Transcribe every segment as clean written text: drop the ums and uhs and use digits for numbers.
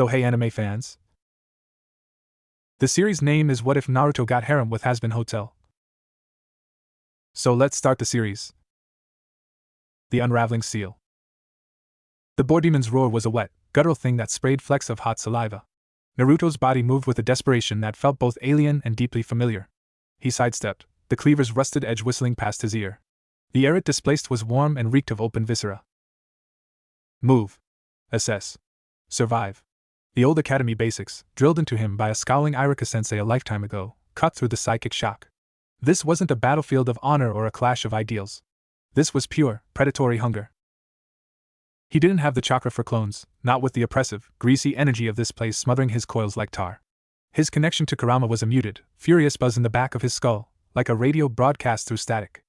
So hey anime fans. The series name is What If Naruto Got Harem with Hazbin Hotel. So let's start the series. The Unraveling Seal. The boar demon's roar was a wet, guttural thing that sprayed flecks of hot saliva. Naruto's body moved with a desperation that felt both alien and deeply familiar. He sidestepped, the cleaver's rusted edge whistling past his ear. The air it displaced was warm and reeked of open viscera. Move. Assess. Survive. The old academy basics, drilled into him by a scowling Irika-sensei a lifetime ago, cut through the psychic shock. This wasn't a battlefield of honor or a clash of ideals. This was pure, predatory hunger. He didn't have the chakra for clones, not with the oppressive, greasy energy of this place smothering his coils like tar. His connection to Kurama was a muted, furious buzz in the back of his skull, like a radio broadcast through static.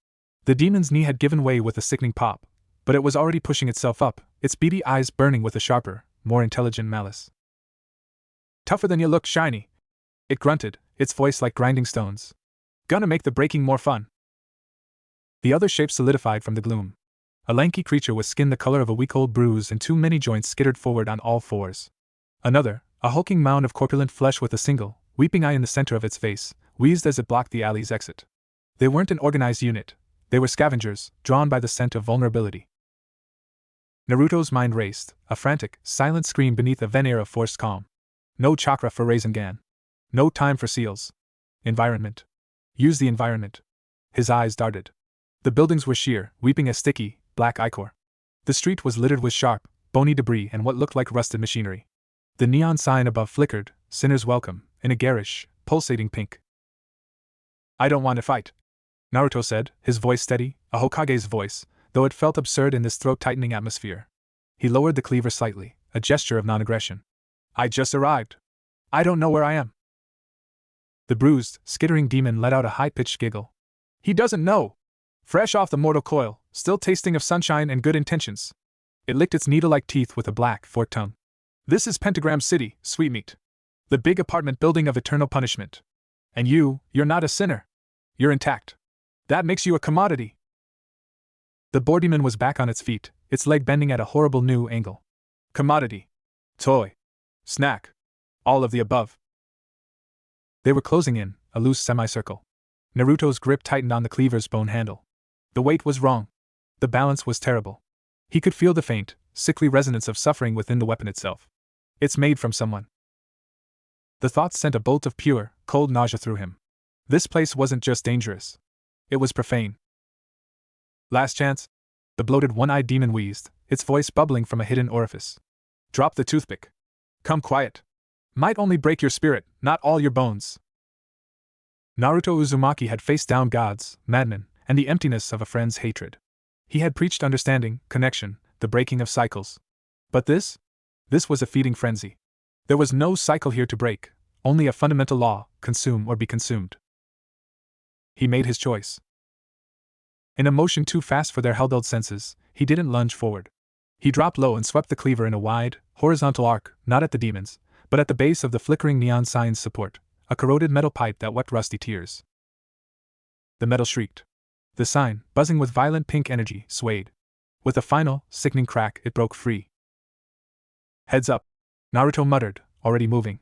The demon's knee had given way with a sickening pop, but it was already pushing itself up, its beady eyes burning with a sharper, more intelligent malice. Tougher than you look, shiny. It grunted, its voice like grinding stones. Gonna make the breaking more fun. The other shape solidified from the gloom. A lanky creature with skin the color of a week-old bruise and too many joints skittered forward on all fours. Another, a hulking mound of corpulent flesh with a single, weeping eye in the center of its face, wheezed as it blocked the alley's exit. They weren't an organized unit. They were scavengers, drawn by the scent of vulnerability. Naruto's mind raced, a frantic, silent scream beneath a veneer of forced calm. No chakra for Rasengan. No time for seals. Environment. Use the environment. His eyes darted. The buildings were sheer, weeping a sticky, black ichor. The street was littered with sharp, bony debris and what looked like rusted machinery. The neon sign above flickered, "Sinners Welcome," in a garish, pulsating pink. "I don't want to fight," Naruto said, his voice steady, a Hokage's voice, though it felt absurd in this throat-tightening atmosphere. He lowered the cleaver slightly, a gesture of non-aggression. "I just arrived. I don't know where I am." The bruised, skittering demon let out a high-pitched giggle. "He doesn't know! Fresh off the mortal coil, still tasting of sunshine and good intentions." It licked its needle-like teeth with a black, forked tongue. "This is Pentagram City, sweetmeat. The big apartment building of eternal punishment. And you're not a sinner. You're intact. That makes you a commodity." The boar demon was back on its feet, its leg bending at a horrible new angle. Commodity. Toy. Snack. All of the above. They were closing in, a loose semicircle. Naruto's grip tightened on the cleaver's bone handle. The weight was wrong. The balance was terrible. He could feel the faint, sickly resonance of suffering within the weapon itself. It's made from someone. The thought sent a bolt of pure, cold nausea through him. This place wasn't just dangerous. It was profane. "Last chance?" The bloated one-eyed demon wheezed, its voice bubbling from a hidden orifice. "Drop the toothpick. Come quiet. Might only break your spirit, not all your bones." Naruto Uzumaki had faced down gods, madmen, and the emptiness of a friend's hatred. He had preached understanding, connection, the breaking of cycles. But this was a feeding frenzy. There was no cycle here to break, only a fundamental law: consume or be consumed. He made his choice. In a motion too fast for their held senses, he didn't lunge forward. He dropped low and swept the cleaver in a wide, horizontal arc, not at the demons, but at the base of the flickering neon sign's support, a corroded metal pipe that wept rusty tears. The metal shrieked. The sign, buzzing with violent pink energy, swayed. With a final, sickening crack, it broke free. "Heads up," Naruto muttered, already moving.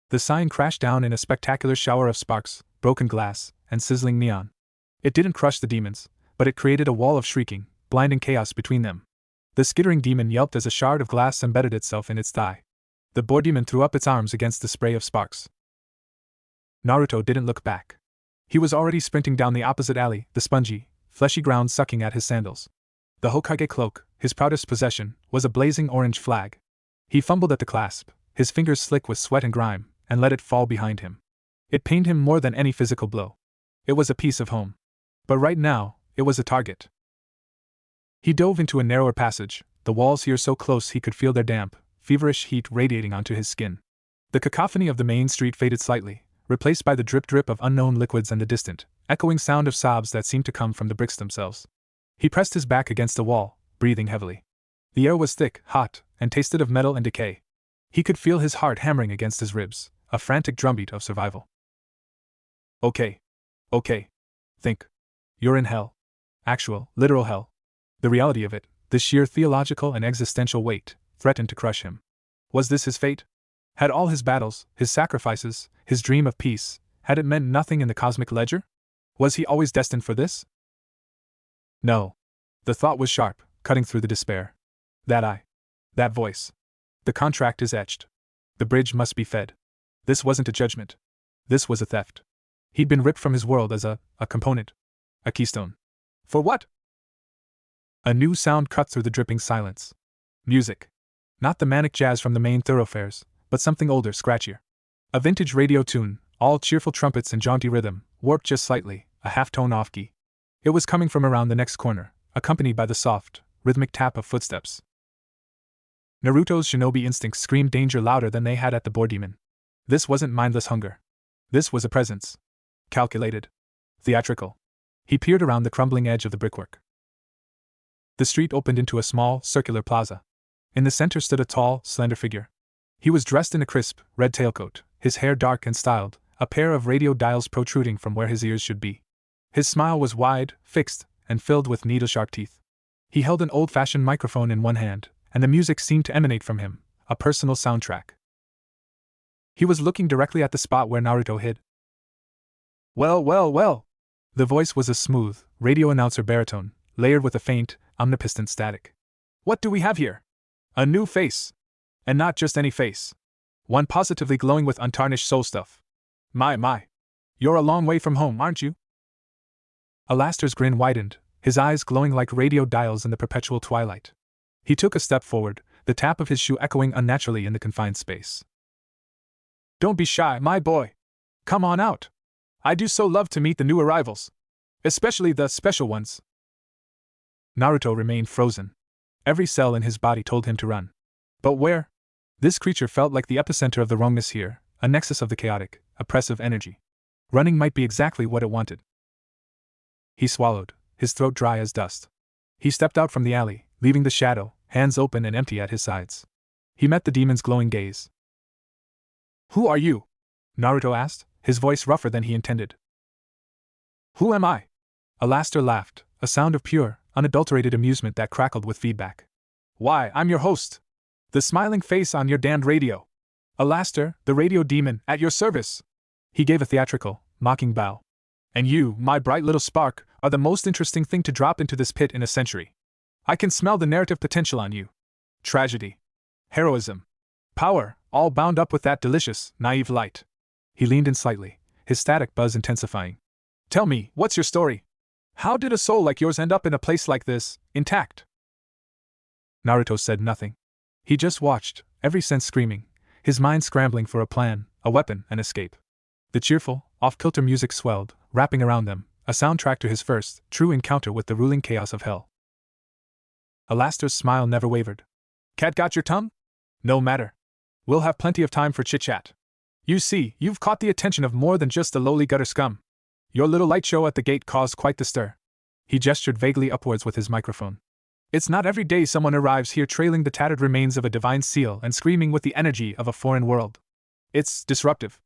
The sign crashed down in a spectacular shower of sparks, broken glass, and sizzling neon. It didn't crush the demons, but it created a wall of shrieking, blinding chaos between them. The skittering demon yelped as a shard of glass embedded itself in its thigh. The boar demon threw up its arms against the spray of sparks. Naruto didn't look back. He was already sprinting down the opposite alley, the spongy, fleshy ground sucking at his sandals. The Hokage cloak, his proudest possession, was a blazing orange flag. He fumbled at the clasp, his fingers slick with sweat and grime, and let it fall behind him. It pained him more than any physical blow. It was a piece of home. But right now, it was a target. He dove into a narrower passage, the walls here so close he could feel their damp, feverish heat radiating onto his skin. The cacophony of the main street faded slightly, replaced by the drip-drip of unknown liquids and the distant, echoing sound of sobs that seemed to come from the bricks themselves. He pressed his back against the wall, breathing heavily. The air was thick, hot, and tasted of metal and decay. He could feel his heart hammering against his ribs, a frantic drumbeat of survival. Okay. Think. You're in hell. Actual, literal hell. The reality of it, the sheer theological and existential weight, threatened to crush him. Was this his fate? Had all his battles, his sacrifices, his dream of peace, had it meant nothing in the cosmic ledger? Was he always destined for this? No. The thought was sharp, cutting through the despair. That voice. The contract is etched. The bridge must be fed. This wasn't a judgment. This was a theft. He'd been ripped from his world as a component. A keystone. For what? A new sound cut through the dripping silence. Music. Not the manic jazz from the main thoroughfares, but something older, scratchier. A vintage radio tune, all cheerful trumpets and jaunty rhythm, warped just slightly, a half-tone off-key. It was coming from around the next corner, accompanied by the soft, rhythmic tap of footsteps. Naruto's shinobi instincts screamed danger louder than they had at the boar demon. This wasn't mindless hunger. This was a presence. Calculated. Theatrical. He peered around the crumbling edge of the brickwork. The street opened into a small, circular plaza. In the center stood a tall, slender figure. He was dressed in a crisp, red tailcoat, his hair dark and styled, a pair of radio dials protruding from where his ears should be. His smile was wide, fixed, and filled with needle-sharp teeth. He held an old-fashioned microphone in one hand, and the music seemed to emanate from him, a personal soundtrack. He was looking directly at the spot where Naruto hid. Well, well, well! The voice was a smooth, radio announcer baritone, layered with a faint, omnipotent static. What do we have here? A new face! And not just any face. One positively glowing with untarnished soul stuff. My. You're a long way from home, aren't you? Alastair's grin widened, his eyes glowing like radio dials in the perpetual twilight. He took a step forward, the tap of his shoe echoing unnaturally in the confined space. Don't be shy, my boy. Come on out. I do so love to meet the new arrivals. Especially the special ones. Naruto remained frozen. Every cell in his body told him to run. But where? This creature felt like the epicenter of the wrongness here, a nexus of the chaotic, oppressive energy. Running might be exactly what it wanted. He swallowed, his throat dry as dust. He stepped out from the alley, leaving the shadow, hands open and empty at his sides. He met the demon's glowing gaze. Who are you? Naruto asked, his voice rougher than he intended. Who am I? Alastair laughed, a sound of pure, unadulterated amusement that crackled with feedback. Why, I'm your host. The smiling face on your damned radio. Alastair, the radio demon, at your service. He gave a theatrical, mocking bow. And you, my bright little spark, are the most interesting thing to drop into this pit in a century. I can smell the narrative potential on you. Tragedy. Heroism. Power, all bound up with that delicious, naive light. He leaned in slightly, his static buzz intensifying. Tell me, what's your story? How did a soul like yours end up in a place like this, intact? Naruto said nothing. He just watched, every sense screaming, his mind scrambling for a plan, a weapon, an escape. The cheerful, off-kilter music swelled, wrapping around them, a soundtrack to his first, true encounter with the ruling chaos of hell. Alastair's smile never wavered. Cat got your tongue? No matter. We'll have plenty of time for chit-chat. You see, you've caught the attention of more than just the lowly gutter scum. Your little light show at the gate caused quite the stir. He gestured vaguely upwards with his microphone. It's not every day someone arrives here trailing the tattered remains of a divine seal and screaming with the energy of a foreign world. It's disruptive.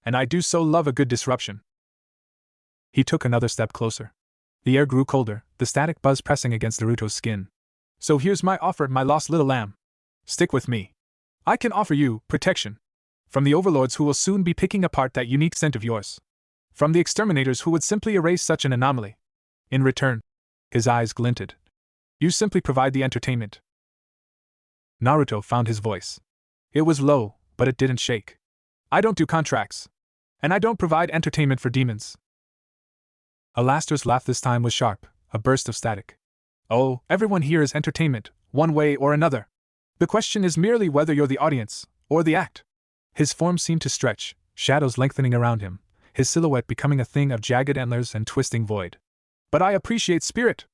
And I do so love a good disruption. He took another step closer. The air grew colder, the static buzz pressing against Naruto's skin. So here's my offer, my lost little lamb. Stick with me. I can offer you protection. From the overlords who will soon be picking apart that unique scent of yours. From the exterminators who would simply erase such an anomaly. In return, his eyes glinted. You simply provide the entertainment. Naruto found his voice. It was low, but it didn't shake. I don't do contracts. And I don't provide entertainment for demons. Alastair's laugh this time was sharp, a burst of static. Oh, everyone here is entertainment, one way or another. The question is merely whether you're the audience, or the act. His form seemed to stretch, shadows lengthening around him, his silhouette becoming a thing of jagged antlers and twisting void. But I appreciate spirit.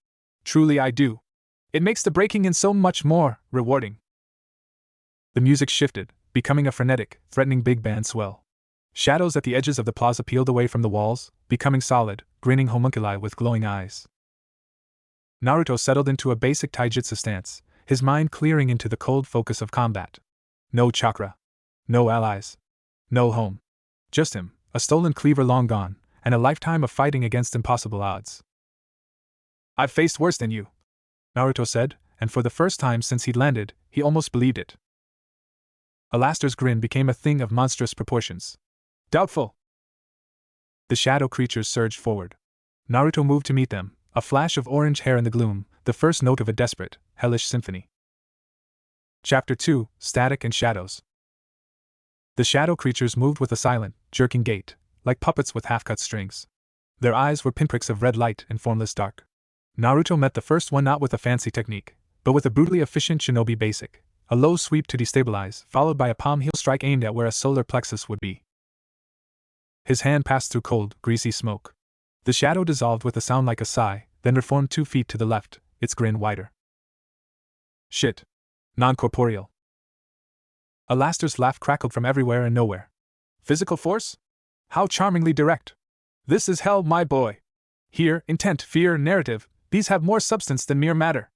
Truly I do. It makes the breaking in so much more rewarding. The music shifted, becoming a frenetic, threatening big band swell. Shadows at the edges of the plaza peeled away from the walls, becoming solid, grinning homunculi with glowing eyes. Naruto settled into a basic taijutsu stance, his mind clearing into the cold focus of combat. No chakra. No allies. No home. Just him, a stolen cleaver long gone, and a lifetime of fighting against impossible odds. I've faced worse than you, Naruto said, and for the first time since he'd landed, he almost believed it. Alastair's grin became a thing of monstrous proportions. Doubtful! The shadow creatures surged forward. Naruto moved to meet them, a flash of orange hair in the gloom, the first note of a desperate, hellish symphony. Chapter 2: Static and Shadows. The shadow creatures moved with a silent, jerking gait, like puppets with half-cut strings. Their eyes were pinpricks of red light in formless dark. Naruto met the first one not with a fancy technique, but with a brutally efficient shinobi basic, a low sweep to destabilize, followed by a palm heel strike aimed at where a solar plexus would be. His hand passed through cold, greasy smoke. The shadow dissolved with a sound like a sigh, then reformed 2 feet to the left, its grin wider. Shit. Non-corporeal. Alastair's laugh crackled from everywhere and nowhere. Physical force? How charmingly direct. This is hell, my boy. Here, intent, fear, narrative, these have more substance than mere matter.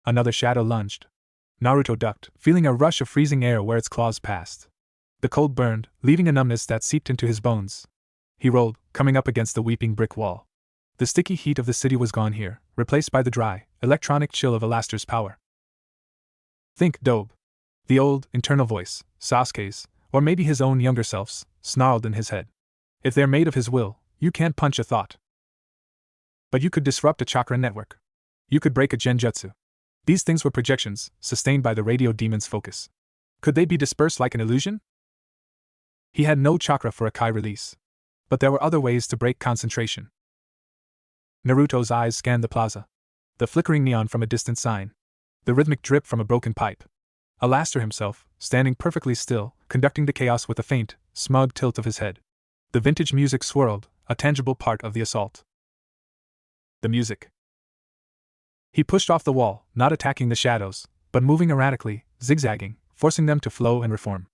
Another shadow lunged. Naruto ducked, feeling a rush of freezing air where its claws passed. The cold burned, leaving a numbness that seeped into his bones. He rolled, coming up against the weeping brick wall. The sticky heat of the city was gone here, replaced by the dry, electronic chill of Alastair's power. Think, Dobe. The old, internal voice, Sasuke's, or maybe his own younger self's, snarled in his head. If they're made of his will, you can't punch a thought. But you could disrupt a chakra network. You could break a genjutsu. These things were projections, sustained by the radio demon's focus. Could they be dispersed like an illusion? He had no chakra for a Kai release. But there were other ways to break concentration. Naruto's eyes scanned the plaza. The flickering neon from a distant sign. The rhythmic drip from a broken pipe. Alastair himself, standing perfectly still, conducting the chaos with a faint, smug tilt of his head. The vintage music swirled, a tangible part of the assault. The music. He pushed off the wall, not attacking the shadows, but moving erratically, zigzagging, forcing them to flow and reform.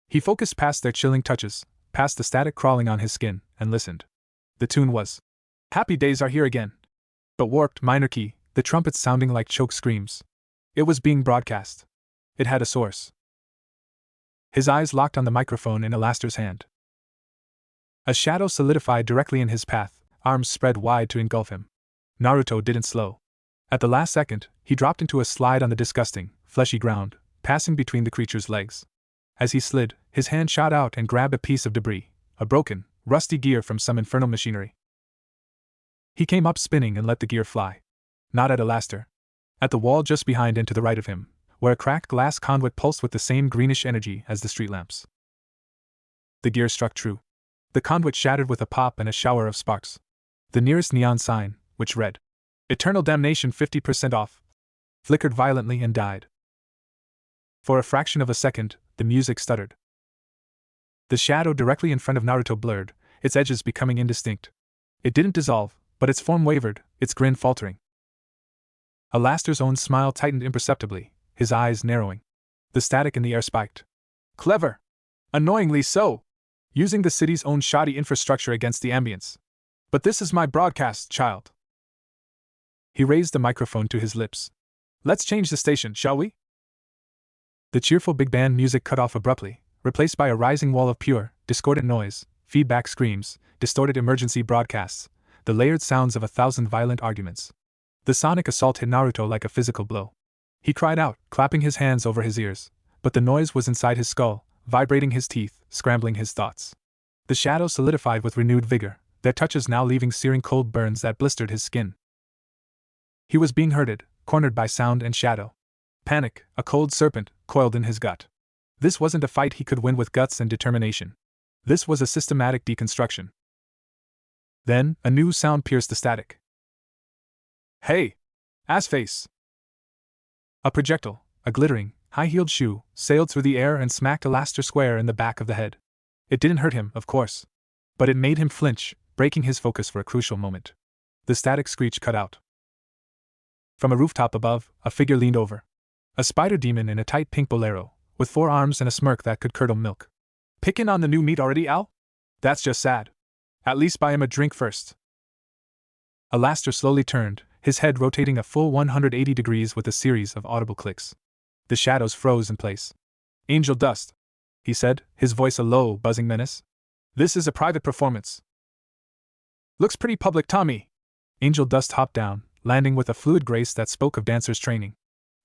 He focused past their chilling touches, past the static crawling on his skin, and listened. The tune was Happy Days Are Here Again. But warped minor key, the trumpets sounding like choke screams. It was being broadcast. It had a source. His eyes locked on the microphone in Alastair's hand. A shadow solidified directly in his path, arms spread wide to engulf him. Naruto didn't slow. At the last second, he dropped into a slide on the disgusting, fleshy ground, passing between the creature's legs. As he slid, his hand shot out and grabbed a piece of debris, a broken, rusty gear from some infernal machinery. He came up spinning and let the gear fly. Not at Alastair. At the wall just behind and to the right of him, where a cracked glass conduit pulsed with the same greenish energy as the street lamps. The gear struck true. The conduit shattered with a pop and a shower of sparks. The nearest neon sign, which read, Eternal Damnation 50% off, flickered violently and died. For a fraction of a second, the music stuttered. The shadow directly in front of Naruto blurred, its edges becoming indistinct. It didn't dissolve, but its form wavered, its grin faltering. Alastair's own smile tightened imperceptibly, his eyes narrowing. The static in the air spiked. Clever! Annoyingly so! Using the city's own shoddy infrastructure against the ambience. But this is my broadcast, child. He raised the microphone to his lips. Let's change the station, shall we? The cheerful big band music cut off abruptly, replaced by a rising wall of pure, discordant noise, feedback screams, distorted emergency broadcasts, the layered sounds of 1,000 violent arguments. The sonic assault hit Naruto like a physical blow. He cried out, clapping his hands over his ears, but the noise was inside his skull, vibrating his teeth, scrambling his thoughts. The shadows solidified with renewed vigor, their touches now leaving searing cold burns that blistered his skin. He was being herded, cornered by sound and shadow. Panic, a cold serpent, coiled in his gut. This wasn't a fight he could win with guts and determination. This was a systematic deconstruction. Then, a new sound pierced the static. Hey! Assface! A projectile, a glittering, high-heeled shoe, sailed through the air and smacked Alastair square in the back of the head. It didn't hurt him, of course. But it made him flinch, breaking his focus for a crucial moment. The static screech cut out. From a rooftop above, a figure leaned over. A spider demon in a tight pink bolero, with 4 arms and a smirk that could curdle milk. Pickin' on the new meat already, Al? That's just sad. At least buy him a drink first. Alastair slowly turned, his head rotating a full 180 degrees with a series of audible clicks. The shadows froze in place. Angel dust, he said, his voice a low, buzzing menace. This is a private performance. Looks pretty public, Tommy. Angel dust hopped down, landing with a fluid grace that spoke of dancer's training.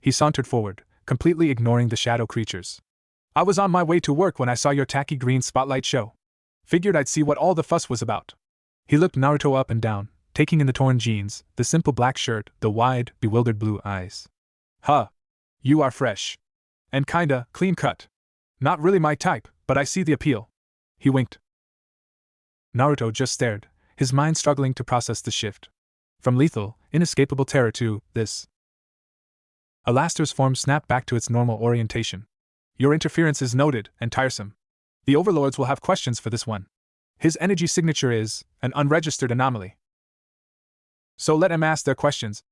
He sauntered forward, completely ignoring the shadow creatures. I was on my way to work when I saw your tacky green spotlight show. Figured I'd see what all the fuss was about. He looked Naruto up and down, taking in the torn jeans, the simple black shirt, the wide, bewildered blue eyes. Huh. You are fresh. And kinda clean cut. Not really my type, but I see the appeal. He winked. Naruto just stared, his mind struggling to process the shift. From lethal, inescapable terror to this. Alastair's form snapped back to its normal orientation. Your interference is noted and tiresome. The overlords will have questions for this one. His energy signature is an unregistered anomaly. So let him ask their questions,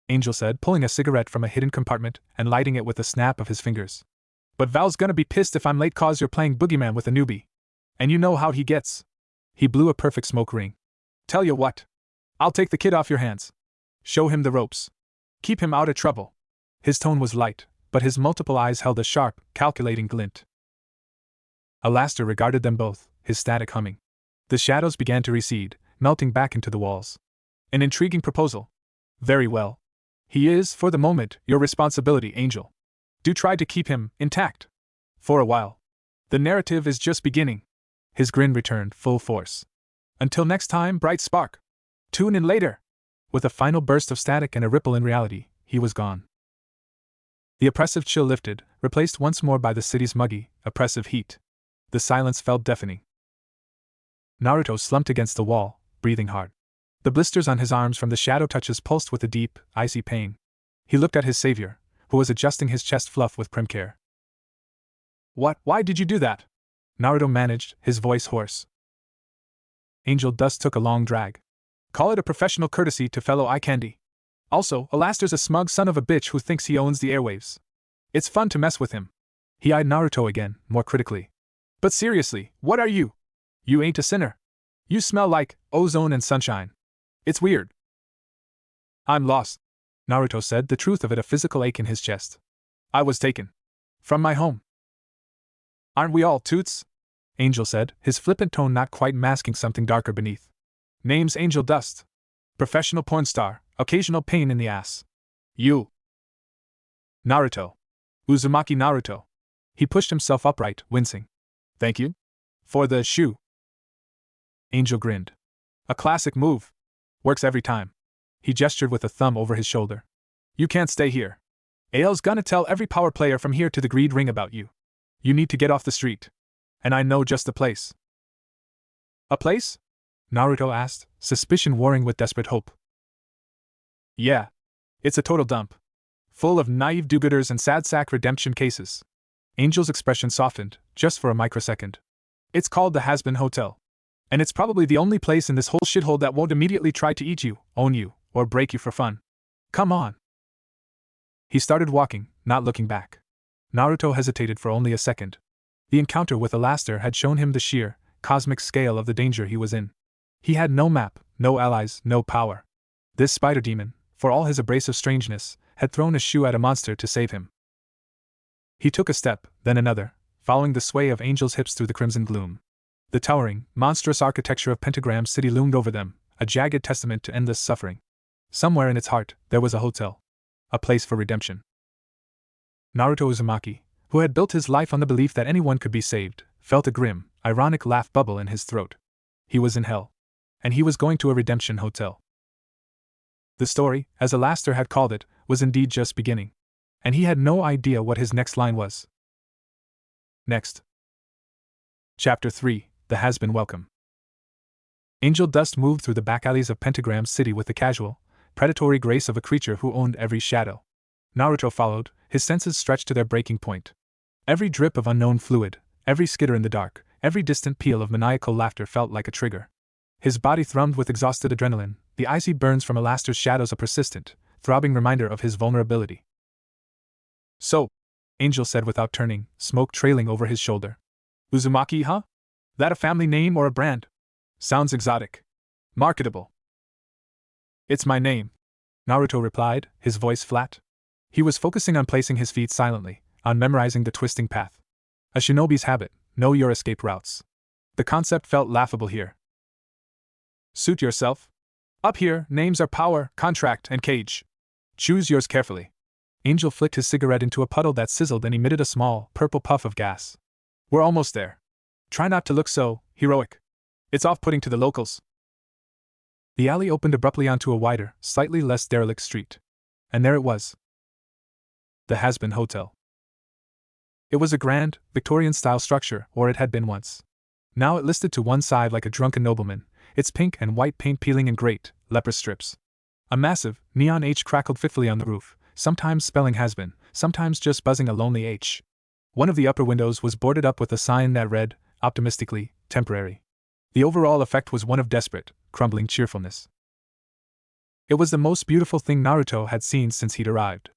Angel said, pulling a cigarette from a hidden compartment and lighting it with a snap of his fingers. But Val's gonna be pissed if I'm late cause you're playing boogeyman with a newbie. And you know how he gets. He blew a perfect smoke ring. Tell you what. I'll take the kid off your hands. Show him the ropes. Keep him out of trouble. His tone was light, but his multiple eyes held a sharp, calculating glint. Alastair regarded them both, his static humming. The shadows began to recede, melting back into the walls. An intriguing proposal. Very well. He is, for the moment, your responsibility, Angel. Do try to keep him intact. For a while. The narrative is just beginning. His grin returned full force. Until next time, bright spark. Tune in later. With a final burst of static and a ripple in reality, he was gone. The oppressive chill lifted, replaced once more by the city's muggy, oppressive heat. The silence felt deafening. Naruto slumped against the wall, breathing hard. The blisters on his arms from the shadow touches pulsed with a deep, icy pain. He looked at his savior, who was adjusting his chest fluff with prim care. Why did you do that? Naruto managed, his voice hoarse. Angel Dust took a long drag. Call it a professional courtesy to fellow eye candy. Also, Alastair's a smug son of a bitch who thinks he owns the airwaves. It's fun to mess with him. He eyed Naruto again, more critically. But seriously, what are you? You ain't a sinner. You smell like ozone and sunshine. It's weird. I'm lost, Naruto said, the truth of it a physical ache in his chest. I was taken. From my home. Aren't we all toots? Angel said, his flippant tone not quite masking something darker beneath. Name's Angel Dust. Professional porn star, occasional pain in the ass. You. Naruto. Uzumaki Naruto. He pushed himself upright, wincing. Thank you? For the shoe. Angel grinned. A classic move. Works every time. He gestured with a thumb over his shoulder. You can't stay here. Ael's gonna tell every power player from here to the Greed Ring about you. You need to get off the street. And I know just the place. A place? Naruto asked, suspicion warring with desperate hope. Yeah. It's a total dump. Full of naive do-gooders and sad sack redemption cases. Angel's expression softened, just for a microsecond. It's called the Hazbin Hotel. And it's probably the only place in this whole shithole that won't immediately try to eat you, own you, or break you for fun. Come on. He started walking, not looking back. Naruto hesitated for only a second. The encounter with Alastair had shown him the sheer, cosmic scale of the danger he was in. He had no map, no allies, no power. This spider demon, for all his abrasive strangeness, had thrown a shoe at a monster to save him. He took a step, then another, following the sway of Angel's hips through the crimson gloom. The towering, monstrous architecture of Pentagram City loomed over them, a jagged testament to endless suffering. Somewhere in its heart, there was a hotel. A place for redemption. Naruto Uzumaki, who had built his life on the belief that anyone could be saved, felt a grim, ironic laugh bubble in his throat. He was in hell. And he was going to a redemption hotel. The story, as Alastair had called it, was indeed just beginning. And he had no idea what his next line was. Next. Chapter 3, The Hazbin Welcome. Angel Dust moved through the back alleys of Pentagram City with the casual, predatory grace of a creature who owned every shadow. Naruto followed, his senses stretched to their breaking point. Every drip of unknown fluid, every skitter in the dark, every distant peal of maniacal laughter felt like a trigger. His body thrummed with exhausted adrenaline, the icy burns from Alastair's shadows a persistent, throbbing reminder of his vulnerability. So, Angel said without turning, smoke trailing over his shoulder. Uzumaki, huh? That a family name or a brand? Sounds exotic. Marketable. It's my name, Naruto replied, his voice flat. He was focusing on placing his feet silently, on memorizing the twisting path. A shinobi's habit, know your escape routes. The concept felt laughable here. Suit yourself. Up here, names are power, contract, and cage. Choose yours carefully. Angel flicked his cigarette into a puddle that sizzled and emitted a small, purple puff of gas. We're almost there. Try not to look so heroic. It's off-putting to the locals. The alley opened abruptly onto a wider, slightly less derelict street. And there it was. The Hazbin Hotel. It was a grand, Victorian-style structure, or it had been once. Now it listed to one side like a drunken nobleman, its pink and white paint peeling in great, leprous strips. A massive, neon H crackled fitfully on the roof, sometimes spelling Hazbin, sometimes just buzzing a lonely H. One of the upper windows was boarded up with a sign that read, optimistically, temporary. The overall effect was one of desperate, crumbling cheerfulness. It was the most beautiful thing Naruto had seen since he'd arrived.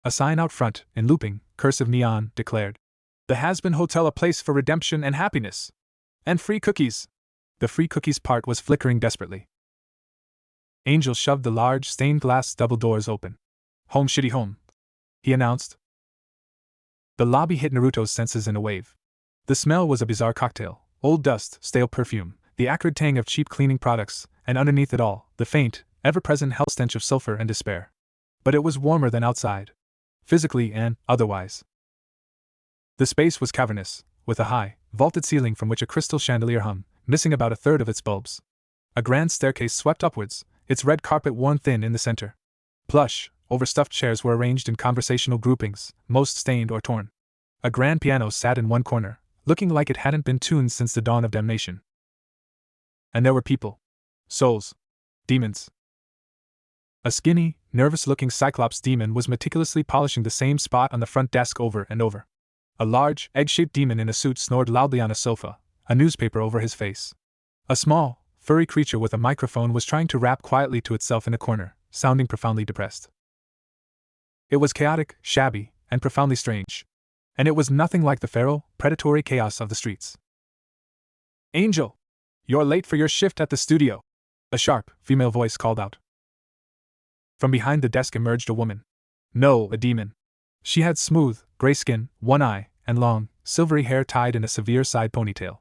A sign out front, in looping, cursive neon, declared, "The Hazbin Hotel, a place for redemption and happiness. And free cookies." The free cookies part was flickering desperately. Angel shoved the large, stained glass double doors open. "Home shitty home," he announced. The lobby hit Naruto's senses in a wave. The smell was a bizarre cocktail: old dust, stale perfume, the acrid tang of cheap cleaning products, and underneath it all, the faint, ever-present hell stench of sulfur and despair. But it was warmer than outside. Physically and otherwise. The space was cavernous, with a high, vaulted ceiling from which a crystal chandelier hung, missing about a third of its bulbs. A grand staircase swept upwards, its red carpet worn thin in the center. Plush, overstuffed chairs were arranged in conversational groupings, most stained or torn. A grand piano sat in one corner, looking like it hadn't been tuned since the dawn of damnation. And there were people. Souls. Demons. A skinny, nervous-looking Cyclops demon was meticulously polishing the same spot on the front desk over and over. A large, egg-shaped demon in a suit snored loudly on a sofa, a newspaper over his face. A small, furry creature with a microphone was trying to rap quietly to itself in a corner, sounding profoundly depressed. It was chaotic, shabby, and profoundly strange. And it was nothing like the feral, predatory chaos of the streets. "Angel! You're late for your shift at the studio," a sharp, female voice called out. From behind the desk emerged a woman. No, a demon. She had smooth, gray skin, one eye, and long, silvery hair tied in a severe side ponytail.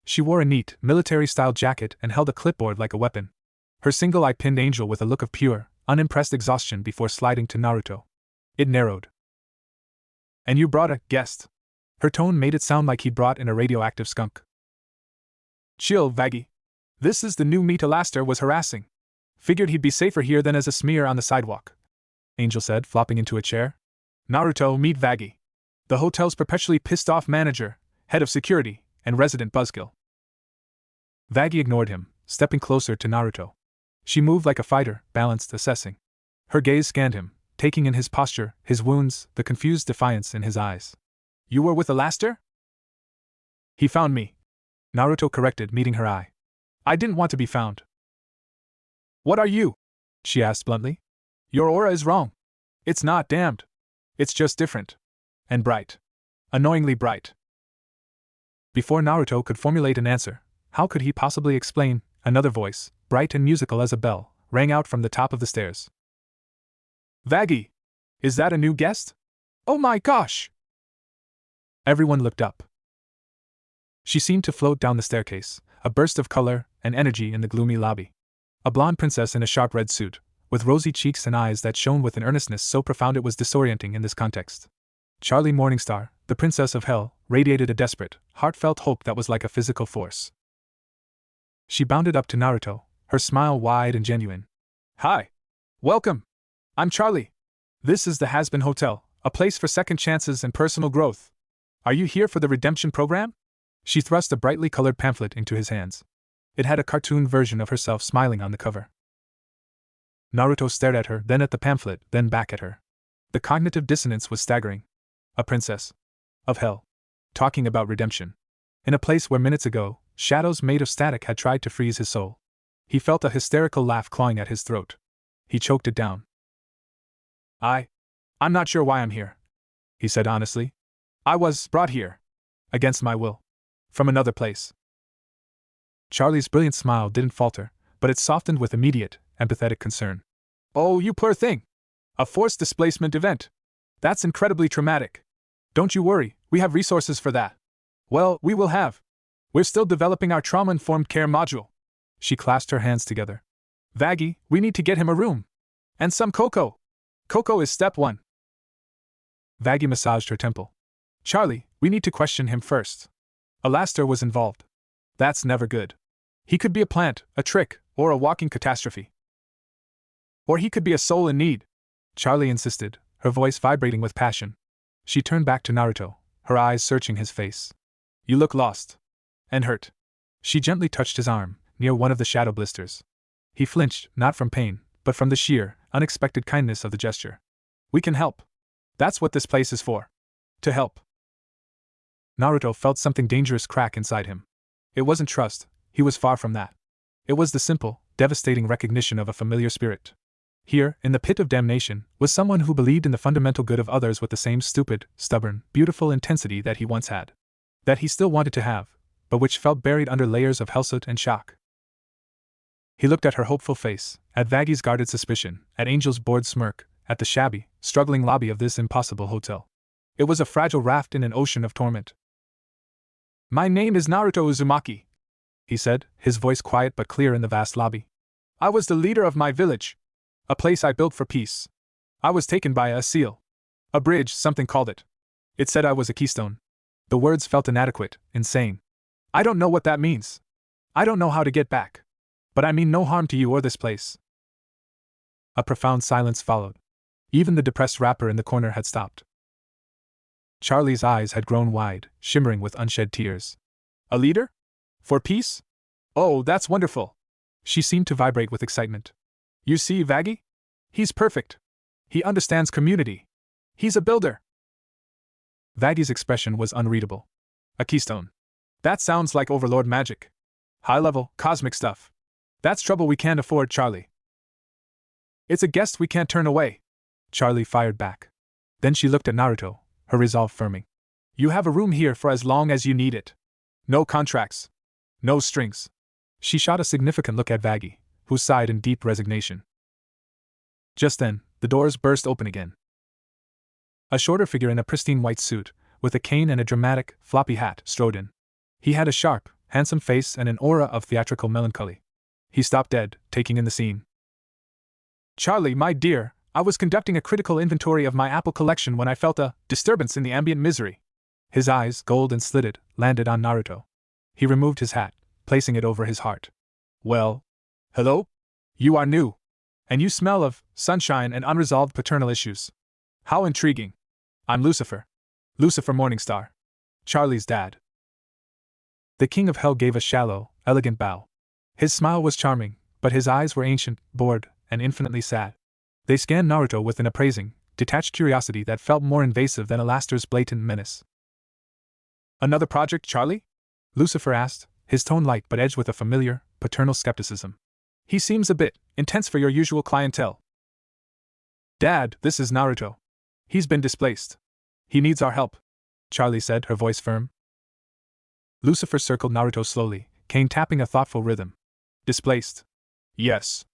She wore a neat, military-style jacket and held a clipboard like a weapon. Her single eye pinned Angel with a look of pure, unimpressed exhaustion before sliding to Naruto. It narrowed. "And you brought a guest." Her tone made it sound like he'd brought in a radioactive skunk. "Chill, Vaggie. This is the new meat Alastair was harassing. Figured he'd be safer here than as a smear on the sidewalk," Angel said, flopping into a chair. "Naruto, meet Vaggie. The hotel's perpetually pissed-off manager, head of security, and resident buzzkill." Vaggie ignored him, stepping closer to Naruto. She moved like a fighter, balanced, assessing. Her gaze scanned him, taking in his posture, his wounds, the confused defiance in his eyes. "You were with Alastair?" "He found me," Naruto corrected, meeting her eye. "I didn't want to be found." "What are you?" she asked bluntly. "Your aura is wrong. It's not, damned. It's just different. And bright. Annoyingly bright." Before Naruto could formulate an answer, how could he possibly explain, another voice, bright and musical as a bell, rang out from the top of the stairs. "Vaggie! Is that a new guest? Oh my gosh!" Everyone looked up. She seemed to float down the staircase, a burst of color and energy in the gloomy lobby. A blonde princess in a sharp red suit, with rosy cheeks and eyes that shone with an earnestness so profound it was disorienting in this context. Charlie Morningstar, the princess of hell, radiated a desperate, heartfelt hope that was like a physical force. She bounded up to Naruto, her smile wide and genuine. "Hi. Welcome. I'm Charlie. This is the Hazbin Hotel, a place for second chances and personal growth. Are you here for the redemption program?" She thrust a brightly colored pamphlet into his hands. It had a cartoon version of herself smiling on the cover. Naruto stared at her, then at the pamphlet, then back at her. The cognitive dissonance was staggering. A princess of hell, talking about redemption, in a place where minutes ago, shadows made of static had tried to freeze his soul. He felt a hysterical laugh clawing at his throat. He choked it down. I'm not sure why I'm here," he said honestly. "I was brought here, against my will, from another place." Charlie's brilliant smile didn't falter, but it softened with immediate, empathetic concern. "Oh, you poor thing! A forced displacement event. That's incredibly traumatic. Don't you worry, we have resources for that. Well, we will have. We're still developing our trauma-informed care module." She clasped her hands together. "Vaggie, we need to get him a room. And some cocoa. Coco is step 1. Vaggie massaged her temple. Charlie, we need to question him first. Alastair was involved. That's never good. He could be a plant, a trick, or a walking catastrophe. Or he could be a soul in need, Charlie insisted, her voice vibrating with passion. She turned back to Naruto, her eyes searching his face. You look lost. And hurt. She gently touched his arm, near one of the shadow blisters. He flinched, not from pain, but from the sheer, unexpected kindness of the gesture. We can help. That's what this place is for. To help. Naruto felt something dangerous crack inside him. It wasn't trust, he was far from that. It was the simple, devastating recognition of a familiar spirit. Here, in the pit of damnation, was someone who believed in the fundamental good of others with the same stupid, stubborn, beautiful intensity that he once had. That he still wanted to have, but which felt buried under layers of hellsoot and shock. He looked at her hopeful face, at Vaggie's guarded suspicion, at Angel's bored smirk, at the shabby, struggling lobby of this impossible hotel. It was a fragile raft in an ocean of torment. My name is Naruto Uzumaki, he said, his voice quiet but clear in the vast lobby. I was the leader of my village. A place I built for peace. I was taken by a seal. A bridge, something called it. It said I was a keystone. The words felt inadequate, insane. I don't know what that means. I don't know how to get back. But I mean no harm to you or this place. A profound silence followed. Even the depressed rapper in the corner had stopped. Charlie's eyes had grown wide, shimmering with unshed tears. A leader? For peace? Oh, that's wonderful. She seemed to vibrate with excitement. You see, Vaggie? He's perfect. He understands community. He's a builder. Vaggie's expression was unreadable. A keystone. That sounds like overlord magic. High-level, cosmic stuff. That's trouble we can't afford, Charlie. It's a guest we can't turn away, Charlie fired back. Then she looked at Naruto, her resolve firming. You have a room here for as long as you need it. No contracts. No strings. She shot a significant look at Vaggie, who sighed in deep resignation. Just then, the doors burst open again. A shorter figure in a pristine white suit, with a cane and a dramatic, floppy hat, strode in. He had a sharp, handsome face and an aura of theatrical melancholy. He stopped dead, taking in the scene. Charlie, my dear, I was conducting a critical inventory of my apple collection when I felt a disturbance in the ambient misery. His eyes, gold and slitted, landed on Naruto. He removed his hat, placing it over his heart. Well? Hello? You are new. And you smell of sunshine and unresolved paternal issues. How intriguing. I'm Lucifer. Lucifer Morningstar. Charlie's dad. The King of Hell gave a shallow, elegant bow. His smile was charming, but his eyes were ancient, bored, and infinitely sad. They scanned Naruto with an appraising, detached curiosity that felt more invasive than Alastair's blatant menace. Another project, Charlie? Lucifer asked, his tone light but edged with a familiar, paternal skepticism. He seems a bit intense for your usual clientele. Dad, this is Naruto. He's been displaced. He needs our help, Charlie said, her voice firm. Lucifer circled Naruto slowly, cane tapping a thoughtful rhythm. Displaced? Yes.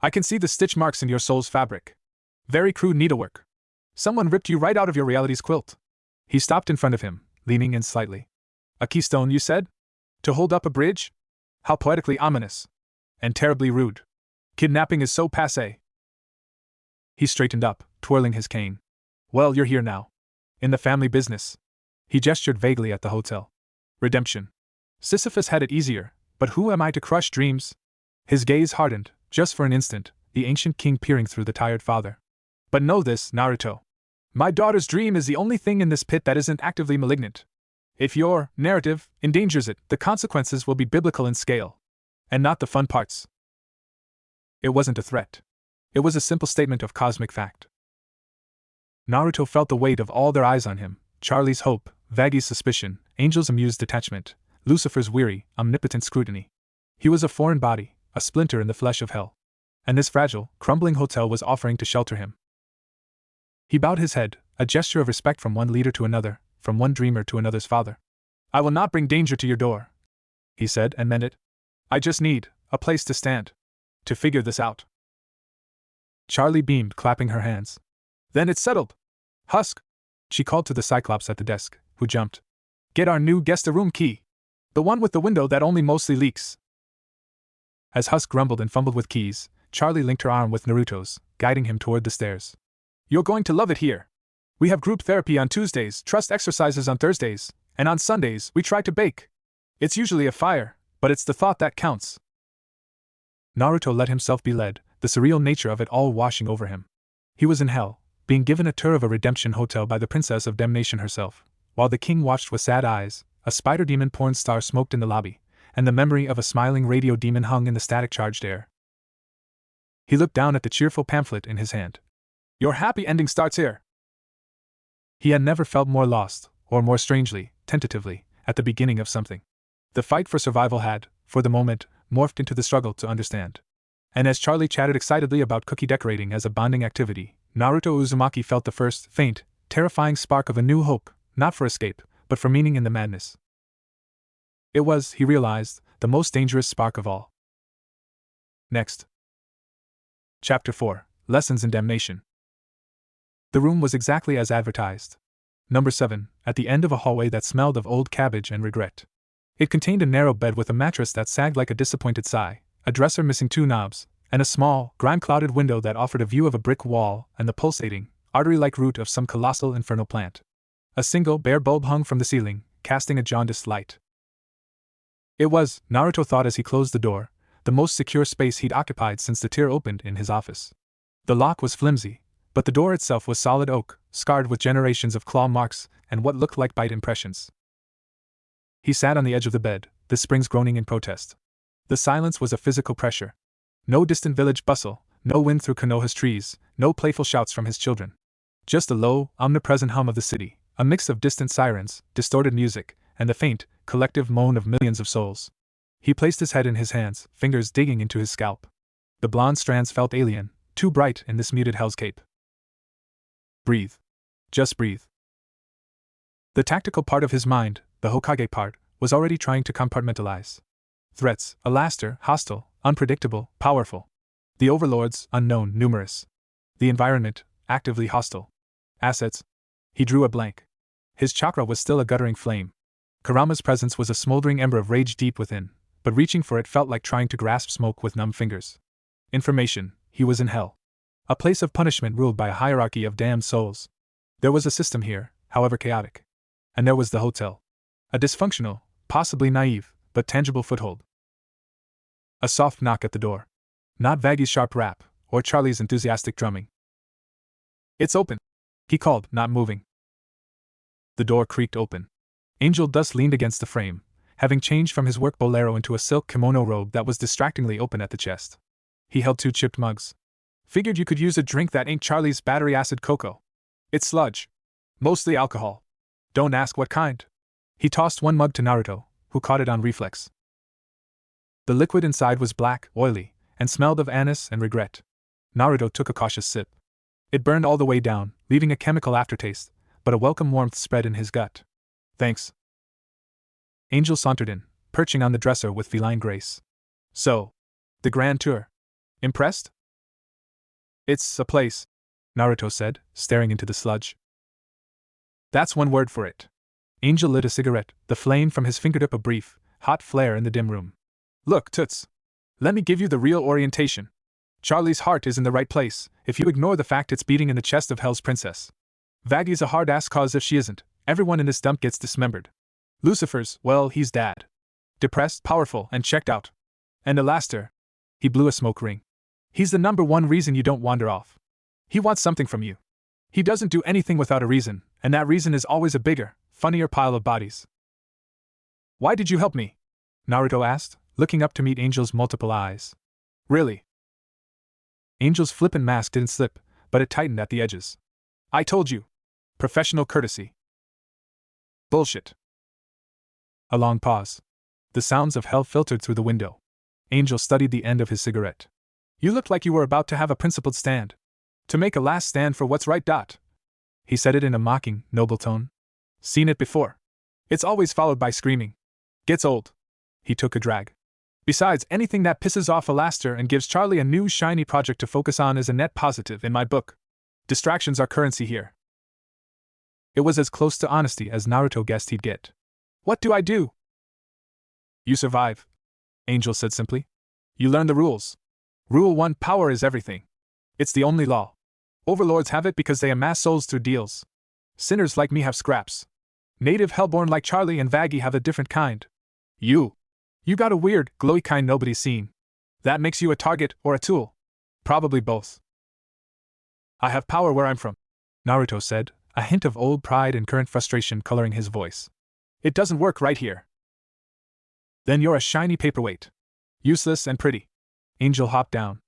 I can see the stitch marks in your soul's fabric. Very crude needlework. Someone ripped you right out of your reality's quilt. He stopped in front of him, leaning in slightly. A keystone, you said? To hold up a bridge? How poetically ominous. And terribly rude. Kidnapping is so passé. He straightened up, twirling his cane. Well, you're here now. In the family business. He gestured vaguely at the hotel. Redemption. Sisyphus had it easier, but who am I to crush dreams? His gaze hardened, just for an instant, the ancient king peering through the tired father. But know this, Naruto. My daughter's dream is the only thing in this pit that isn't actively malignant. If your narrative endangers it, the consequences will be biblical in scale. And not the fun parts. It wasn't a threat. It was a simple statement of cosmic fact. Naruto felt the weight of all their eyes on him, Charlie's hope, Vaggie's suspicion, Angel's amused detachment, Lucifer's weary, omnipotent scrutiny. He was a foreign body, a splinter in the flesh of hell. And this fragile, crumbling hotel was offering to shelter him. He bowed his head, a gesture of respect from one leader to another, from one dreamer to another's father. I will not bring danger to your door, he said, and meant it. I just need a place to stand. To figure this out. Charlie beamed, clapping her hands. Then it's settled. Husk, she called to the Cyclops at the desk, who jumped. Get our new guest a room key. The one with the window that only mostly leaks. As Husk grumbled and fumbled with keys, Charlie linked her arm with Naruto's, guiding him toward the stairs. You're going to love it here. We have group therapy on Tuesdays, trust exercises on Thursdays, and on Sundays we try to bake. It's usually a fire, but it's the thought that counts. Naruto let himself be led, the surreal nature of it all washing over him. He was in hell, being given a tour of a redemption hotel by the Princess of Damnation herself, while the king watched with sad eyes. A spider demon porn star smoked in the lobby, and the memory of a smiling radio demon hung in the static-charged air. He looked down at the cheerful pamphlet in his hand. Your happy ending starts here. He had never felt more lost, or more strangely, tentatively, at the beginning of something. The fight for survival had, for the moment, morphed into the struggle to understand. And as Charlie chatted excitedly about cookie decorating as a bonding activity, Naruto Uzumaki felt the first, faint, terrifying spark of a new hope, not for escape, but for meaning in the madness. It was, he realized, the most dangerous spark of all. Next. Chapter 4, Lessons in Damnation. The room was exactly as advertised. Number 7, at the end of a hallway that smelled of old cabbage and regret. It contained a narrow bed with a mattress that sagged like a disappointed sigh, a dresser missing 2 knobs, and a small, grime-clouded window that offered a view of a brick wall and the pulsating, artery-like root of some colossal infernal plant. A single, bare bulb hung from the ceiling, casting a jaundiced light. It was, Naruto thought as he closed the door, the most secure space he'd occupied since the tear opened in his office. The lock was flimsy, but the door itself was solid oak, scarred with generations of claw marks and what looked like bite impressions. He sat on the edge of the bed, the springs groaning in protest. The silence was a physical pressure. No distant village bustle, no wind through Konoha's trees, no playful shouts from his children. Just a low, omnipresent hum of the city, a mix of distant sirens, distorted music, and the faint, collective moan of millions of souls. He placed his head in his hands, fingers digging into his scalp. The blonde strands felt alien, too bright in this muted hellscape. Breathe. Just breathe. The tactical part of his mind, the Hokage part, was already trying to compartmentalize. Threats, Alaster, hostile, unpredictable, powerful. The overlords, unknown, numerous. The environment, actively hostile. Assets. He drew a blank. His chakra was still a guttering flame. Kurama's presence was a smoldering ember of rage deep within, but reaching for it felt like trying to grasp smoke with numb fingers. Information, he was in hell. A place of punishment ruled by a hierarchy of damned souls. There was a system here, however chaotic. And there was the hotel. A dysfunctional, possibly naive, but tangible foothold. A soft knock at the door. Not Vaggy's sharp rap, or Charlie's enthusiastic drumming. It's open, he called, not moving. The door creaked open. Angel Dust leaned against the frame, having changed from his work bolero into a silk kimono robe that was distractingly open at the chest. He held 2 chipped mugs. Figured you could use a drink that ain't Charlie's battery acid cocoa. It's sludge. Mostly alcohol. Don't ask what kind. He tossed one mug to Naruto, who caught it on reflex. The liquid inside was black, oily, and smelled of anise and regret. Naruto took a cautious sip. It burned all the way down, leaving a chemical aftertaste, but a welcome warmth spread in his gut. Thanks. Angel sauntered in, perching on the dresser with feline grace. So, the grand tour. Impressed? It's a place, Naruto said, staring into the sludge. That's one word for it. Angel lit a cigarette, the flame from his fingertip a brief, hot flare in the dim room. Look, Toots. Let me give you the real orientation. Charlie's heart is in the right place, if you ignore the fact it's beating in the chest of Hell's princess. Vaggy's a hard-ass cause if she isn't. Everyone in this dump gets dismembered. Lucifer's, well, he's dad. Depressed, powerful, and checked out. And Alaster. He blew a smoke ring. He's the number one reason you don't wander off. He wants something from you. He doesn't do anything without a reason, and that reason is always a bigger, funnier pile of bodies. Why did you help me? Naruto asked, looking up to meet Angel's multiple eyes. Really? Angel's flippant mask didn't slip, but it tightened at the edges. I told you. Professional courtesy. Bullshit. A long pause. The sounds of hell filtered through the window. Angel studied the end of his cigarette. You looked like you were about to have a principled stand. To make a last stand for what's right. He said it in a mocking, noble tone. Seen it before. It's always followed by screaming. Gets old. He took a drag. Besides, anything that pisses off Alaster and gives Charlie a new shiny project to focus on is a net positive in my book. Distractions are currency here. It was as close to honesty as Naruto guessed he'd get. What do I do? You survive, Angel said simply. You learn the rules. Rule 1: power is everything. It's the only law. Overlords have it because they amass souls through deals. Sinners like me have scraps. Native hellborn like Charlie and Vaggie have a different kind. You got a weird, glowy kind nobody's seen. That makes you a target or a tool. Probably both. I have power where I'm from, Naruto said, a hint of old pride and current frustration coloring his voice. It doesn't work right here. Then you're a shiny paperweight. Useless and pretty. Angel hopped down.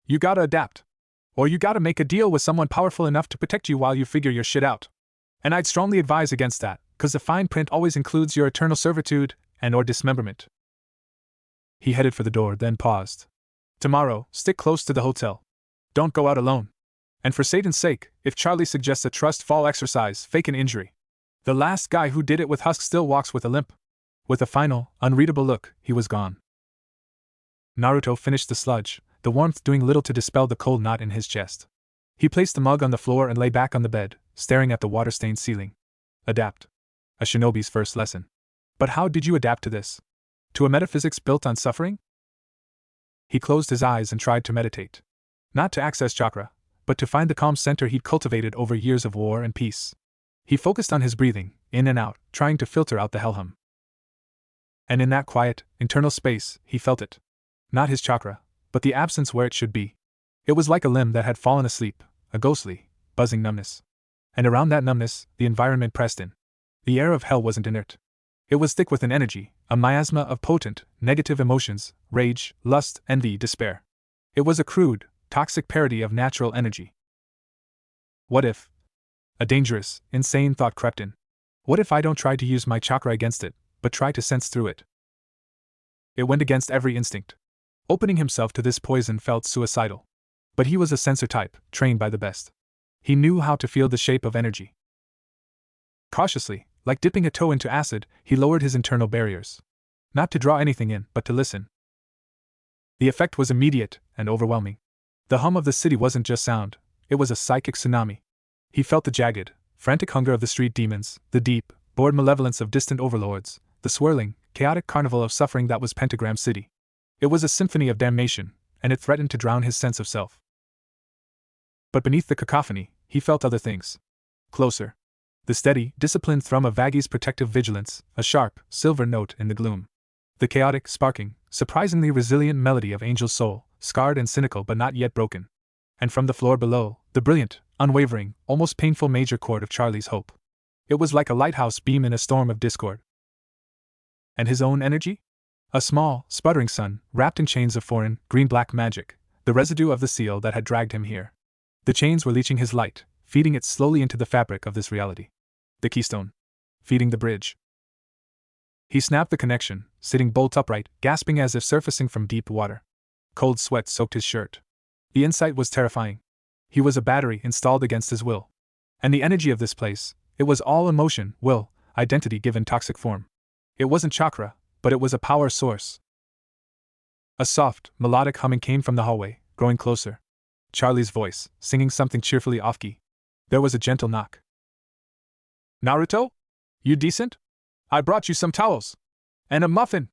You gotta adapt. Or you gotta make a deal with someone powerful enough to protect you while you figure your shit out. And I'd strongly advise against that, 'cause the fine print always includes your eternal servitude and/or dismemberment. He headed for the door, then paused. Tomorrow, stick close to the hotel. Don't go out alone. And for Satan's sake, if Charlie suggests a trust fall exercise, fake an injury. The last guy who did it with Husk still walks with a limp. With a final, unreadable look, he was gone. Naruto finished the sludge, the warmth doing little to dispel the cold knot in his chest. He placed the mug on the floor and lay back on the bed, staring at the water-stained ceiling. Adapt. A shinobi's first lesson. But how did you adapt to this? To a metaphysics built on suffering? He closed his eyes and tried to meditate. Not to access chakra, but to find the calm center he'd cultivated over years of war and peace. He focused on his breathing, in and out, trying to filter out the hellhum. And in that quiet, internal space, he felt it. Not his chakra, but the absence where it should be. It was like a limb that had fallen asleep, a ghostly, buzzing numbness. And around that numbness, the environment pressed in. The air of hell wasn't inert. It was thick with an energy, a miasma of potent, negative emotions, rage, lust, envy, despair. It was a crude, toxic parody of natural energy. What if? A dangerous, insane thought crept in. What if I don't try to use my chakra against it, but try to sense through it? It went against every instinct. Opening himself to this poison felt suicidal. But he was a sensor type, trained by the best. He knew how to feel the shape of energy. Cautiously, like dipping a toe into acid, he lowered his internal barriers. Not to draw anything in, but to listen. The effect was immediate and overwhelming. The hum of the city wasn't just sound, it was a psychic tsunami. He felt the jagged, frantic hunger of the street demons, the deep, bored malevolence of distant overlords, the swirling, chaotic carnival of suffering that was Pentagram City. It was a symphony of damnation, and it threatened to drown his sense of self. But beneath the cacophony, he felt other things. Closer. The steady, disciplined thrum of Vaggie's protective vigilance, a sharp, silver note in the gloom. The chaotic, sparking, surprisingly resilient melody of Angel's soul, scarred and cynical but not yet broken. And from the floor below, the brilliant, unwavering, almost painful major chord of Charlie's hope. It was like a lighthouse beam in a storm of discord. And his own energy? A small, sputtering sun, wrapped in chains of foreign, green-black magic, the residue of the seal that had dragged him here. The chains were leeching his light, feeding it slowly into the fabric of this reality. The keystone. Feeding the bridge. He snapped the connection, sitting bolt upright, gasping as if surfacing from deep water. Cold sweat soaked his shirt. The insight was terrifying. He was a battery installed against his will. And the energy of this place, it was all emotion, will, identity given toxic form. It wasn't chakra, but it was a power source. A soft, melodic humming came from the hallway, growing closer. Charlie's voice, singing something cheerfully off-key. There was a gentle knock. Naruto? You decent? I brought you some towels. And a muffin.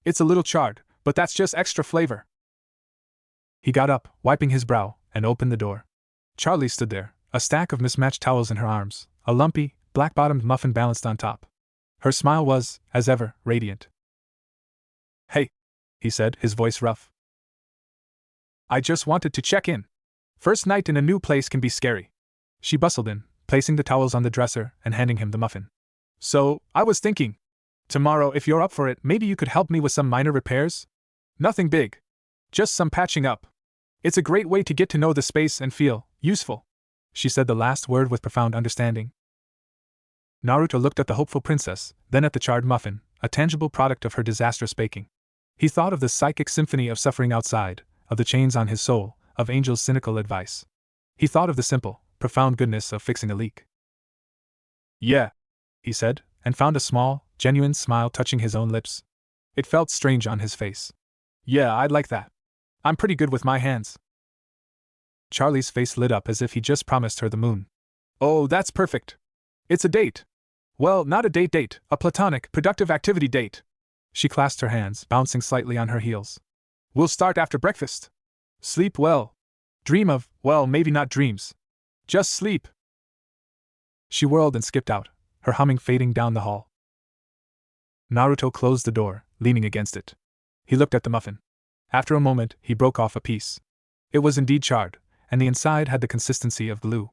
It's a little charred, but that's just extra flavor. He got up, wiping his brow, and opened the door. Charlie stood there, a stack of mismatched towels in her arms, a lumpy, black-bottomed muffin balanced on top. Her smile was, as ever, radiant. Hey, he said, his voice rough. I just wanted to check in. First night in a new place can be scary. She bustled in, placing the towels on the dresser and handing him the muffin. So, I was thinking, tomorrow if you're up for it, maybe you could help me with some minor repairs? Nothing big. Just some patching up. It's a great way to get to know the space and feel useful. She said the last word with profound understanding. Naruto looked at the hopeful princess, then at the charred muffin, a tangible product of her disastrous baking. He thought of the psychic symphony of suffering outside, of the chains on his soul, of Angel's cynical advice. He thought of the simple, profound goodness of fixing a leak. Yeah, he said, and found a small, genuine smile touching his own lips. It felt strange on his face. Yeah, I'd like that. I'm pretty good with my hands. Charlie's face lit up as if he just promised her the moon. Oh, that's perfect. It's a date. Well, not a date, a platonic, productive activity date. She clasped her hands, bouncing slightly on her heels. We'll start after breakfast. Sleep well. Dream of, well, maybe not dreams. Just sleep. She whirled and skipped out, her humming fading down the hall. Naruto closed the door, leaning against it. He looked at the muffin. After a moment, he broke off a piece. It was indeed charred, and the inside had the consistency of glue.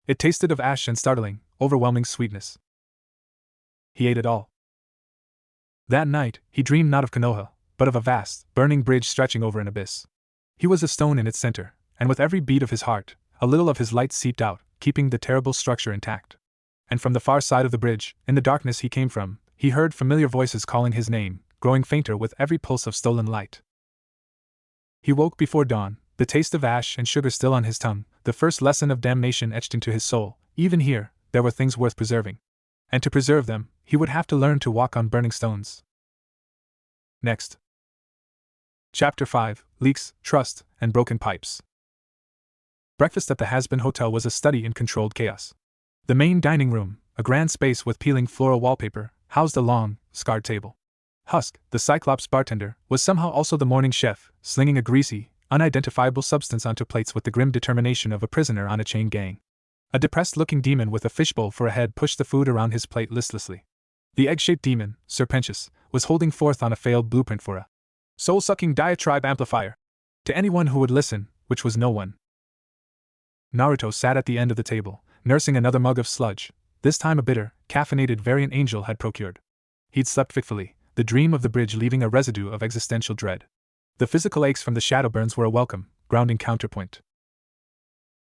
It tasted of ash and startling, overwhelming sweetness. He ate it all. That night, he dreamed not of Konoha, but of a vast, burning bridge stretching over an abyss. He was a stone in its center, and with every beat of his heart, a little of his light seeped out, keeping the terrible structure intact. And from the far side of the bridge, in the darkness he came from, he heard familiar voices calling his name, growing fainter with every pulse of stolen light. He woke before dawn, the taste of ash and sugar still on his tongue, the first lesson of damnation etched into his soul. Even here, there were things worth preserving. And to preserve them, he would have to learn to walk on burning stones. Next. Chapter 5, Leaks, Trust, and Broken Pipes. Breakfast at the Hazbin Hotel was a study in controlled chaos. The main dining room, a grand space with peeling floral wallpaper, housed a long, scarred table. Husk, the Cyclops bartender, was somehow also the morning chef, slinging a greasy, unidentifiable substance onto plates with the grim determination of a prisoner on a chain gang. A depressed-looking demon with a fishbowl for a head pushed the food around his plate listlessly. The egg-shaped demon, Serpentius, was holding forth on a failed blueprint for a soul-sucking diatribe amplifier. To anyone who would listen, which was no one. Naruto sat at the end of the table, nursing another mug of sludge, this time a bitter, caffeinated variant Angel had procured. He'd slept fitfully, the dream of the bridge leaving a residue of existential dread. The physical aches from the shadow burns were a welcome, grounding counterpoint.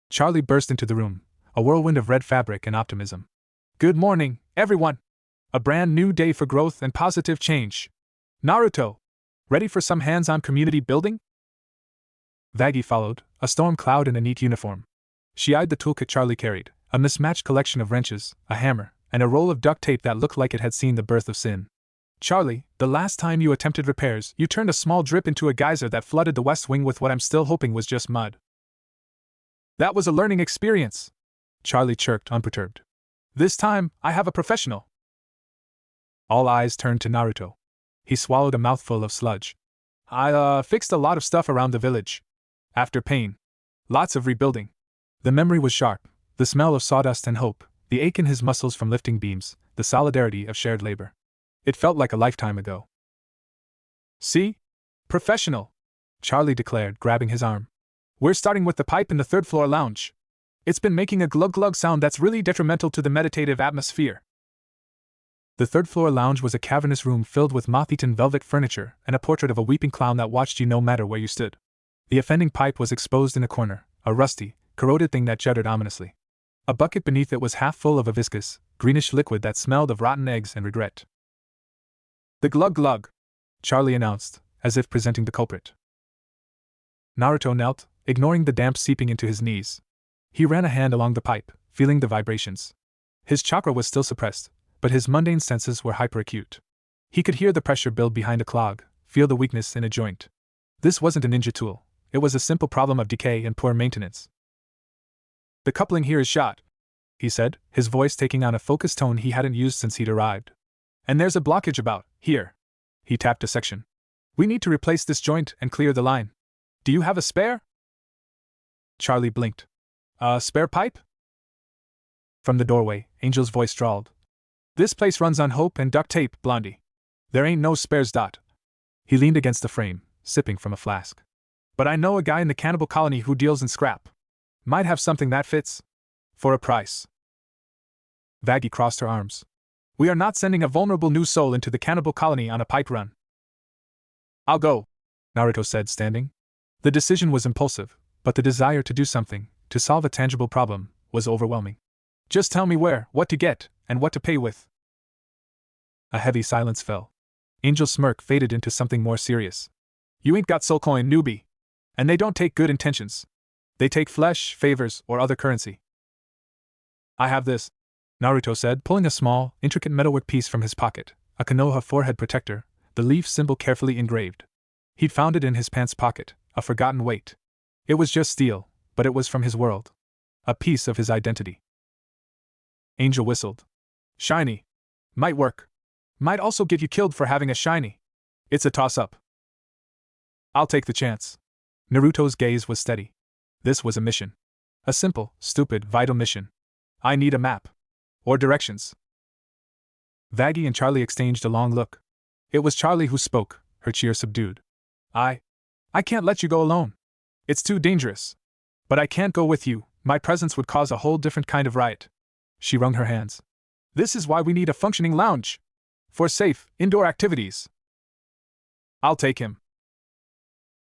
Charlie burst into the room, a whirlwind of red fabric and optimism. Good morning, everyone! A brand new day for growth and positive change. Naruto! Ready for some hands-on community building? Vaggie followed, a storm cloud in a neat uniform. She eyed the toolkit Charlie carried, a mismatched collection of wrenches, a hammer, and a roll of duct tape that looked like it had seen the birth of sin. Charlie, the last time you attempted repairs, you turned a small drip into a geyser that flooded the West Wing with what I'm still hoping was just mud. That was a learning experience, Charlie chirped, unperturbed. This time, I have a professional. All eyes turned to Naruto. He swallowed a mouthful of sludge. I fixed a lot of stuff around the village. After pain. Lots of rebuilding. The memory was sharp, the smell of sawdust and hope, the ache in his muscles from lifting beams, the solidarity of shared labor. It felt like a lifetime ago. See? Professional, Charlie declared, grabbing his arm. We're starting with the pipe in the third-floor lounge. It's been making a glug-glug sound that's really detrimental to the meditative atmosphere. The third-floor lounge was a cavernous room filled with moth-eaten velvet furniture and a portrait of a weeping clown that watched you no matter where you stood. The offending pipe was exposed in a corner, a rusty, corroded thing that juddered ominously. A bucket beneath it was half full of a viscous, greenish liquid that smelled of rotten eggs and regret. The glug-glug, Charlie announced, as if presenting the culprit. Naruto knelt, ignoring the damp seeping into his knees. He ran a hand along the pipe, feeling the vibrations. His chakra was still suppressed, but his mundane senses were hyperacute. He could hear the pressure build behind a clog, feel the weakness in a joint. This wasn't a ninja tool, it was a simple problem of decay and poor maintenance. The coupling here is shot, he said, his voice taking on a focused tone he hadn't used since he'd arrived. And there's a blockage about here. He tapped a section. We need to replace this joint and clear the line. Do you have a spare? Charlie blinked. A spare pipe? From the doorway, Angel's voice drawled. This place runs on hope and duct tape, Blondie. There ain't no spares. He leaned against the frame, sipping from a flask. But I know a guy in the cannibal colony who deals in scrap. Might have something that fits. For a price. Vaggie crossed her arms. We are not sending a vulnerable new soul into the cannibal colony on a pipe run. I'll go, Naruto said, standing. The decision was impulsive, but the desire to do something, to solve a tangible problem, was overwhelming. Just tell me where, what to get, and what to pay with. A heavy silence fell. Angel's smirk faded into something more serious. You ain't got soul coin, newbie. And they don't take good intentions. They take flesh, favors, or other currency. I have this, Naruto said, pulling a small, intricate metalwork piece from his pocket, a Konoha forehead protector, the leaf symbol carefully engraved. He'd found it in his pants pocket, a forgotten weight. It was just steel, but it was from his world. A piece of his identity. Angel whistled. Shiny. Might work. Might also get you killed for having a shiny. It's a toss-up. I'll take the chance. Naruto's gaze was steady. This was a mission. A simple, stupid, vital mission. I need a map. Or directions. Vaggie and Charlie exchanged a long look. It was Charlie who spoke, her cheer subdued. I can't let you go alone. It's too dangerous. But I can't go with you, my presence would cause a whole different kind of riot. She wrung her hands. This is why we need a functioning lounge. For safe, indoor activities. I'll take him.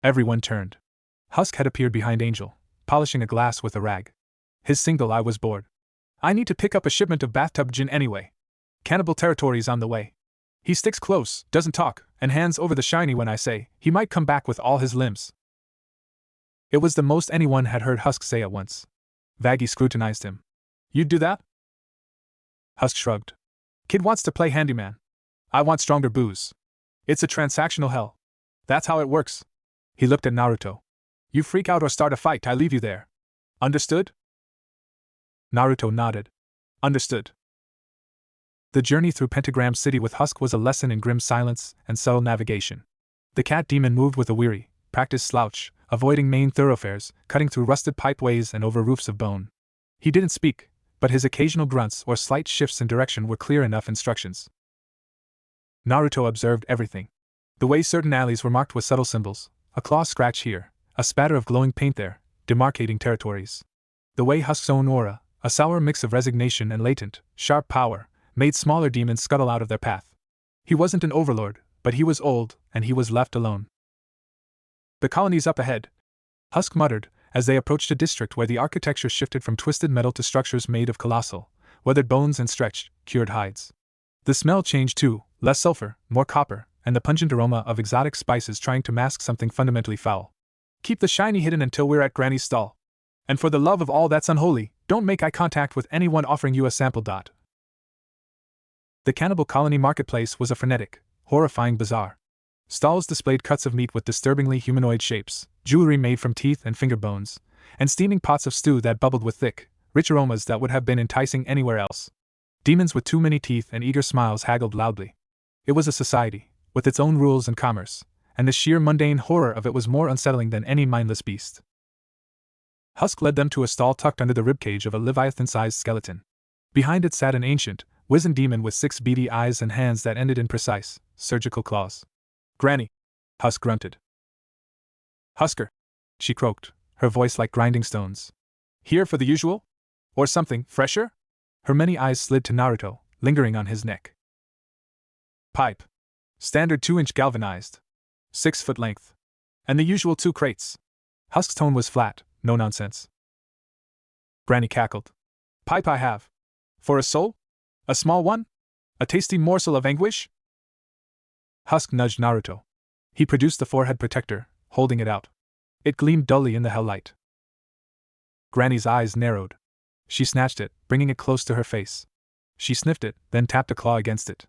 Everyone turned. Husk had appeared behind Angel, polishing a glass with a rag. His single eye was bored. I need to pick up a shipment of bathtub gin anyway. Cannibal territory's on the way. He sticks close, doesn't talk, and hands over the shiny when I say he might come back with all his limbs. It was the most anyone had heard Husk say at once. Vaggie scrutinized him. You'd do that? Husk shrugged. Kid wants to play handyman. I want stronger booze. It's a transactional hell. That's how it works. He looked at Naruto. You freak out or start a fight, I leave you there. Understood? Naruto nodded. Understood. The journey through Pentagram City with Husk was a lesson in grim silence and subtle navigation. The cat demon moved with a weary, practiced slouch, avoiding main thoroughfares, cutting through rusted pipeways and over roofs of bone. He didn't speak, but his occasional grunts or slight shifts in direction were clear enough instructions. Naruto observed everything. The way certain alleys were marked with subtle symbols, a claw scratch here, a spatter of glowing paint there, demarcating territories. The way Husk's own aura, a sour mix of resignation and latent, sharp power, made smaller demons scuttle out of their path. He wasn't an overlord, but he was old, and he was left alone. The colony's up ahead, Husk muttered, as they approached a district where the architecture shifted from twisted metal to structures made of colossal, weathered bones and stretched, cured hides. The smell changed too, less sulfur, more copper, and the pungent aroma of exotic spices trying to mask something fundamentally foul. Keep the shiny hidden until we're at Granny's stall. And for the love of all that's unholy, don't make eye contact with anyone offering you a sample. The cannibal colony marketplace was a frenetic, horrifying bazaar. Stalls displayed cuts of meat with disturbingly humanoid shapes, jewelry made from teeth and finger bones, and steaming pots of stew that bubbled with thick, rich aromas that would have been enticing anywhere else. Demons with too many teeth and eager smiles haggled loudly. It was a society, with its own rules and commerce, and the sheer mundane horror of it was more unsettling than any mindless beast. Husk led them to a stall tucked under the ribcage of a leviathan-sized skeleton. Behind it sat an ancient, wizened demon with 6 beady eyes and hands that ended in precise, surgical claws. Granny, Husk grunted. Husker, she croaked, her voice like grinding stones. Here for the usual? Or something fresher? Her many eyes slid to Naruto, lingering on his neck. Pipe. Standard 2-inch galvanized. 6 foot length. And the usual 2 crates. Husk's tone was flat, no nonsense. Granny cackled. Pipe I have. For a soul? A small one? A tasty morsel of anguish? Husk nudged Naruto. He produced the forehead protector, holding it out. It gleamed dully in the hell light. Granny's eyes narrowed. She snatched it, bringing it close to her face. She sniffed it, then tapped a claw against it.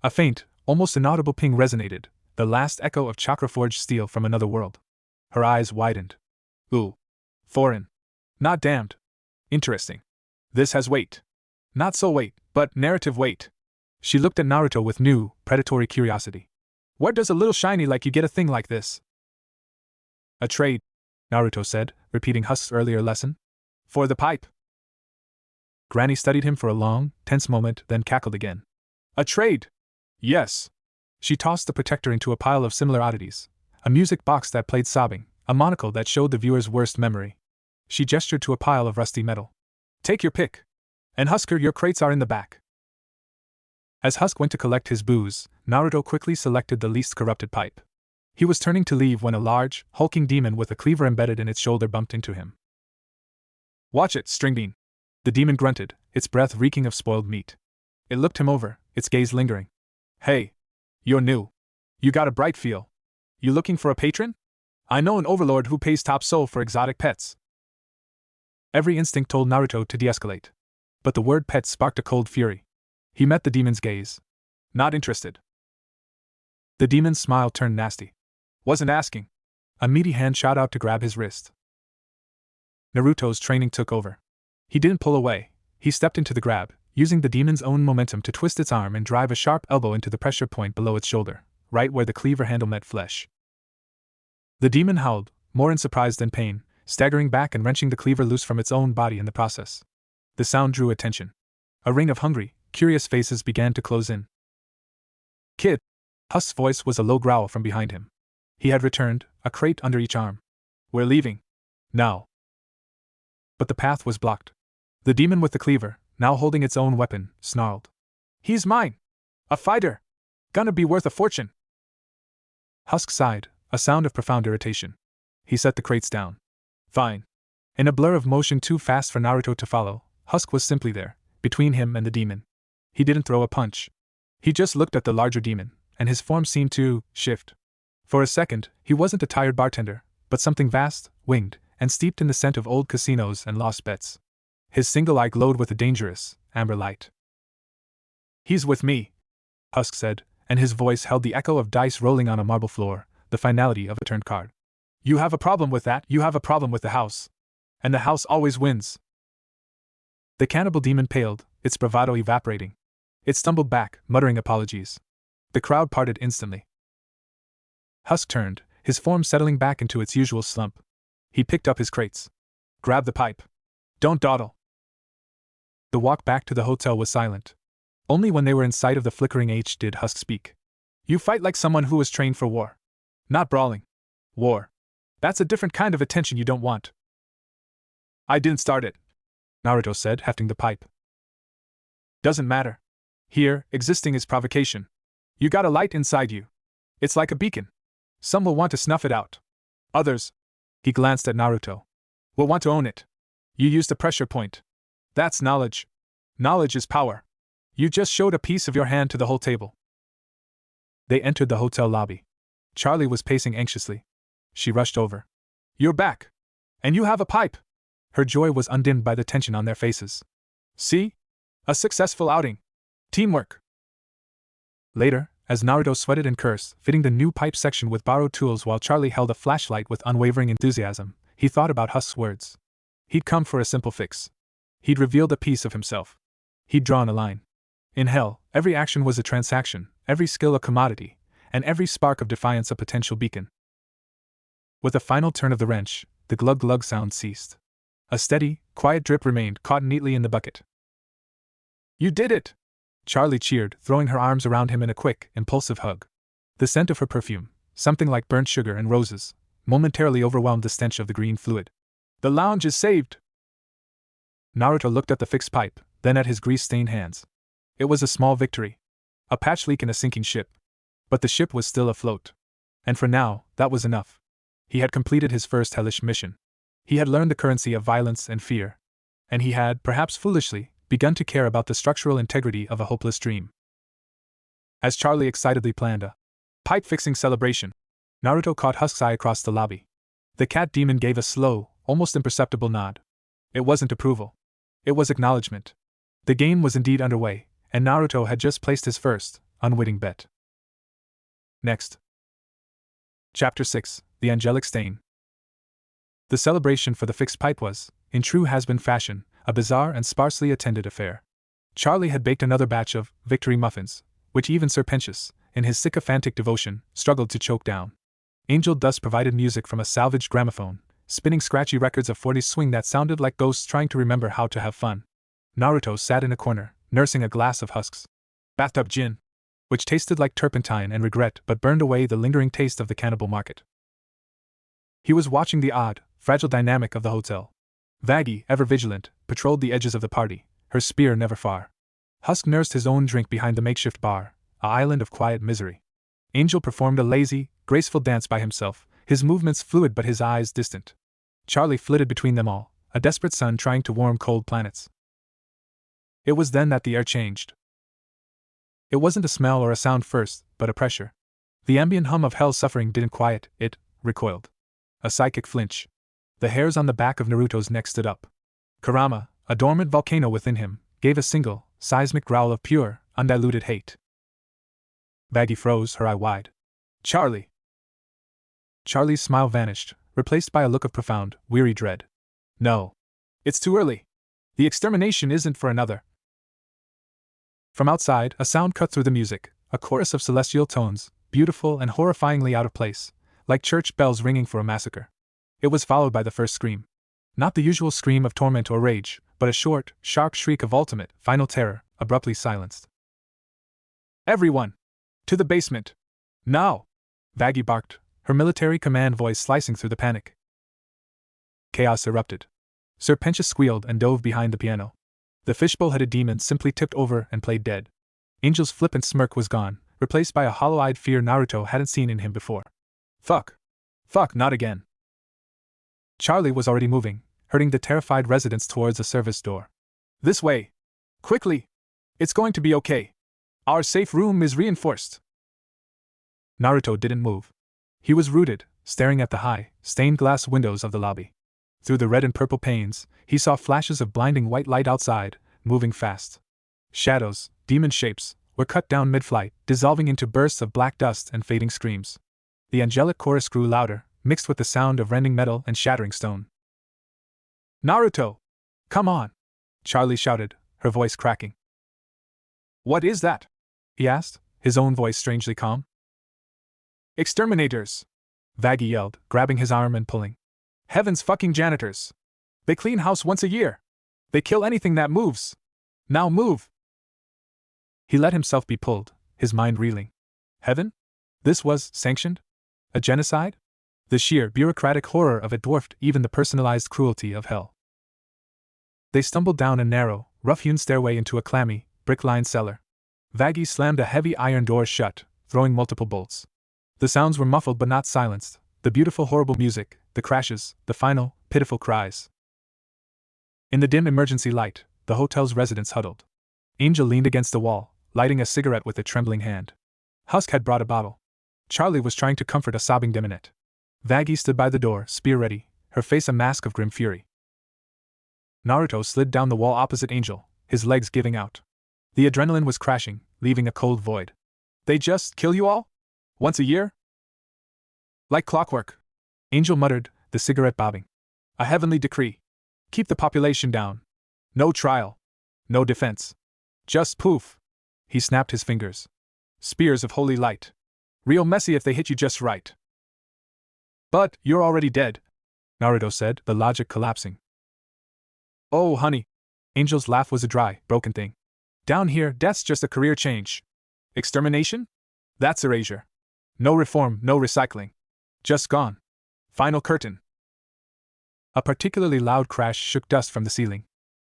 A faint, almost inaudible ping resonated, the last echo of chakra-forged steel from another world. Her eyes widened. Ooh. Foreign. Not damned. Interesting. This has weight. Not soul weight, but narrative weight. She looked at Naruto with new, predatory curiosity. Where does a little shiny like you get a thing like this? A trade, Naruto said, repeating Husk's earlier lesson. For the pipe. Granny studied him for a long, tense moment, then cackled again. A trade! Yes. She tossed the protector into a pile of similar oddities. A music box that played sobbing, a monocle that showed the viewer's worst memory. She gestured to a pile of rusty metal. Take your pick. And Husker, your crates are in the back. As Husk went to collect his booze, Naruto quickly selected the least corrupted pipe. He was turning to leave when a large, hulking demon with a cleaver embedded in its shoulder bumped into him. Watch it, Stringbean. The demon grunted, its breath reeking of spoiled meat. It looked him over, its gaze lingering. Hey. You're new. You got a bright feel. You looking for a patron? I know an overlord who pays top soul for exotic pets. Every instinct told Naruto to de-escalate. But the word pet sparked a cold fury. He met the demon's gaze. Not interested. The demon's smile turned nasty. Wasn't asking. A meaty hand shot out to grab his wrist. Naruto's training took over. He didn't pull away. He stepped into the grab, using the demon's own momentum to twist its arm and drive a sharp elbow into the pressure point below its shoulder, right where the cleaver handle met flesh. The demon howled, more in surprise than pain, staggering back and wrenching the cleaver loose from its own body in the process. The sound drew attention. A ring of hungry, curious faces began to close in. "Kid!" Husk's voice was a low growl from behind him. He had returned, a crate under each arm. "We're leaving. Now." But the path was blocked. The demon with the cleaver, now holding its own weapon, snarled. "He's mine! A fighter! Gonna be worth a fortune!" Husk sighed, a sound of profound irritation. He set the crates down. Fine. In a blur of motion too fast for Naruto to follow, Husk was simply there, between him and the demon. He didn't throw a punch. He just looked at the larger demon, and his form seemed to shift. For a second, he wasn't a tired bartender, but something vast, winged, and steeped in the scent of old casinos and lost bets. His single eye glowed with a dangerous, amber light. "He's with me," Husk said, and his voice held the echo of dice rolling on a marble floor, the finality of a turned card. "You have a problem with that, you have a problem with the house. And the house always wins." The cannibal demon paled, its bravado evaporating. It stumbled back, muttering apologies. The crowd parted instantly. Husk turned, his form settling back into its usual slump. He picked up his crates. "Grab the pipe. Don't dawdle." The walk back to the hotel was silent. Only when they were in sight of the flickering H did Husk speak. "You fight like someone who was trained for war. Not brawling. War. That's a different kind of attention you don't want." "I didn't start it," Naruto said, hefting the pipe. "Doesn't matter. Here, existing is provocation. You got a light inside you. It's like a beacon. Some will want to snuff it out. Others," he glanced at Naruto, "will want to own it. You used a pressure point. That's knowledge. Knowledge is power. You just showed a piece of your hand to the whole table." They entered the hotel lobby. Charlie was pacing anxiously. She rushed over. "You're back! And you have a pipe!" Her joy was undimmed by the tension on their faces. "See? A successful outing. Teamwork." Later, as Naruto sweated and cursed, fitting the new pipe section with borrowed tools while Charlie held a flashlight with unwavering enthusiasm, he thought about Husk's words. He'd come for a simple fix. He'd revealed a piece of himself. He'd drawn a line. In hell, every action was a transaction, every skill a commodity, and every spark of defiance a potential beacon. With a final turn of the wrench, the glug-glug sound ceased. A steady, quiet drip remained caught neatly in the bucket. "You did it!" Charlie cheered, throwing her arms around him in a quick, impulsive hug. The scent of her perfume, something like burnt sugar and roses, momentarily overwhelmed the stench of the green fluid. "The lounge is saved!" Naruto looked at the fixed pipe, then at his grease-stained hands. It was a small victory. A patch leak in a sinking ship. But the ship was still afloat. And for now, that was enough. He had completed his first hellish mission. He had learned the currency of violence and fear. And he had, perhaps foolishly, begun to care about the structural integrity of a hopeless dream. As Charlie excitedly planned a pipe-fixing celebration, Naruto caught Husk's eye across the lobby. The cat demon gave a slow, almost imperceptible nod. It wasn't approval. It was acknowledgement. The game was indeed underway, and Naruto had just placed his first, unwitting bet. Next. Chapter 6, The Angelic Stain. The celebration for the fixed pipe was, in true Hazbin fashion, a bizarre and sparsely attended affair. Charlie had baked another batch of victory muffins, which even Sir Pentious, in his sycophantic devotion, struggled to choke down. Angel Dust provided music from a salvaged gramophone, spinning scratchy records of 40s swing that sounded like ghosts trying to remember how to have fun. Naruto sat in a corner, nursing a glass of Husk's bathtub gin, which tasted like turpentine and regret but burned away the lingering taste of the cannibal market. He was watching the odd, fragile dynamic of the hotel. Vaggie, ever vigilant, patrolled the edges of the party, her spear never far. Husk nursed his own drink behind the makeshift bar, an island of quiet misery. Angel performed a lazy, graceful dance by himself, his movements fluid but his eyes distant. Charlie flitted between them all, a desperate sun trying to warm cold planets. It was then that the air changed. It wasn't a smell or a sound first, but a pressure. The ambient hum of hell's suffering didn't quiet, it recoiled. A psychic flinch. The hairs on the back of Naruto's neck stood up. Kurama, a dormant volcano within him, gave a single, seismic growl of pure, undiluted hate. Vaggie froze, her eye wide. "Charlie!" Charlie's smile vanished, replaced by a look of profound, weary dread. "No. It's too early. The extermination isn't for another." From outside, a sound cut through the music, a chorus of celestial tones, beautiful and horrifyingly out of place, like church bells ringing for a massacre. It was followed by the first scream. Not the usual scream of torment or rage, but a short, sharp shriek of ultimate, final terror, abruptly silenced. Everyone! To the basement! Now! Vaggie barked, her military command voice slicing through the panic. Chaos erupted. Sir Pentious squealed and dove behind the piano. The fishbowl-headed demon simply tipped over and played dead. Angel's flippant smirk was gone, replaced by a hollow-eyed fear Naruto hadn't seen in him before. Fuck! Fuck, not again! Charlie was already moving, herding the terrified residents towards the service door. This way! Quickly! It's going to be okay! Our safe room is reinforced! Naruto didn't move. He was rooted, staring at the high, stained glass windows of the lobby. Through the red and purple panes, he saw flashes of blinding white light outside, moving fast. Shadows, demon shapes, were cut down mid-flight, dissolving into bursts of black dust and fading screams. The angelic chorus grew louder, mixed with the sound of rending metal and shattering stone. Naruto! Come on! Charlie shouted, her voice cracking. What is that? He asked, his own voice strangely calm. Exterminators! Vaggie yelled, grabbing his arm and pulling. Heaven's fucking janitors! They clean house once a year! They kill anything that moves! Now move! He let himself be pulled, his mind reeling. Heaven? This was sanctioned? A genocide? The sheer bureaucratic horror of it dwarfed even the personalized cruelty of hell. They stumbled down a narrow, rough-hewn stairway into a clammy, brick-lined cellar. Vaggie slammed a heavy iron door shut, throwing multiple bolts. The sounds were muffled but not silenced, the beautiful horrible music, the crashes, the final, pitiful cries. In the dim emergency light, the hotel's residents huddled. Angel leaned against the wall, lighting a cigarette with a trembling hand. Husk had brought a bottle. Charlie was trying to comfort a sobbing Demonette. Vaggie stood by the door, spear ready, her face a mask of grim fury. Naruto slid down the wall opposite Angel, his legs giving out. The adrenaline was crashing, leaving a cold void. They just kill you all? Once a year? Like clockwork. Angel muttered, the cigarette bobbing. A heavenly decree. Keep the population down. No trial. No defense. Just poof. He snapped his fingers. Spears of holy light. Real messy if they hit you just right. But you're already dead, Naruto said, the logic collapsing. Oh, honey. Angel's laugh was a dry, broken thing. Down here, death's just a career change. Extermination? That's erasure. No reform, no recycling. Just gone. Final curtain. A particularly loud crash shook dust from the ceiling.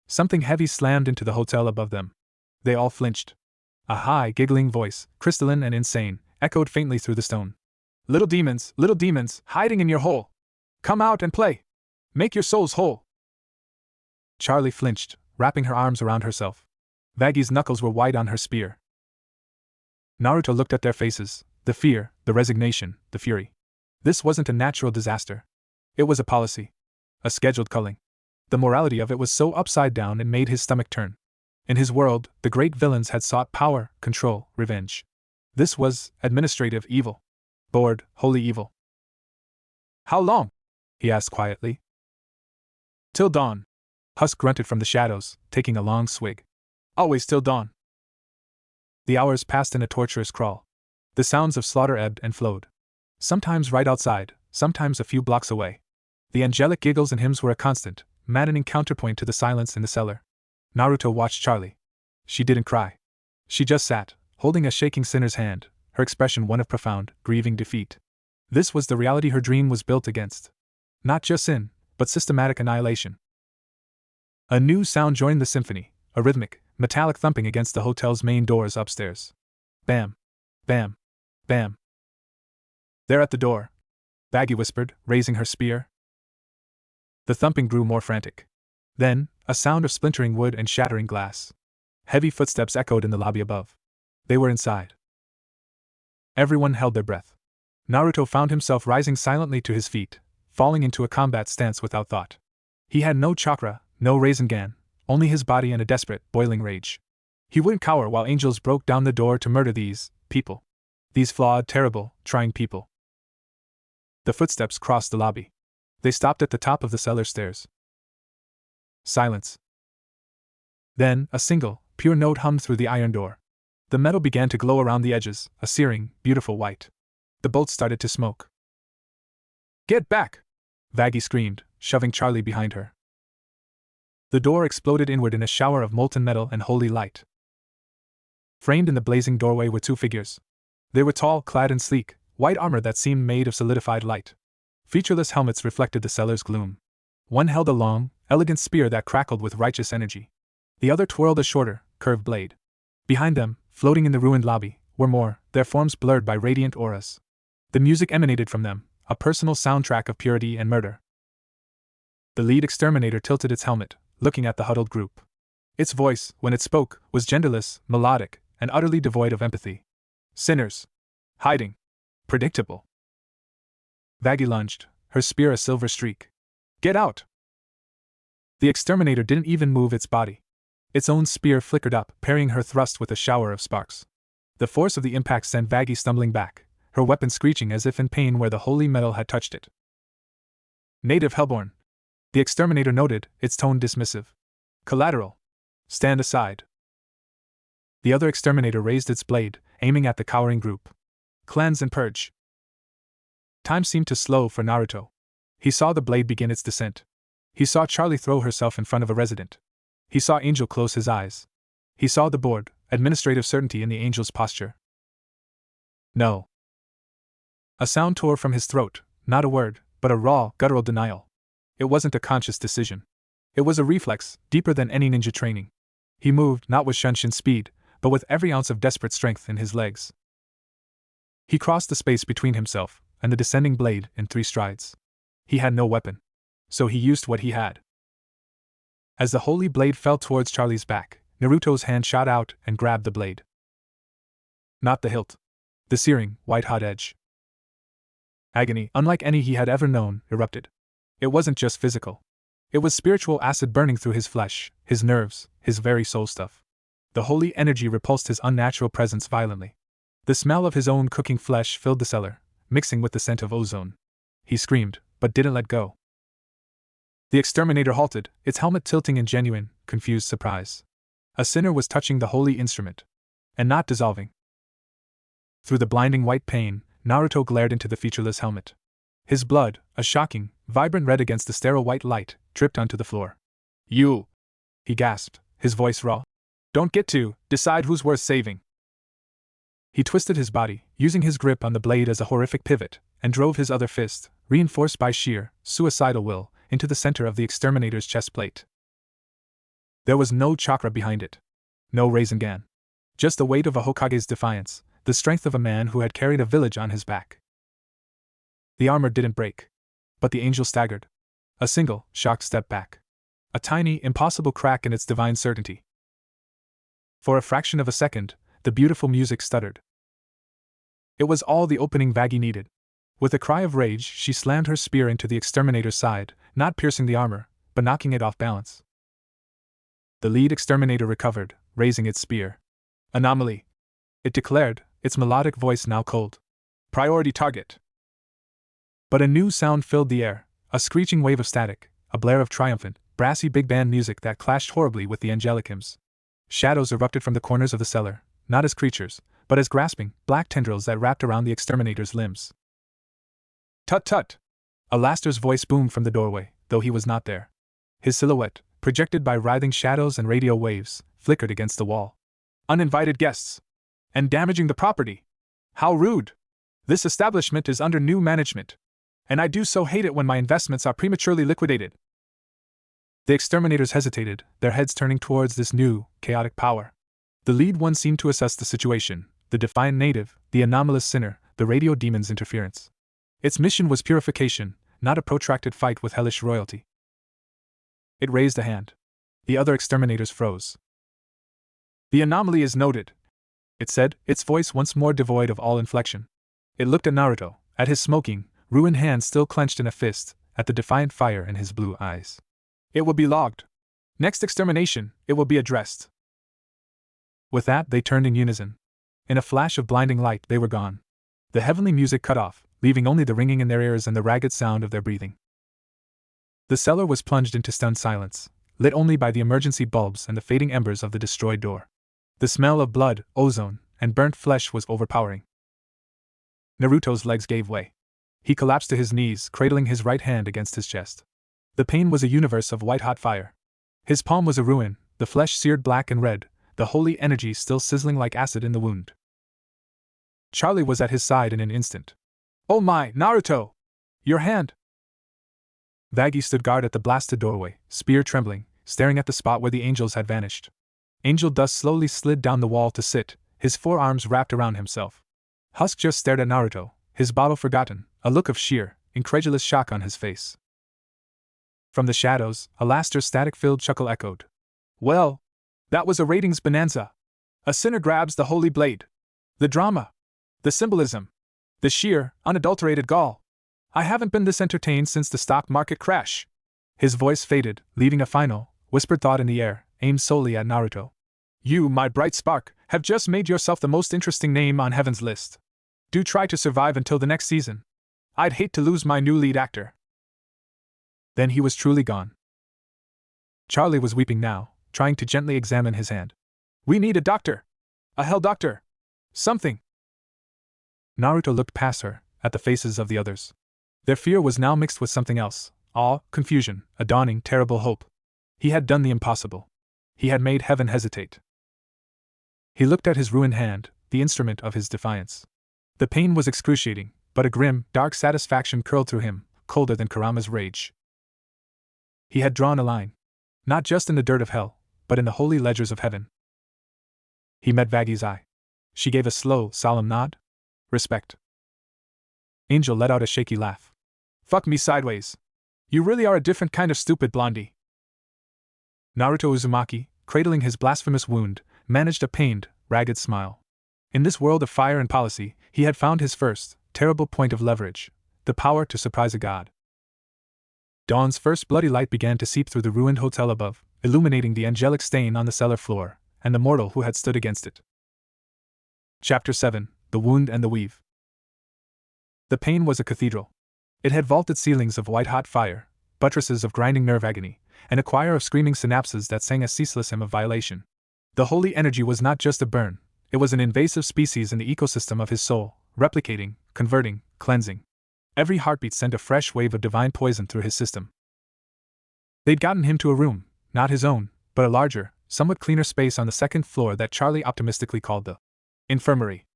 Something heavy slammed into the hotel above them. They all flinched. A high, giggling voice, crystalline and insane, echoed faintly through the stone. Little demons, hiding in your hole. Come out and play. Make your souls whole. Charlie flinched, wrapping her arms around herself. Vaggie's knuckles were white on her spear. Naruto looked at their faces, the fear, the resignation, the fury. This wasn't a natural disaster. It was a policy. A scheduled culling. The morality of it was so upside down it made his stomach turn. In his world, the great villains had sought power, control, revenge. This was administrative evil. Bored, holy evil. How long? He asked quietly. Till dawn. Husk grunted from the shadows, taking a long swig. Always till dawn. The hours passed in a torturous crawl. The sounds of slaughter ebbed and flowed. Sometimes right outside, sometimes a few blocks away. The angelic giggles and hymns were a constant, maddening counterpoint to the silence in the cellar. Naruto watched Charlie. She didn't cry. She just sat, holding a shaking sinner's hand, her expression one of profound, grieving defeat. This was the reality her dream was built against. Not just sin, but systematic annihilation. A new sound joined the symphony, a rhythmic, metallic thumping against the hotel's main doors upstairs. Bam. Bam. Bam. They're at the door, Vaggie whispered, raising her spear. The thumping grew more frantic. Then, a sound of splintering wood and shattering glass. Heavy footsteps echoed in the lobby above. They were inside. Everyone held their breath. Naruto found himself rising silently to his feet, falling into a combat stance without thought. He had no chakra, no Rasengan, only his body and a desperate, boiling rage. He wouldn't cower while angels broke down the door to murder these people. These flawed, terrible, trying people. The footsteps crossed the lobby. They stopped at the top of the cellar stairs. Silence. Then, a single, pure note hummed through the iron door. The metal began to glow around the edges, a searing, beautiful white. The bolts started to smoke. Get back! Vaggie screamed, shoving Charlie behind her. The door exploded inward in a shower of molten metal and holy light. Framed in the blazing doorway were two figures. They were tall, clad in sleek, white armor that seemed made of solidified light. Featureless helmets reflected the cellar's gloom. One held a long, elegant spear that crackled with righteous energy. The other twirled a shorter, curved blade. Behind them, floating in the ruined lobby, were more, their forms blurred by radiant auras. The music emanated from them, a personal soundtrack of purity and murder. The lead exterminator tilted its helmet, looking at the huddled group. Its voice, when it spoke, was genderless, melodic, and utterly devoid of empathy. Sinners. Hiding. Predictable. Vaggie lunged, her spear a silver streak. Get out! The exterminator didn't even move its body. Its own spear flickered up, parrying her thrust with a shower of sparks. The force of the impact sent Vaggie stumbling back, her weapon screeching as if in pain where the holy metal had touched it. Native Hellborn. The exterminator noted, its tone dismissive. Collateral. Stand aside. The other exterminator raised its blade, aiming at the cowering group. Cleanse and purge. Time seemed to slow for Naruto. He saw the blade begin its descent. He saw Charlie throw herself in front of a resident. He saw Angel close his eyes. He saw the bored, administrative certainty in the angel's posture. No. A sound tore from his throat, not a word, but a raw, guttural denial. It wasn't a conscious decision. It was a reflex, deeper than any ninja training. He moved, not with Shunshin speed, but with every ounce of desperate strength in his legs. He crossed the space between himself and the descending blade in 3 strides. He had no weapon. So he used what he had. As the holy blade fell towards Charlie's back, Naruto's hand shot out and grabbed the blade. Not the hilt. The searing, white-hot edge. Agony, unlike any he had ever known, erupted. It wasn't just physical. It was spiritual acid burning through his flesh, his nerves, his very soul stuff. The holy energy repulsed his unnatural presence violently. The smell of his own cooking flesh filled the cellar, mixing with the scent of ozone. He screamed, but didn't let go. The exterminator halted, its helmet tilting in genuine, confused surprise. A sinner was touching the holy instrument. And not dissolving. Through the blinding white pain, Naruto glared into the featureless helmet. His blood, a shocking, vibrant red against the sterile white light, dripped onto the floor. You! He gasped, his voice raw. Don't get to decide who's worth saving. He twisted his body, using his grip on the blade as a horrific pivot, and drove his other fist, reinforced by sheer, suicidal will, into the center of the exterminator's chest plate. There was no chakra behind it. No Rasengan. Just the weight of a Hokage's defiance, the strength of a man who had carried a village on his back. The armor didn't break. But the angel staggered. A single, shocked step back. A tiny, impossible crack in its divine certainty. For a fraction of a second, the beautiful music stuttered. It was all the opening Vaggie needed. With a cry of rage, she slammed her spear into the exterminator's side, not piercing the armor, but knocking it off balance. The lead exterminator recovered, raising its spear. Anomaly. It declared, its melodic voice now cold. Priority target. But a new sound filled the air, a screeching wave of static, a blare of triumphant, brassy big band music that clashed horribly with the angelic hymns. Shadows erupted from the corners of the cellar, not as creatures, but as grasping, black tendrils that wrapped around the exterminator's limbs. Tut-tut! Alastair's voice boomed from the doorway, though he was not there. His silhouette, projected by writhing shadows and radio waves, flickered against the wall. Uninvited guests! And damaging the property! How rude! This establishment is under new management. And I do so hate it when my investments are prematurely liquidated. The exterminators hesitated, their heads turning towards this new, chaotic power. The lead one seemed to assess the situation, the defiant native, the anomalous sinner, the radio demon's interference. Its mission was purification, not a protracted fight with hellish royalty. It raised a hand. The other exterminators froze. The anomaly is noted, it said, its voice once more devoid of all inflection. It looked at Naruto, at his smoking, ruined hand still clenched in a fist, at the defiant fire in his blue eyes. It will be logged. Next extermination, it will be addressed. With that, they turned in unison. In a flash of blinding light, they were gone. The heavenly music cut off, leaving only the ringing in their ears and the ragged sound of their breathing. The cellar was plunged into stunned silence, lit only by the emergency bulbs and the fading embers of the destroyed door. The smell of blood, ozone, and burnt flesh was overpowering. Naruto's legs gave way. He collapsed to his knees, cradling his right hand against his chest. The pain was a universe of white-hot fire. His palm was a ruin, the flesh seared black and red, the holy energy still sizzling like acid in the wound. Charlie was at his side in an instant. "Oh my, Naruto! Your hand!" Vaggie stood guard at the blasted doorway, spear trembling, staring at the spot where the angels had vanished. Angel Dust slowly slid down the wall to sit, his forearms wrapped around himself. Husk just stared at Naruto, his bottle forgotten, a look of sheer, incredulous shock on his face. From the shadows, a laughter static-filled chuckle echoed. "Well, that was a ratings bonanza. A sinner grabs the holy blade. The drama. The symbolism. The sheer, unadulterated gall. I haven't been this entertained since the stock market crash." His voice faded, leaving a final, whispered thought in the air, aimed solely at Naruto. "You, my bright spark, have just made yourself the most interesting name on Heaven's list. Do try to survive until the next season. I'd hate to lose my new lead actor." Then he was truly gone. Charlie was weeping now, trying to gently examine his hand. "We need a doctor! A hell doctor! Something!" Naruto looked past her, at the faces of the others. Their fear was now mixed with something else, awe, confusion, a dawning, terrible hope. He had done the impossible. He had made heaven hesitate. He looked at his ruined hand, the instrument of his defiance. The pain was excruciating, but a grim, dark satisfaction curled through him, colder than Kurama's rage. He had drawn a line. Not just in the dirt of hell, but in the holy ledgers of heaven. He met Vaggie's eye. She gave a slow, solemn nod. "Respect." Angel let out a shaky laugh. "Fuck me sideways. You really are a different kind of stupid, Blondie." Naruto Uzumaki, cradling his blasphemous wound, managed a pained, ragged smile. In this world of fire and policy, he had found his first, terrible point of leverage, the power to surprise a god. Dawn's first bloody light began to seep through the ruined hotel above, illuminating the angelic stain on the cellar floor, and the mortal who had stood against it. Chapter 7: The Wound and the Weave. The pain was a cathedral. It had vaulted ceilings of white-hot fire, buttresses of grinding nerve agony, and a choir of screaming synapses that sang a ceaseless hymn of violation. The holy energy was not just a burn, it was an invasive species in the ecosystem of his soul, replicating, converting, cleansing. Every heartbeat sent a fresh wave of divine poison through his system. They'd gotten him to a room, not his own, but a larger, somewhat cleaner space on the second floor that Charlie optimistically called the infirmary.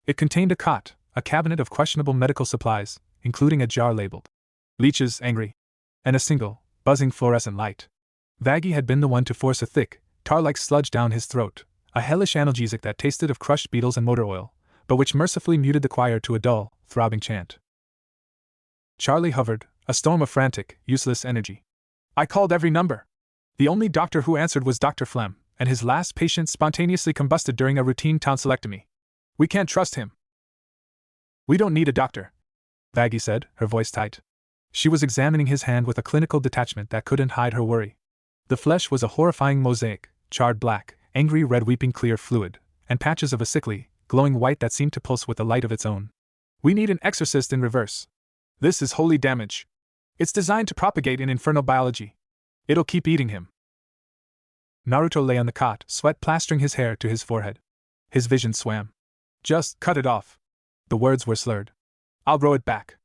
It contained a cot, a cabinet of questionable medical supplies, including a jar labeled "Leeches Angry," and a single, buzzing fluorescent light. Vaggie had been the one to force a thick, tar-like sludge down his throat, a hellish analgesic that tasted of crushed beetles and motor oil, but which mercifully muted the choir to a dull, throbbing chant. Charlie hovered, a storm of frantic, useless energy. "I called every number. The only doctor who answered was Dr. Flem, and his last patient spontaneously combusted during a routine tonsillectomy. We can't trust him." "We don't need a doctor," Vaggie said, her voice tight. She was examining his hand with a clinical detachment that couldn't hide her worry. The flesh was a horrifying mosaic, charred black, angry red weeping clear fluid, and patches of a sickly, glowing white that seemed to pulse with a light of its own. "We need an exorcist in reverse. This is holy damage. It's designed to propagate in infernal biology. It'll keep eating him." Naruto lay on the cot, sweat plastering his hair to his forehead. His vision swam. "Just cut it off." The words were slurred. "I'll grow it back."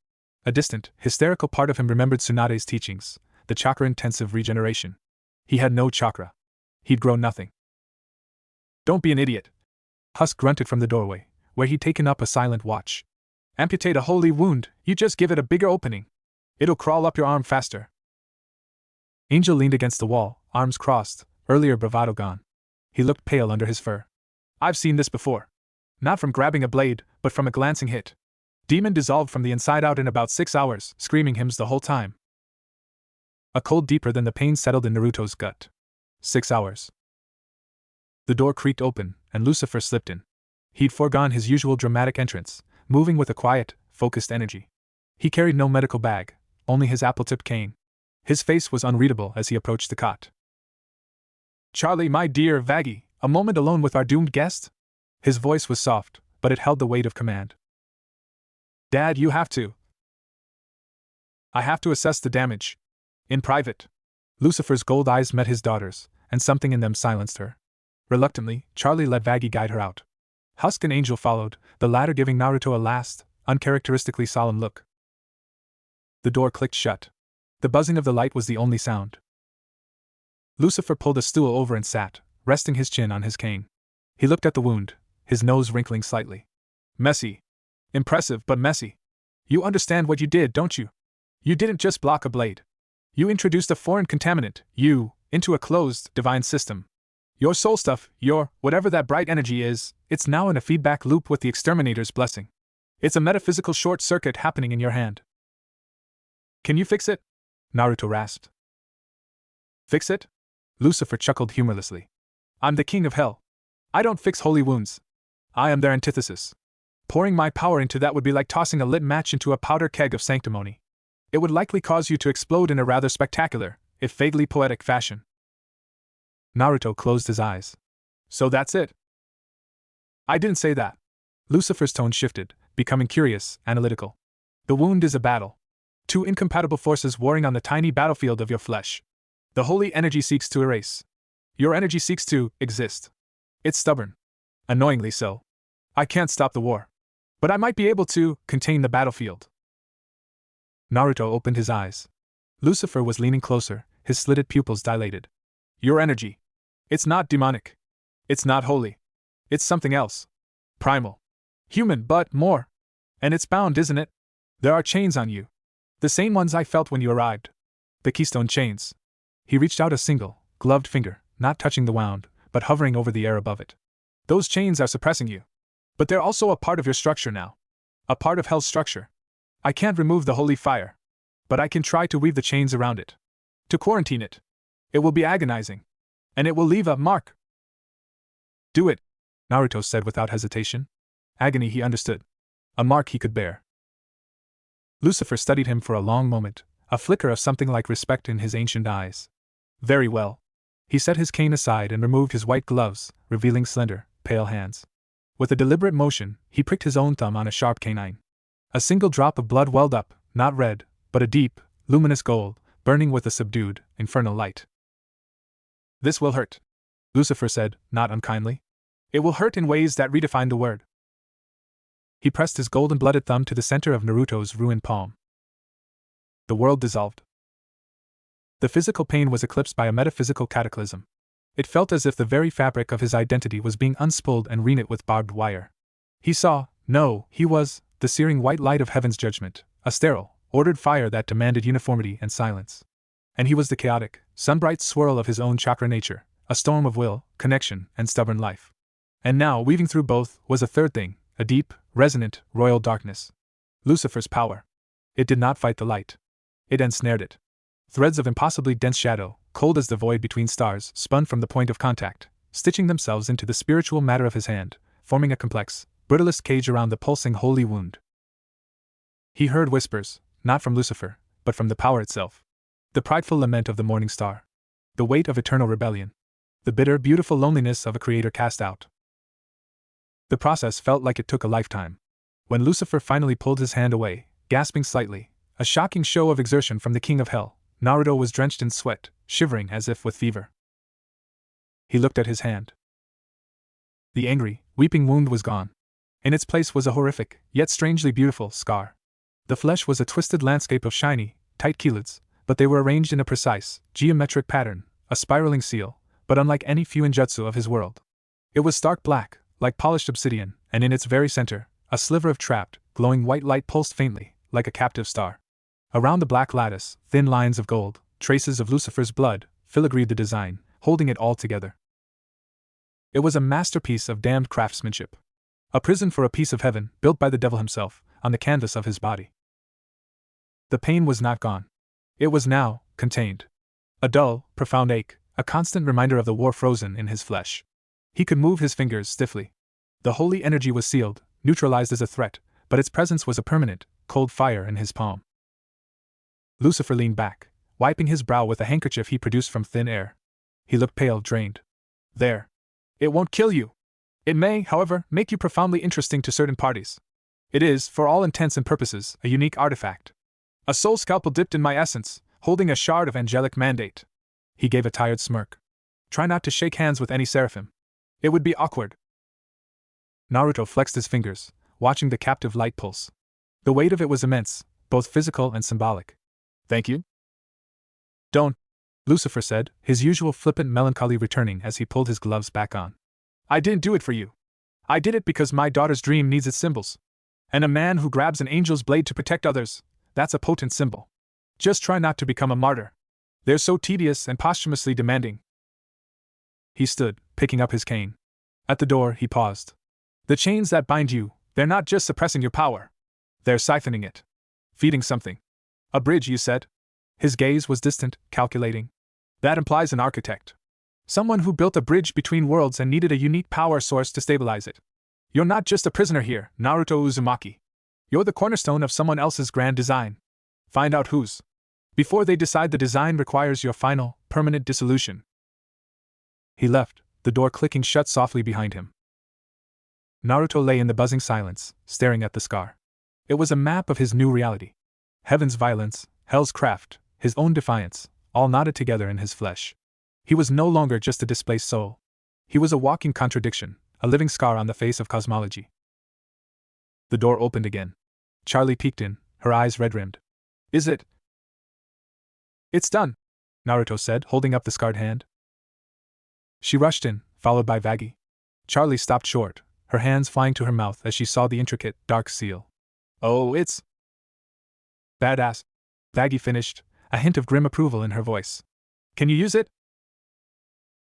A distant, hysterical part of him remembered Tsunade's teachings, the chakra-intensive regeneration. He had no chakra. He'd grow nothing. "Don't be an idiot," Husk grunted from the doorway, where he'd taken up a silent watch. "Amputate a holy wound, you just give it a bigger opening. It'll crawl up your arm faster." Angel leaned against the wall, arms crossed, earlier bravado gone. He looked pale under his fur. "I've seen this before. Not from grabbing a blade, but from a glancing hit. Demon dissolved from the inside out in about 6 hours, screaming hymns the whole time." A cold deeper than the pain settled in Naruto's gut. 6 hours. The door creaked open, and Lucifer slipped in. He'd foregone his usual dramatic entrance, moving with a quiet, focused energy. He carried no medical bag, only his apple-tipped cane. His face was unreadable as he approached the cot. "Charlie, my dear Vaggie, a moment alone with our doomed guest?" His voice was soft, but it held the weight of command. "Dad, you have to. I have to assess the damage. In private." Lucifer's gold eyes met his daughter's, and something in them silenced her. Reluctantly, Charlie let Vaggie guide her out. Husk and Angel followed, the latter giving Naruto a last, uncharacteristically solemn look. The door clicked shut. The buzzing of the light was the only sound. Lucifer pulled a stool over and sat, resting his chin on his cane. He looked at the wound, his nose wrinkling slightly. Messy. Impressive, but messy. You understand what you did, don't you? You didn't just block a blade. You introduced a foreign contaminant, into a closed, divine system. Your soul stuff, whatever that bright energy is, it's now in a feedback loop with the exterminator's blessing. It's a metaphysical short circuit happening in your hand. Can you fix it? Naruto rasped. Fix it? Lucifer chuckled humorlessly. I'm the king of hell. I don't fix holy wounds. I am their antithesis. Pouring my power into that would be like tossing a lit match into a powder keg of sanctimony. It would likely cause you to explode in a rather spectacular, if vaguely poetic fashion. Naruto closed his eyes. So that's it? I didn't say that. Lucifer's tone shifted, becoming curious, analytical. The wound is a battle. Two incompatible forces warring on the tiny battlefield of your flesh. The holy energy seeks to erase. Your energy seeks to exist. It's stubborn. Annoyingly so. I can't stop the war. But I might be able to contain the battlefield. Naruto opened his eyes. Lucifer was leaning closer, his slitted pupils dilated. Your energy. It's not demonic. It's not holy. It's something else. Primal. Human, but more. And it's bound, isn't it? There are chains on you. The same ones I felt when you arrived. The keystone chains. He reached out a single, gloved finger, not touching the wound, but hovering over the air above it. Those chains are suppressing you. But they're also a part of your structure now. A part of hell's structure. I can't remove the holy fire. But I can try to weave the chains around it. To quarantine it. It will be agonizing. And it will leave a mark. Do it, Naruto said without hesitation. Agony he understood. A mark he could bear. Lucifer studied him for a long moment, a flicker of something like respect in his ancient eyes. Very well. He set his cane aside and removed his white gloves, revealing slender, pale hands. With a deliberate motion, he pricked his own thumb on a sharp canine. A single drop of blood welled up, not red, but a deep, luminous gold, burning with a subdued, infernal light. This will hurt, Lucifer said, not unkindly. It will hurt in ways that redefine the word. He pressed his golden-blooded thumb to the center of Naruto's ruined palm. The world dissolved. The physical pain was eclipsed by a metaphysical cataclysm. It felt as if the very fabric of his identity was being unspooled and reknit with barbed wire. He saw, he was, the searing white light of heaven's judgment, a sterile, ordered fire that demanded uniformity and silence. And he was the chaotic, sun-bright swirl of his own chakra nature, a storm of will, connection, and stubborn life. And now, weaving through both, was a third thing, a deep, resonant, royal darkness. Lucifer's power. It did not fight the light. It ensnared it. Threads of impossibly dense shadow, cold as the void between stars, spun from the point of contact, stitching themselves into the spiritual matter of his hand, forming a complex, brittlest cage around the pulsing holy wound. He heard whispers, not from Lucifer, but from the power itself. The prideful lament of the morning star. The weight of eternal rebellion. The bitter, beautiful loneliness of a creator cast out. The process felt like it took a lifetime. When Lucifer finally pulled his hand away, gasping slightly, a shocking show of exertion from the king of hell, Naruto was drenched in sweat, shivering as if with fever. He looked at his hand. The angry, weeping wound was gone. In its place was a horrific, yet strangely beautiful, scar. The flesh was a twisted landscape of shiny, tight keloids, but they were arranged in a precise, geometric pattern, a spiraling seal, but unlike any fuinjutsu of his world. It was stark black, like polished obsidian, and in its very center, a sliver of trapped, glowing white light pulsed faintly, like a captive star. Around the black lattice, thin lines of gold, traces of Lucifer's blood, filigreed the design, holding it all together. It was a masterpiece of damned craftsmanship. A prison for a piece of heaven, built by the devil himself, on the canvas of his body. The pain was not gone. It was now, contained. A dull, profound ache, a constant reminder of the war frozen in his flesh. He could move his fingers stiffly. The holy energy was sealed, neutralized as a threat, but its presence was a permanent, cold fire in his palm. Lucifer leaned back, wiping his brow with a handkerchief he produced from thin air. He looked pale, drained. There. It won't kill you. It may, however, make you profoundly interesting to certain parties. It is, for all intents and purposes, a unique artifact. A soul scalpel dipped in my essence, holding a shard of angelic mandate. He gave a tired smirk. Try not to shake hands with any seraphim. It would be awkward. Naruto flexed his fingers, watching the captive light pulse. The weight of it was immense, both physical and symbolic. Thank you? Don't, Lucifer said, his usual flippant melancholy returning as he pulled his gloves back on. I didn't do it for you. I did it because my daughter's dream needs its symbols. And a man who grabs an angel's blade to protect others, that's a potent symbol. Just try not to become a martyr. They're so tedious and posthumously demanding. He stood, picking up his cane. At the door, he paused. The chains that bind you, they're not just suppressing your power. They're siphoning it. Feeding something. A bridge, you said? His gaze was distant, calculating. That implies an architect. Someone who built a bridge between worlds and needed a unique power source to stabilize it. You're not just a prisoner here, Naruto Uzumaki. You're the cornerstone of someone else's grand design. Find out whose. Before they decide the design requires your final, permanent dissolution. He left, the door clicking shut softly behind him. Naruto lay in the buzzing silence, staring at the scar. It was a map of his new reality. Heaven's violence, hell's craft, his own defiance, all knotted together in his flesh. He was no longer just a displaced soul. He was a walking contradiction, a living scar on the face of cosmology. The door opened again. Charlie peeked in, her eyes red-rimmed. Is it? It's done, Naruto said, holding up the scarred hand. She rushed in, followed by Vaggie. Charlie stopped short, her hands flying to her mouth as she saw the intricate, dark seal. Oh, it's badass, Vaggie finished, a hint of grim approval in her voice. Can you use it?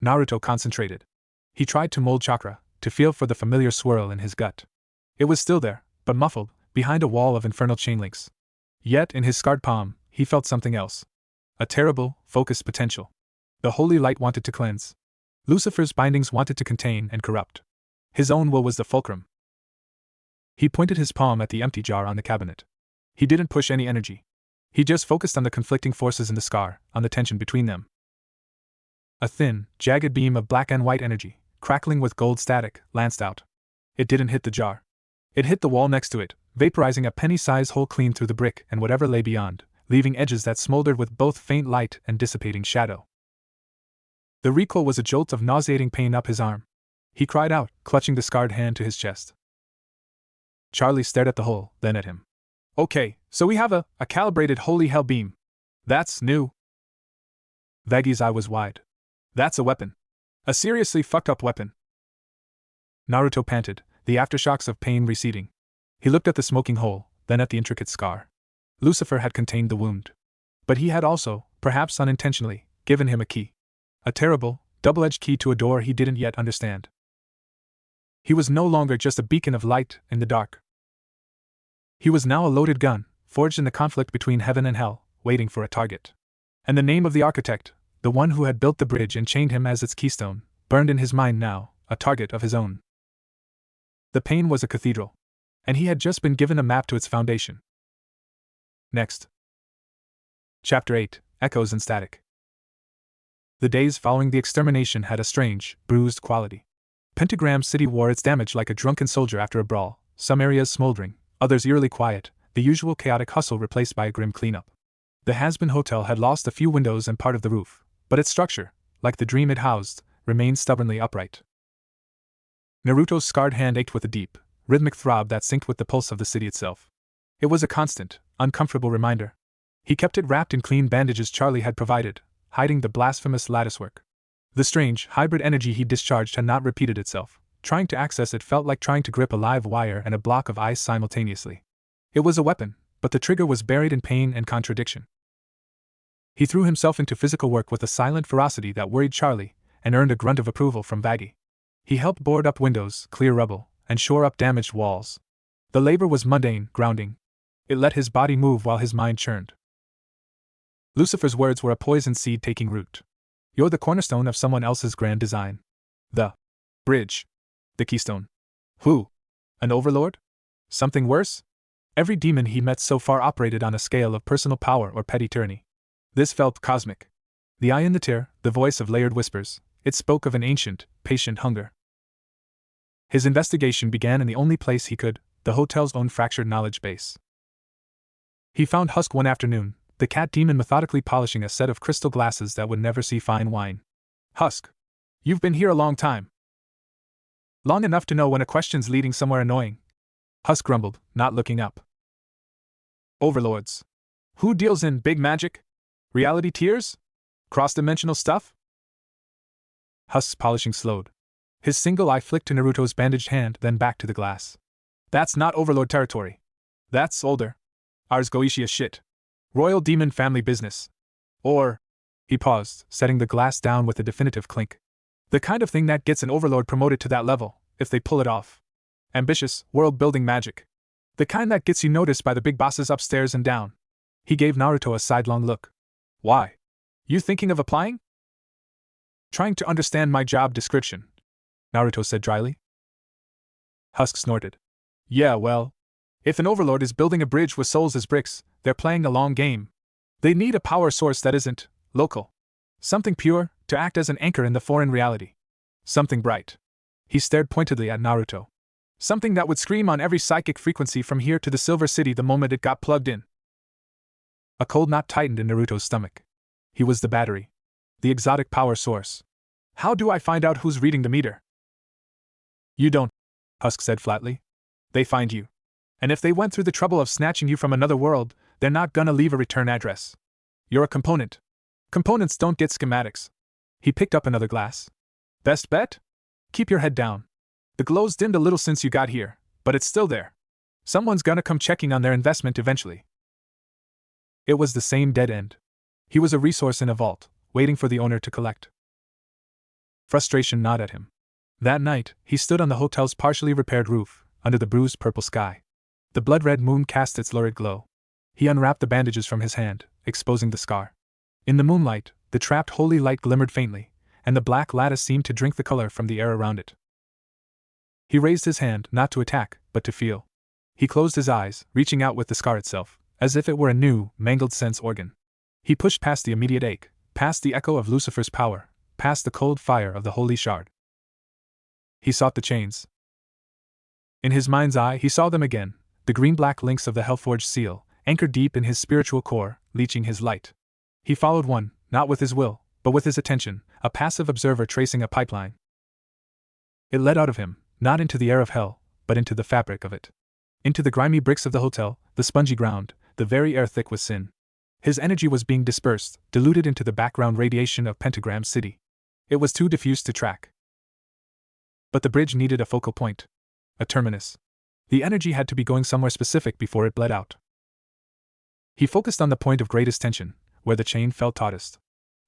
Naruto concentrated. He tried to mold chakra, to feel for the familiar swirl in his gut. It was still there, but muffled, behind a wall of infernal chain links. Yet in his scarred palm, he felt something else. A terrible, focused potential. The holy light wanted to cleanse. Lucifer's bindings wanted to contain and corrupt. His own will was the fulcrum. He pointed his palm at the empty jar on the cabinet. He didn't push any energy. He just focused on the conflicting forces in the scar, on the tension between them. A thin, jagged beam of black and white energy, crackling with gold static, lanced out. It didn't hit the jar. It hit the wall next to it, vaporizing a penny-sized hole clean through the brick and whatever lay beyond, leaving edges that smoldered with both faint light and dissipating shadow. The recoil was a jolt of nauseating pain up his arm. He cried out, clutching the scarred hand to his chest. Charlie stared at the hole, then at him. Okay, so we have a calibrated holy hell beam. That's new. Vaggie's eye was wide. That's a weapon. A seriously fucked up weapon. Naruto panted, the aftershocks of pain receding. He looked at the smoking hole, then at the intricate scar. Lucifer had contained the wound. But he had also, perhaps unintentionally, given him a key. A terrible, double-edged key to a door he didn't yet understand. He was no longer just a beacon of light in the dark. He was now a loaded gun, forged in the conflict between heaven and hell, waiting for a target. And the name of the architect, the one who had built the bridge and chained him as its keystone, burned in his mind now, a target of his own. The pain was a cathedral. And he had just been given a map to its foundation. Next. Chapter 8, Echoes and Static. The days following the extermination had a strange, bruised quality. Pentagram City wore its damage like a drunken soldier after a brawl, some areas smoldering, others eerily quiet, the usual chaotic hustle replaced by a grim cleanup. The Hazbin Hotel had lost a few windows and part of the roof, but its structure, like the dream it housed, remained stubbornly upright. Naruto's scarred hand ached with a deep, rhythmic throb that synced with the pulse of the city itself. It was a constant, uncomfortable reminder. He kept it wrapped in clean bandages Charlie had provided, hiding the blasphemous latticework. The strange, hybrid energy he discharged had not repeated itself. Trying to access it felt like trying to grip a live wire and a block of ice simultaneously. It was a weapon, but the trigger was buried in pain and contradiction. He threw himself into physical work with a silent ferocity that worried Charlie, and earned a grunt of approval from Vaggie. He helped board up windows, clear rubble, and shore up damaged walls. The labor was mundane, grounding. It let his body move while his mind churned. Lucifer's words were a poison seed taking root. You're the cornerstone of someone else's grand design. The bridge. The keystone. Who? An overlord? Something worse? Every demon he met so far operated on a scale of personal power or petty tyranny. This felt cosmic. The eye in the tear, the voice of layered whispers, it spoke of an ancient, patient hunger. His investigation began in the only place he could, the hotel's own fractured knowledge base. He found Husk one afternoon, the cat demon methodically polishing a set of crystal glasses that would never see fine wine. Husk. You've been here a long time. Long enough to know when a question's leading somewhere annoying. Husk grumbled, not looking up. Overlords. Who deals in big magic? Reality tears? Cross-dimensional stuff? Husk's polishing slowed. His single eye flicked to Naruto's bandaged hand, then back to the glass. That's not Overlord territory. That's older. Ars Goetia shit. Royal demon family business. Or… He paused, setting the glass down with a definitive clink. The kind of thing that gets an Overlord promoted to that level, if they pull it off. Ambitious, world-building magic. The kind that gets you noticed by the big bosses upstairs and down. He gave Naruto a sidelong look. Why? You thinking of applying? Trying to understand my job description, Naruto said dryly. Husk snorted. Yeah, well, if an Overlord is building a bridge with souls as bricks, they're playing a long game. They need a power source that isn't local. Something pure, to act as an anchor in the foreign reality. Something bright. He stared pointedly at Naruto. Something that would scream on every psychic frequency from here to the Silver City the moment it got plugged in. A cold knot tightened in Naruto's stomach. He was the battery. The exotic power source. How do I find out who's reading the meter? You don't, Husk said flatly. They find you. And if they went through the trouble of snatching you from another world, they're not gonna leave a return address. You're a component. Components don't get schematics. He picked up another glass. Best bet? Keep your head down. The glow's dimmed a little since you got here, but it's still there. Someone's gonna come checking on their investment eventually. It was the same dead end. He was a resource in a vault, waiting for the owner to collect. Frustration gnawed at him. That night, he stood on the hotel's partially repaired roof, under the bruised purple sky. The blood-red moon cast its lurid glow. He unwrapped the bandages from his hand, exposing the scar. In the moonlight, the trapped holy light glimmered faintly, and the black lattice seemed to drink the color from the air around it. He raised his hand, not to attack, but to feel. He closed his eyes, reaching out with the scar itself, as if it were a new, mangled sense organ. He pushed past the immediate ache, past the echo of Lucifer's power, past the cold fire of the holy shard. He sought the chains. In his mind's eye, he saw them again, the green-black links of the Hellforged seal, anchored deep in his spiritual core, leeching his light. He followed one, not with his will, but with his attention, a passive observer tracing a pipeline. It led out of him, not into the air of hell, but into the fabric of it. Into the grimy bricks of the hotel, the spongy ground, the very air thick with sin. His energy was being dispersed, diluted into the background radiation of Pentagram City. It was too diffuse to track. But the bridge needed a focal point. A terminus. The energy had to be going somewhere specific before it bled out. He focused on the point of greatest tension, where the chain felt tautest.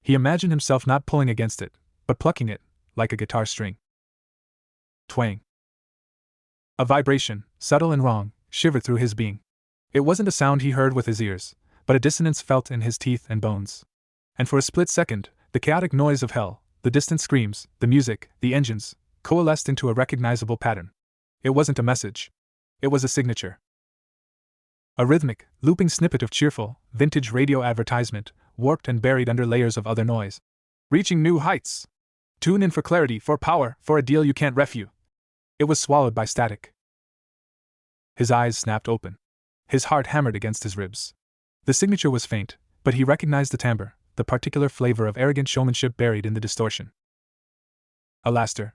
He imagined himself not pulling against it, but plucking it, like a guitar string. Twang. A vibration, subtle and wrong, shivered through his being. It wasn't a sound he heard with his ears, but a dissonance felt in his teeth and bones. And for a split second, the chaotic noise of hell, the distant screams, the music, the engines, coalesced into a recognizable pattern. It wasn't a message. It was a signature. A rhythmic, looping snippet of cheerful, vintage radio advertisement, warped and buried under layers of other noise. Reaching new heights. Tune in for clarity, for power, for a deal you can't refute. It was swallowed by static. His eyes snapped open. His heart hammered against his ribs. The signature was faint, but he recognized the timbre, the particular flavor of arrogant showmanship buried in the distortion. Alaster.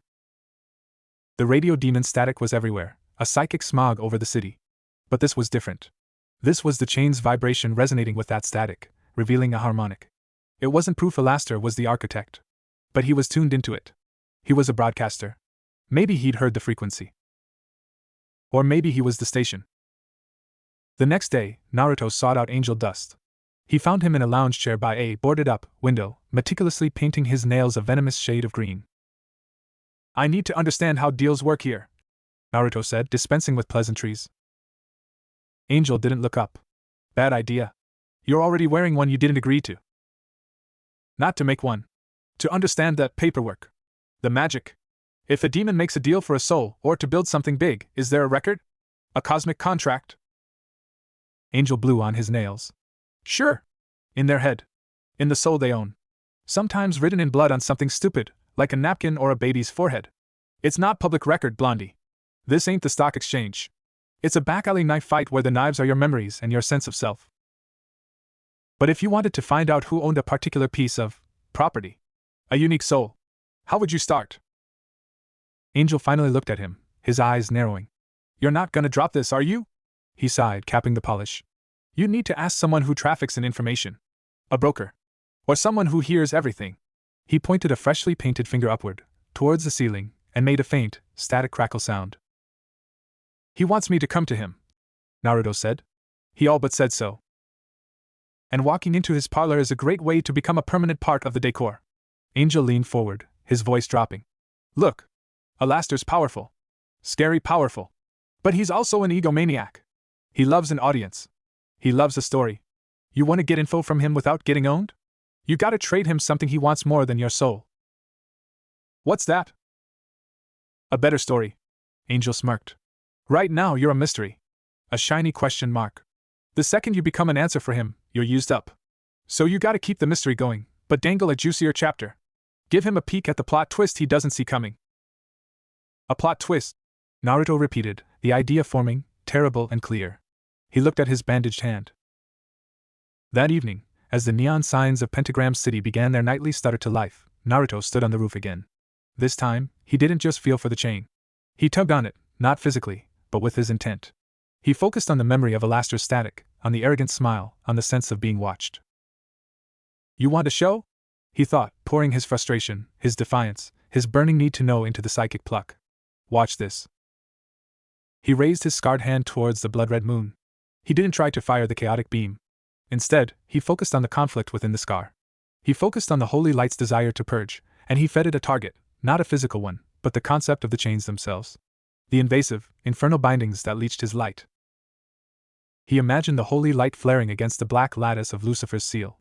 The radio demon static was everywhere, a psychic smog over the city. But this was different. This was the chain's vibration resonating with that static, revealing a harmonic. It wasn't proof Alaster was the architect. But he was tuned into it. He was a broadcaster. Maybe he'd heard the frequency. Or maybe he was the station. The next day, Naruto sought out Angel Dust. He found him in a lounge chair by a boarded-up window, meticulously painting his nails a venomous shade of green. I need to understand how deals work here, Naruto said, dispensing with pleasantries. Angel didn't look up. Bad idea. You're already wearing one you didn't agree to. Not to make one. To understand that paperwork. The magic. If a demon makes a deal for a soul, or to build something big, is there a record? A cosmic contract? Angel blew on his nails. Sure. In their head. In the soul they own. Sometimes written in blood on something stupid, like a napkin or a baby's forehead. It's not public record, Blondie. This ain't the stock exchange. It's a back-alley knife fight where the knives are your memories and your sense of self. But if you wanted to find out who owned a particular piece of property, a unique soul, how would you start? Angel finally looked at him, his eyes narrowing. You're not gonna drop this, are you? He sighed, capping the polish. You need to ask someone who traffics in information. A broker. Or someone who hears everything. He pointed a freshly painted finger upward, towards the ceiling, and made a faint, static crackle sound. He wants me to come to him, Naruto said. He all but said so. And walking into his parlor is a great way to become a permanent part of the decor. Angel leaned forward, his voice dropping. Look. Alastor's powerful. Scary powerful. But he's also an egomaniac. He loves an audience. He loves a story. You want to get info from him without getting owned? You gotta trade him something he wants more than your soul. What's that? A better story. Angel smirked. Right now you're a mystery. A shiny question mark. The second you become an answer for him, you're used up. So you gotta keep the mystery going, but dangle a juicier chapter. Give him a peek at the plot twist he doesn't see coming. A plot twist, Naruto repeated, the idea forming, terrible and clear. He looked at his bandaged hand. That evening, as the neon signs of Pentagram City began their nightly stutter to life, Naruto stood on the roof again. This time, he didn't just feel for the chain. He tugged on it, not physically, but with his intent. He focused on the memory of Alastor's static, on the arrogant smile, on the sense of being watched. You want a show? He thought, pouring his frustration, his defiance, his burning need to know into the psychic pluck. Watch this. He raised his scarred hand towards the blood-red moon. He didn't try to fire the chaotic beam. Instead, he focused on the conflict within the scar. He focused on the holy light's desire to purge, and he fed it a target, not a physical one, but the concept of the chains themselves. The invasive, infernal bindings that leached his light. He imagined the holy light flaring against the black lattice of Lucifer's seal.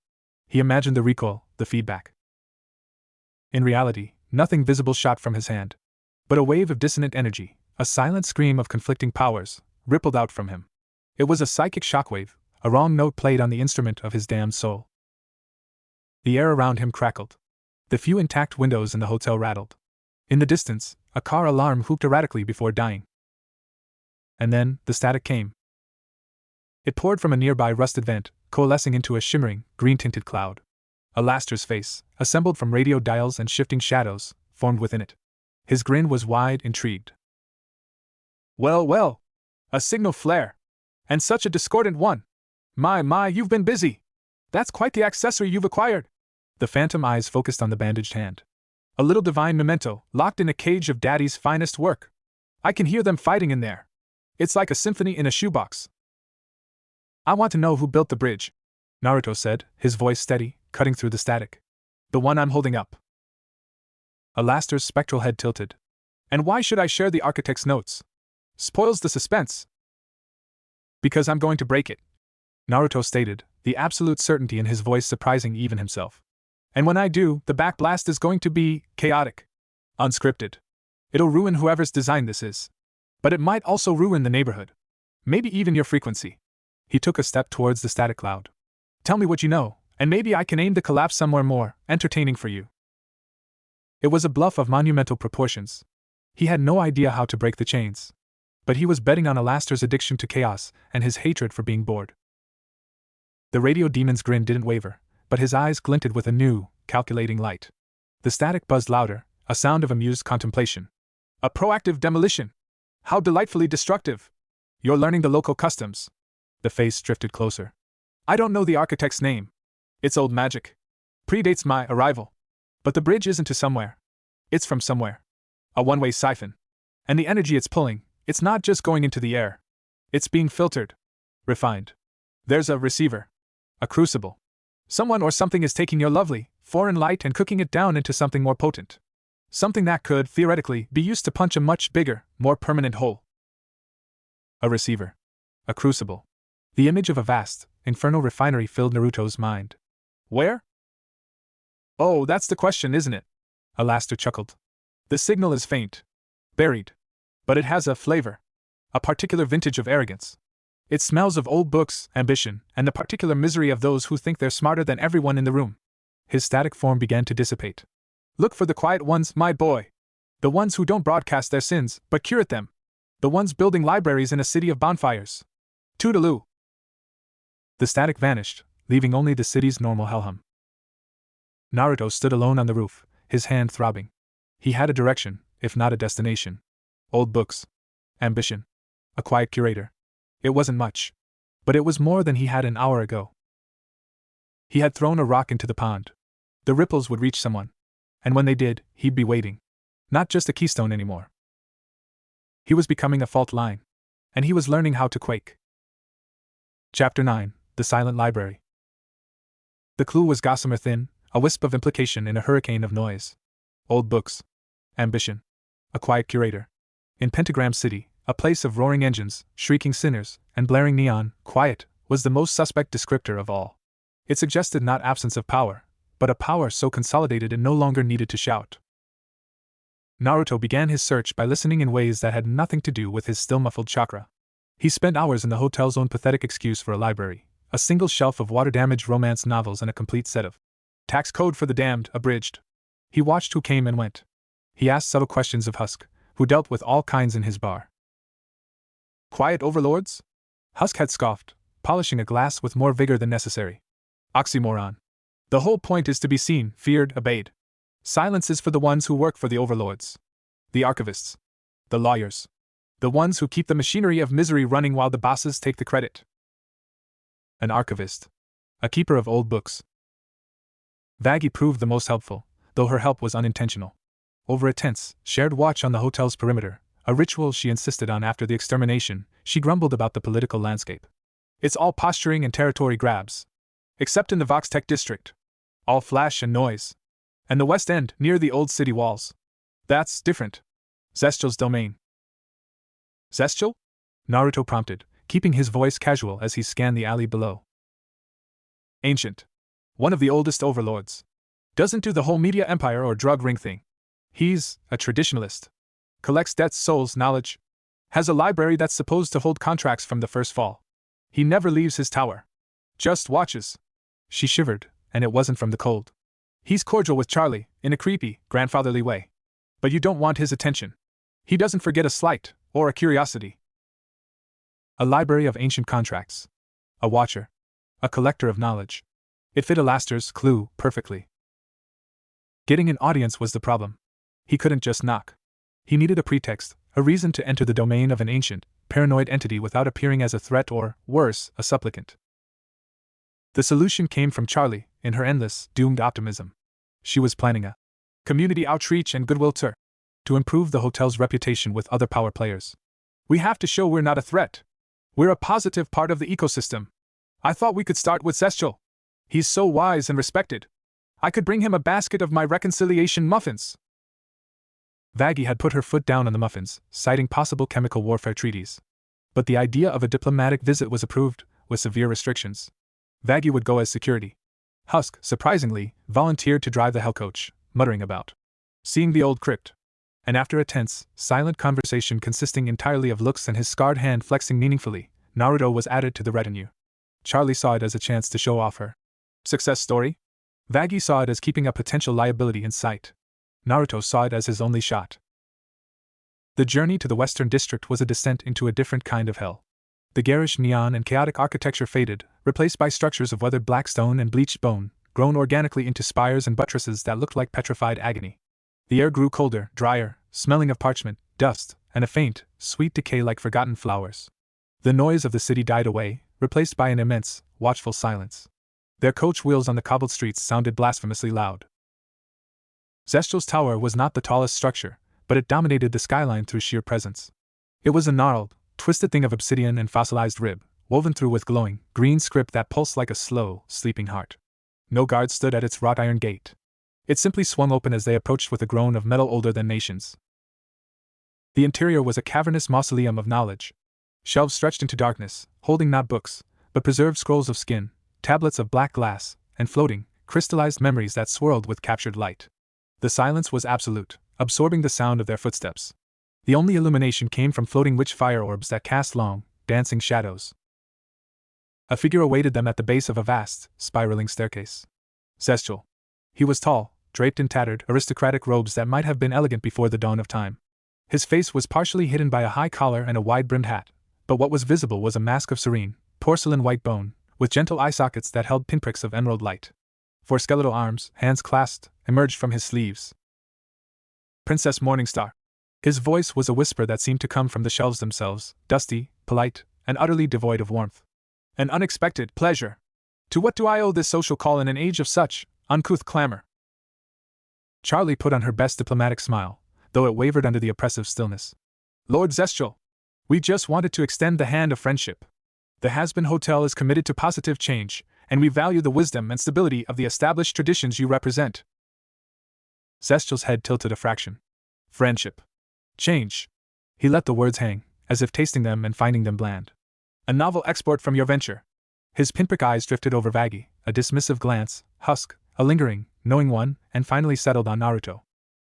He imagined the recoil, the feedback. In reality, nothing visible shot from his hand. But a wave of dissonant energy, a silent scream of conflicting powers, rippled out from him. It was a psychic shockwave, a wrong note played on the instrument of his damned soul. The air around him crackled. The few intact windows in the hotel rattled. In the distance, a car alarm hooped erratically before dying. And then, the static came. It poured from a nearby rusted vent, coalescing into a shimmering, green-tinted cloud. Alastor's face, assembled from radio dials and shifting shadows, formed within it. His grin was wide, intrigued. Well, well! A signal flare! And such a discordant one! My, you've been busy! That's quite the accessory you've acquired! The phantom eyes focused on the bandaged hand. A little divine memento, locked in a cage of Daddy's finest work. I can hear them fighting in there. It's like a symphony in a shoebox. I want to know who built the bridge, Naruto said, his voice steady, cutting through the static. The one I'm holding up. Alastor's spectral head tilted. And why should I share the architect's notes? Spoils the suspense. Because I'm going to break it, Naruto stated, the absolute certainty in his voice surprising even himself. And when I do, the backblast is going to be chaotic. Unscripted. It'll ruin whoever's design this is. But it might also ruin the neighborhood. Maybe even your frequency. He took a step towards the static cloud. Tell me what you know, and maybe I can aim the collapse somewhere more entertaining for you. It was a bluff of monumental proportions. He had no idea how to break the chains. But he was betting on Alastor's addiction to chaos and his hatred for being bored. The radio demon's grin didn't waver, but his eyes glinted with a new, calculating light. The static buzzed louder, a sound of amused contemplation. A proactive demolition! How delightfully destructive! You're learning the local customs. The face drifted closer. I don't know the architect's name. It's old magic. Predates my arrival. But the bridge isn't to somewhere. It's from somewhere. A one-way siphon. And the energy it's pulling, it's not just going into the air. It's being filtered. Refined. There's a receiver. A crucible. Someone or something is taking your lovely, foreign light and cooking it down into something more potent. Something that could, theoretically, be used to punch a much bigger, more permanent hole. A receiver. A crucible. The image of a vast, infernal refinery filled Naruto's mind. Where? Oh, that's the question, isn't it? Alastor chuckled. The signal is faint. Buried. But it has a flavor. A particular vintage of arrogance. It smells of old books, ambition, and the particular misery of those who think they're smarter than everyone in the room. His static form began to dissipate. Look for the quiet ones, my boy. The ones who don't broadcast their sins, but curate them. The ones building libraries in a city of bonfires. Toodaloo. The static vanished, leaving only the city's normal hellhum. Naruto stood alone on the roof, his hand throbbing. He had a direction, if not a destination. Old books. Ambition. A quiet curator. It wasn't much. But it was more than he had an hour ago. He had thrown a rock into the pond. The ripples would reach someone. And when they did, he'd be waiting. Not just a keystone anymore. He was becoming a fault line. And he was learning how to quake. Chapter 9: The Silent Library. The clue was gossamer thin, a wisp of implication in a hurricane of noise. Old books. Ambition. A quiet curator. In Pentagram City, a place of roaring engines, shrieking sinners, and blaring neon, quiet was the most suspect descriptor of all. It suggested not absence of power, but a power so consolidated it no longer needed to shout. Naruto began his search by listening in ways that had nothing to do with his still-muffled chakra. He spent hours in the hotel's own pathetic excuse for a library, a single shelf of water-damaged romance novels and a complete set of Tax Code for the Damned, abridged. He watched who came and went. He asked subtle questions of Husk, who dealt with all kinds in his bar. Quiet overlords? Husk had scoffed, polishing a glass with more vigor than necessary. Oxymoron. The whole point is to be seen, feared, obeyed. Silence is for the ones who work for the overlords. The archivists. The lawyers. The ones who keep the machinery of misery running while the bosses take the credit. An archivist. A keeper of old books. Vaggie proved the most helpful, though her help was unintentional. Over a tense, shared watch on the hotel's perimeter, a ritual she insisted on after the extermination, she grumbled about the political landscape. It's all posturing and territory grabs. Except in the Voxtech district. All flash and noise. And the West End, near the old city walls. That's different. Zestial's domain. Zestial? Naruto prompted, keeping his voice casual as he scanned the alley below. Ancient. One of the oldest overlords. Doesn't do the whole media empire or drug ring thing. He's a traditionalist. Collects debts, souls, knowledge. Has a library that's supposed to hold contracts from the first fall. He never leaves his tower. Just watches. She shivered, and it wasn't from the cold. He's cordial with Charlie, in a creepy, grandfatherly way. But you don't want his attention. He doesn't forget a slight, or a curiosity. A library of ancient contracts. A watcher. A collector of knowledge. It fit Alastair's clue perfectly. Getting an audience was the problem. He couldn't just knock. He needed a pretext, a reason to enter the domain of an ancient, paranoid entity without appearing as a threat or, worse, a supplicant. The solution came from Charlie, in her endless, doomed optimism. She was planning a community outreach and goodwill tour to improve the hotel's reputation with other power players. We have to show we're not a threat. We're a positive part of the ecosystem. I thought we could start with Zestial. He's so wise and respected. I could bring him a basket of my reconciliation muffins. Vaggie had put her foot down on the muffins, citing possible chemical warfare treaties. But the idea of a diplomatic visit was approved, with severe restrictions. Vaggie would go as security. Husk, surprisingly, volunteered to drive the hellcoach, muttering about seeing the old crypt. And after a tense, silent conversation consisting entirely of looks and his scarred hand flexing meaningfully, Naruto was added to the retinue. Charlie saw it as a chance to show off her success story. Vaggie saw it as keeping a potential liability in sight. Naruto saw it as his only shot. The journey to the Western District was a descent into a different kind of hell. The garish neon and chaotic architecture faded, replaced by structures of weathered black stone and bleached bone, grown organically into spires and buttresses that looked like petrified agony. The air grew colder, drier, smelling of parchment, dust, and a faint, sweet decay like forgotten flowers. The noise of the city died away, replaced by an immense, watchful silence. Their coach wheels on the cobbled streets sounded blasphemously loud. Zestial's tower was not the tallest structure, but it dominated the skyline through sheer presence. It was a gnarled, twisted thing of obsidian and fossilized rib, woven through with glowing, green script that pulsed like a slow, sleeping heart. No guard stood at its wrought iron gate. It simply swung open as they approached with a groan of metal older than nations. The interior was a cavernous mausoleum of knowledge. Shelves stretched into darkness, holding not books, but preserved scrolls of skin, tablets of black glass, and floating, crystallized memories that swirled with captured light. The silence was absolute, absorbing the sound of their footsteps. The only illumination came from floating witch fire orbs that cast long, dancing shadows. A figure awaited them at the base of a vast, spiraling staircase. Zestial. He was tall, draped in tattered, aristocratic robes that might have been elegant before the dawn of time. His face was partially hidden by a high collar and a wide-brimmed hat, but what was visible was a mask of serene, porcelain white bone, with gentle eye sockets that held pinpricks of emerald light. Four skeletal arms, hands clasped, emerged from his sleeves. Princess Morningstar. His voice was a whisper that seemed to come from the shelves themselves, dusty, polite, and utterly devoid of warmth. An unexpected pleasure. To what do I owe this social call in an age of such uncouth clamor? Charlie put on her best diplomatic smile, though it wavered under the oppressive stillness. Lord Zestial, we just wanted to extend the hand of friendship. The Hazbin Hotel is committed to positive change, and we value the wisdom and stability of the established traditions you represent. Zestial's head tilted a fraction. Friendship. Change. He let the words hang, as if tasting them and finding them bland. A novel export from your venture. His pinprick eyes drifted over Vaggie, a dismissive glance, Husk, a lingering, knowing one, and finally settled on Naruto.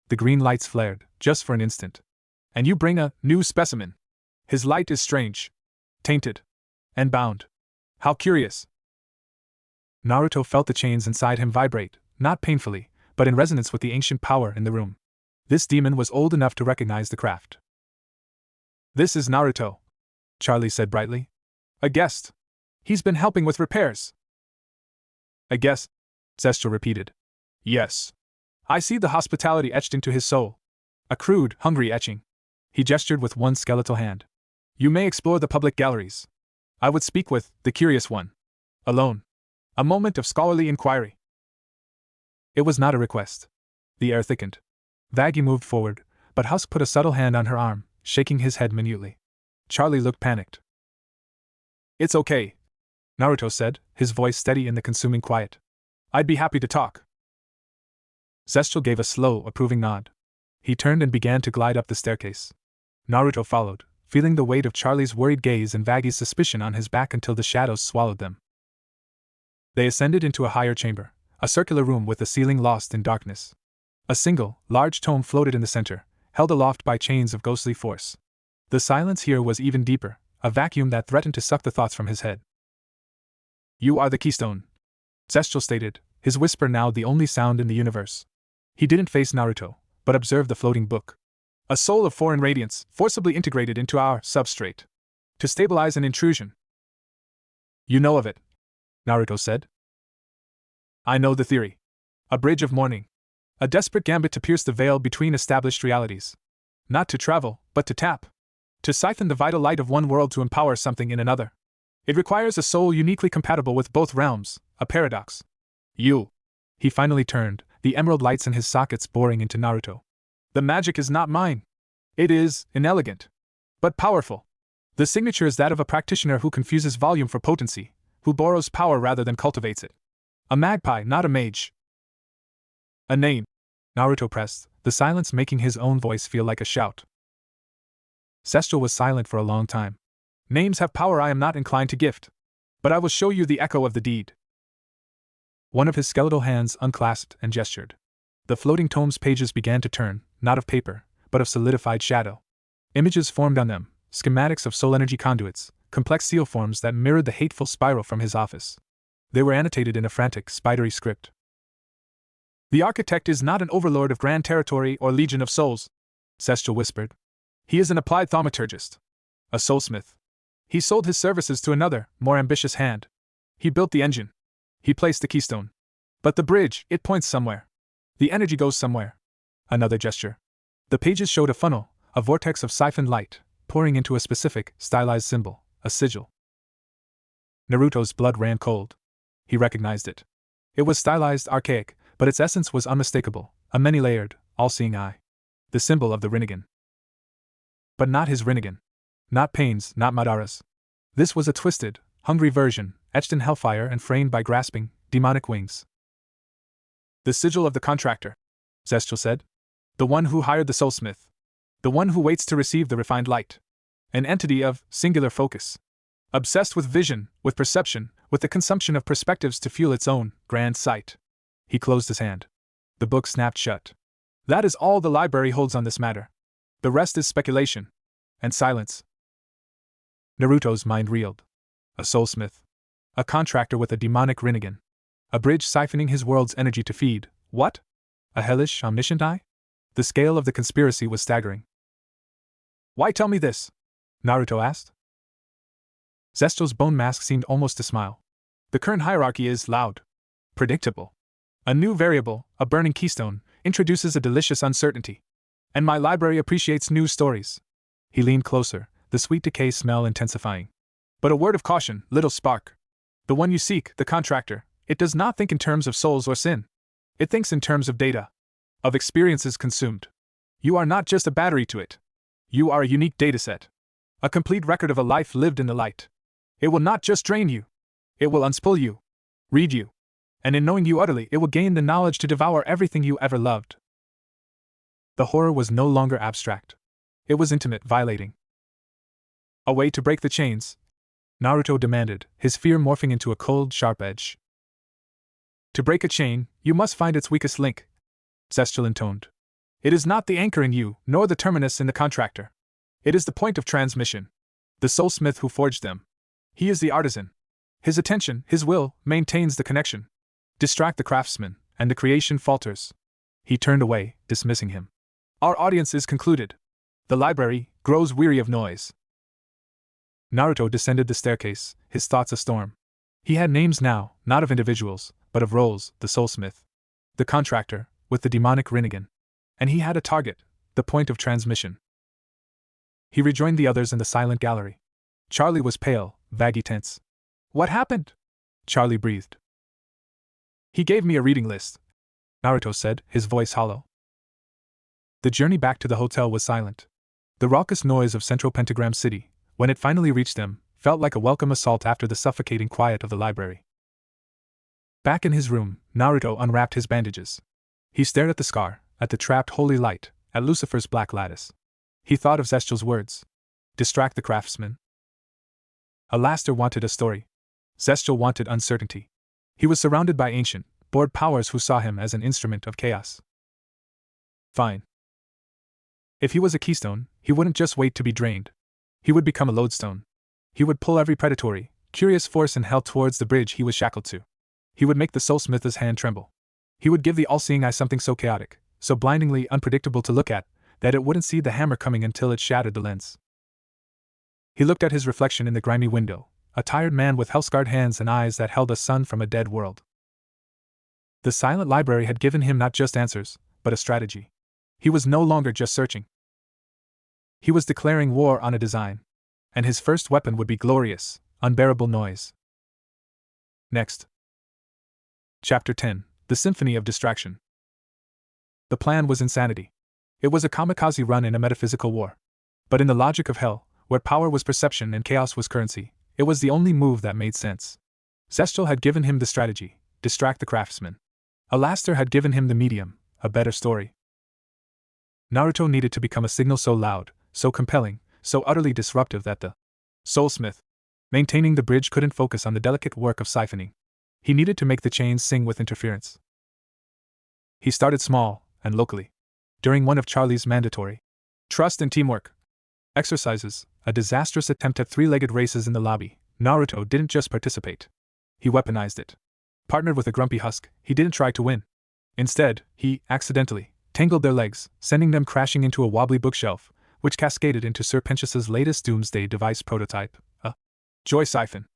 The green lights flared, just for an instant. And you bring a new specimen. His light is strange. Tainted. And bound. How curious. Naruto felt the chains inside him vibrate, not painfully, but in resonance with the ancient power in the room. This demon was old enough to recognize the craft. This is Naruto, Charlie said brightly. A guest. He's been helping with repairs. A guest, Zestial repeated. Yes. I see the hospitality etched into his soul. A crude, hungry etching. He gestured with one skeletal hand. You may explore the public galleries. I would speak with the curious one. Alone. A moment of scholarly inquiry. It was not a request. The air thickened. Vaggie moved forward, but Husk put a subtle hand on her arm, shaking his head minutely. Charlie looked panicked. It's okay, Naruto said, his voice steady in the consuming quiet. I'd be happy to talk. Zestial gave a slow, approving nod. He turned and began to glide up the staircase. Naruto followed, feeling the weight of Charlie's worried gaze and Vaggie's suspicion on his back until the shadows swallowed them. They ascended into a higher chamber, a circular room with the ceiling lost in darkness. A single, large tome floated in the center, held aloft by chains of ghostly force. The silence here was even deeper, a vacuum that threatened to suck the thoughts from his head. You are the keystone, Zestial stated, his whisper now the only sound in the universe. He didn't face Naruto, but observed the floating book. A soul of foreign radiance, forcibly integrated into our substrate. To stabilize an intrusion. You know of it, Naruto said. I know the theory. A bridge of mourning. A desperate gambit to pierce the veil between established realities. Not to travel, but to tap. To siphon the vital light of one world to empower something in another. It requires a soul uniquely compatible with both realms, a paradox. You. He finally turned, the emerald lights in his sockets boring into Naruto. The magic is not mine. It is inelegant. But powerful. The signature is that of a practitioner who confuses volume for potency, who borrows power rather than cultivates it. A magpie, not a mage. A name. Naruto pressed, the silence making his own voice feel like a shout. Zestial was silent for a long time. Names have power I am not inclined to gift. But I will show you the echo of the deed. One of his skeletal hands unclasped and gestured. The floating tome's pages began to turn, not of paper, but of solidified shadow. Images formed on them, schematics of soul energy conduits, complex seal forms that mirrored the hateful spiral from his office. They were annotated in a frantic, spidery script. The architect is not an overlord of grand territory or legion of souls, Zestial whispered. He is an applied thaumaturgist. A soulsmith. He sold his services to another, more ambitious hand. He built the engine. He placed the keystone. But the bridge, it points somewhere. The energy goes somewhere. Another gesture. The pages showed a funnel, a vortex of siphoned light, pouring into a specific, stylized symbol, a sigil. Naruto's blood ran cold. He recognized it. It was stylized, archaic, but its essence was unmistakable, a many-layered, all-seeing eye. The symbol of the Rinnegan. But not his Rinnegan. Not Pain's, not Madara's. This was a twisted, hungry version, etched in hellfire and framed by grasping, demonic wings. The sigil of the contractor, Zestial said. The one who hired the soulsmith. The one who waits to receive the refined light. An entity of singular focus. Obsessed with vision, with perception, with the consumption of perspectives to fuel its own grand sight. He closed his hand. The book snapped shut. That is all the library holds on this matter. The rest is speculation. And silence. Naruto's mind reeled. A soulsmith. A contractor with a demonic Rinnegan. A bridge siphoning his world's energy to feed, what? A hellish, omniscient eye? The scale of the conspiracy was staggering. Why tell me this? Naruto asked. Zestial's bone mask seemed almost to smile. The current hierarchy is loud. Predictable. A new variable, a burning keystone, introduces a delicious uncertainty. And my library appreciates new stories. He leaned closer, the sweet decay smell intensifying. But a word of caution, little spark. The one you seek, the contractor, it does not think in terms of souls or sin. It thinks in terms of data, of experiences consumed. You are not just a battery to it. You are a unique dataset. A complete record of a life lived in the light. It will not just drain you. It will unspool you, read you. And in knowing you utterly, it will gain the knowledge to devour everything you ever loved. The horror was no longer abstract. It was intimate, violating. A way to break the chains, Naruto demanded, his fear morphing into a cold, sharp edge. To break a chain, you must find its weakest link, Zestial intoned. It is not the anchor in you, nor the terminus in the contractor. It is the point of transmission. The soulsmith who forged them. He is the artisan. His attention, his will, maintains the connection. Distract the craftsman, and the creation falters. He turned away, dismissing him. Our audience is concluded. The library grows weary of noise. Naruto descended the staircase, his thoughts a storm. He had names now, not of individuals, but of roles, the soulsmith. The contractor, with the demonic Rinnegan. And he had a target, the point of transmission. He rejoined the others in the silent gallery. Charlie was pale, vaguely tense. What happened? Charlie breathed. He gave me a reading list, Naruto said, his voice hollow. The journey back to the hotel was silent. The raucous noise of Central Pentagram City, when it finally reached them, felt like a welcome assault after the suffocating quiet of the library. Back in his room, Naruto unwrapped his bandages. He stared at the scar, at the trapped holy light, at Lucifer's black lattice. He thought of Zestial's words. Distract the craftsman. Alaster wanted a story. Zestial wanted uncertainty. He was surrounded by ancient, bored powers who saw him as an instrument of chaos. Fine. If he was a keystone, he wouldn't just wait to be drained. He would become a lodestone. He would pull every predatory, curious force in hell towards the bridge he was shackled to. He would make the soulsmith's hand tremble. He would give the all-seeing eye something so chaotic, so blindingly unpredictable to look at, that it wouldn't see the hammer coming until it shattered the lens. He looked at his reflection in the grimy window, a tired man with hell-scarred hands and eyes that held a sun from a dead world. The silent library had given him not just answers, but a strategy. He was no longer just searching. He was declaring war on a design. And his first weapon would be glorious, unbearable noise. Next. Chapter 10. The Symphony of Distraction. The plan was insanity. It was a kamikaze run in a metaphysical war. But in the logic of hell, where power was perception and chaos was currency, it was the only move that made sense. Zestial had given him the strategy, distract the craftsman. Alaster had given him the medium, a better story. Naruto needed to become a signal so loud, so compelling, so utterly disruptive that the soulsmith, maintaining the bridge, couldn't focus on the delicate work of siphoning. He needed to make the chains sing with interference. He started small, and locally. During one of Charlie's mandatory trust and teamwork exercises, a disastrous attempt at three-legged races in the lobby, Naruto didn't just participate. He weaponized it. Partnered with a grumpy husk, he didn't try to win. Instead, he, accidentally, tangled their legs, sending them crashing into a wobbly bookshelf, which cascaded into Sir Pentius's latest doomsday device prototype, a joy siphon.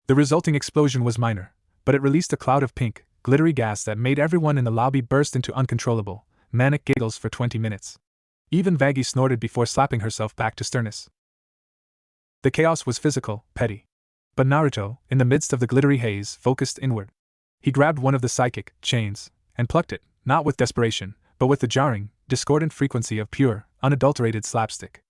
The resulting explosion was minor, but it released a cloud of pink, glittery gas that made everyone in the lobby burst into uncontrollable, manic giggles for 20 minutes. Even Vaggie snorted before slapping herself back to sternness. The chaos was physical, petty. But Naruto, in the midst of the glittery haze, focused inward. He grabbed one of the psychic chains and plucked it, not with desperation, but with the jarring, discordant frequency of pure, unadulterated slapstick.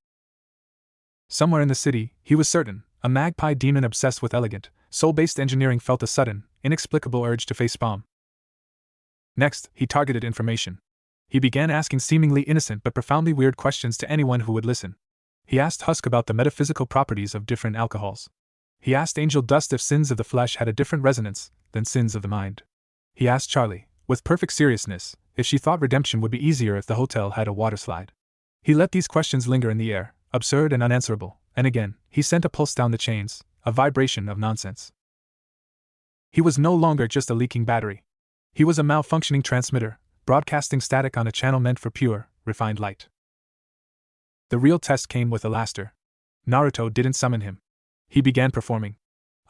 Somewhere in the city, he was certain, a magpie demon obsessed with elegant, soul-based engineering felt a sudden, inexplicable urge to facepalm. Next, he targeted information. He began asking seemingly innocent but profoundly weird questions to anyone who would listen. He asked Husk about the metaphysical properties of different alcohols. He asked Angel Dust if sins of the flesh had a different resonance than sins of the mind. He asked Charlie, with perfect seriousness, if she thought redemption would be easier if the hotel had a waterslide. He let these questions linger in the air, absurd and unanswerable, and again, he sent a pulse down the chains, a vibration of nonsense. He was no longer just a leaking battery. He was a malfunctioning transmitter, broadcasting static on a channel meant for pure, refined light. The real test came with Alaster. Naruto didn't summon him. He began performing.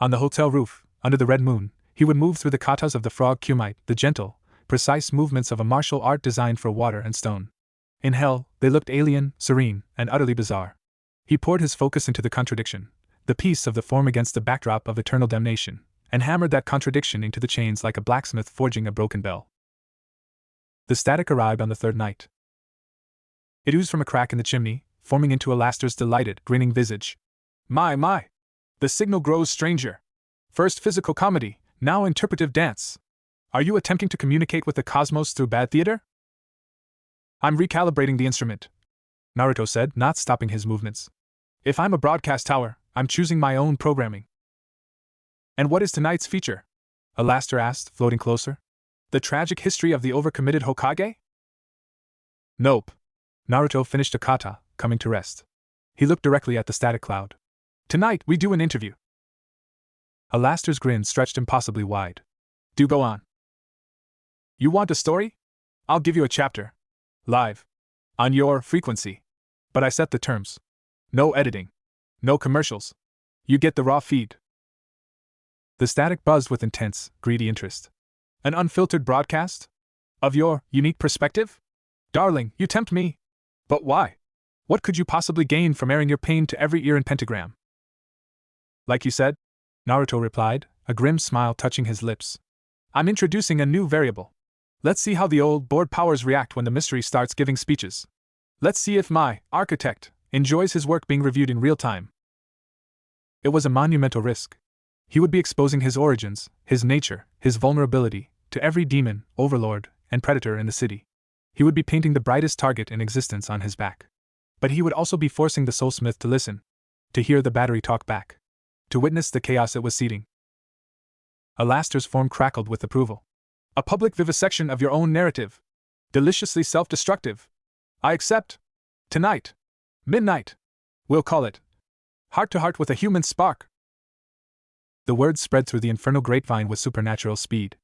On the hotel roof, under the red moon, he would move through the katas of the frog kumite, the gentle, precise movements of a martial art designed for water and stone. In hell, they looked alien, serene, and utterly bizarre. He poured his focus into the contradiction, the piece of the form against the backdrop of eternal damnation, and hammered that contradiction into the chains like a blacksmith forging a broken bell. The static arrived on the third night. It oozed from a crack in the chimney, forming into Alastair's delighted, grinning visage. My! The signal grows stranger. First physical comedy, now interpretive dance. Are you attempting to communicate with the cosmos through bad theater? I'm recalibrating the instrument, Naruto said, not stopping his movements. If I'm a broadcast tower, I'm choosing my own programming. And what is tonight's feature? Alastair asked, floating closer. The tragic history of the overcommitted Hokage? Nope. Naruto finished a kata, coming to rest. He looked directly at the static cloud. Tonight, we do an interview. Alastair's grin stretched impossibly wide. Do go on. You want a story? I'll give you a chapter. Live. On your frequency. But I set the terms. No editing. No commercials. You get the raw feed. The static buzzed with intense, greedy interest. An unfiltered broadcast? Of your unique perspective? Darling, you tempt me. But why? What could you possibly gain from airing your pain to every ear in Pentagram? Like you said, Naruto replied, a grim smile touching his lips. I'm introducing a new variable. Let's see how the old board powers react when the mystery starts giving speeches. Let's see if my architect enjoys his work being reviewed in real time. It was a monumental risk. He would be exposing his origins, his nature, his vulnerability, to every demon, overlord, and predator in the city. He would be painting the brightest target in existence on his back. But he would also be forcing the soulsmith to listen, to hear the battery talk back, to witness the chaos it was seeding. Alastair's form crackled with approval. A public vivisection of your own narrative. Deliciously self-destructive. I accept. Tonight. Midnight. We'll call it Heart to Heart with a Human Spark. The words spread through the infernal grapevine with supernatural speed.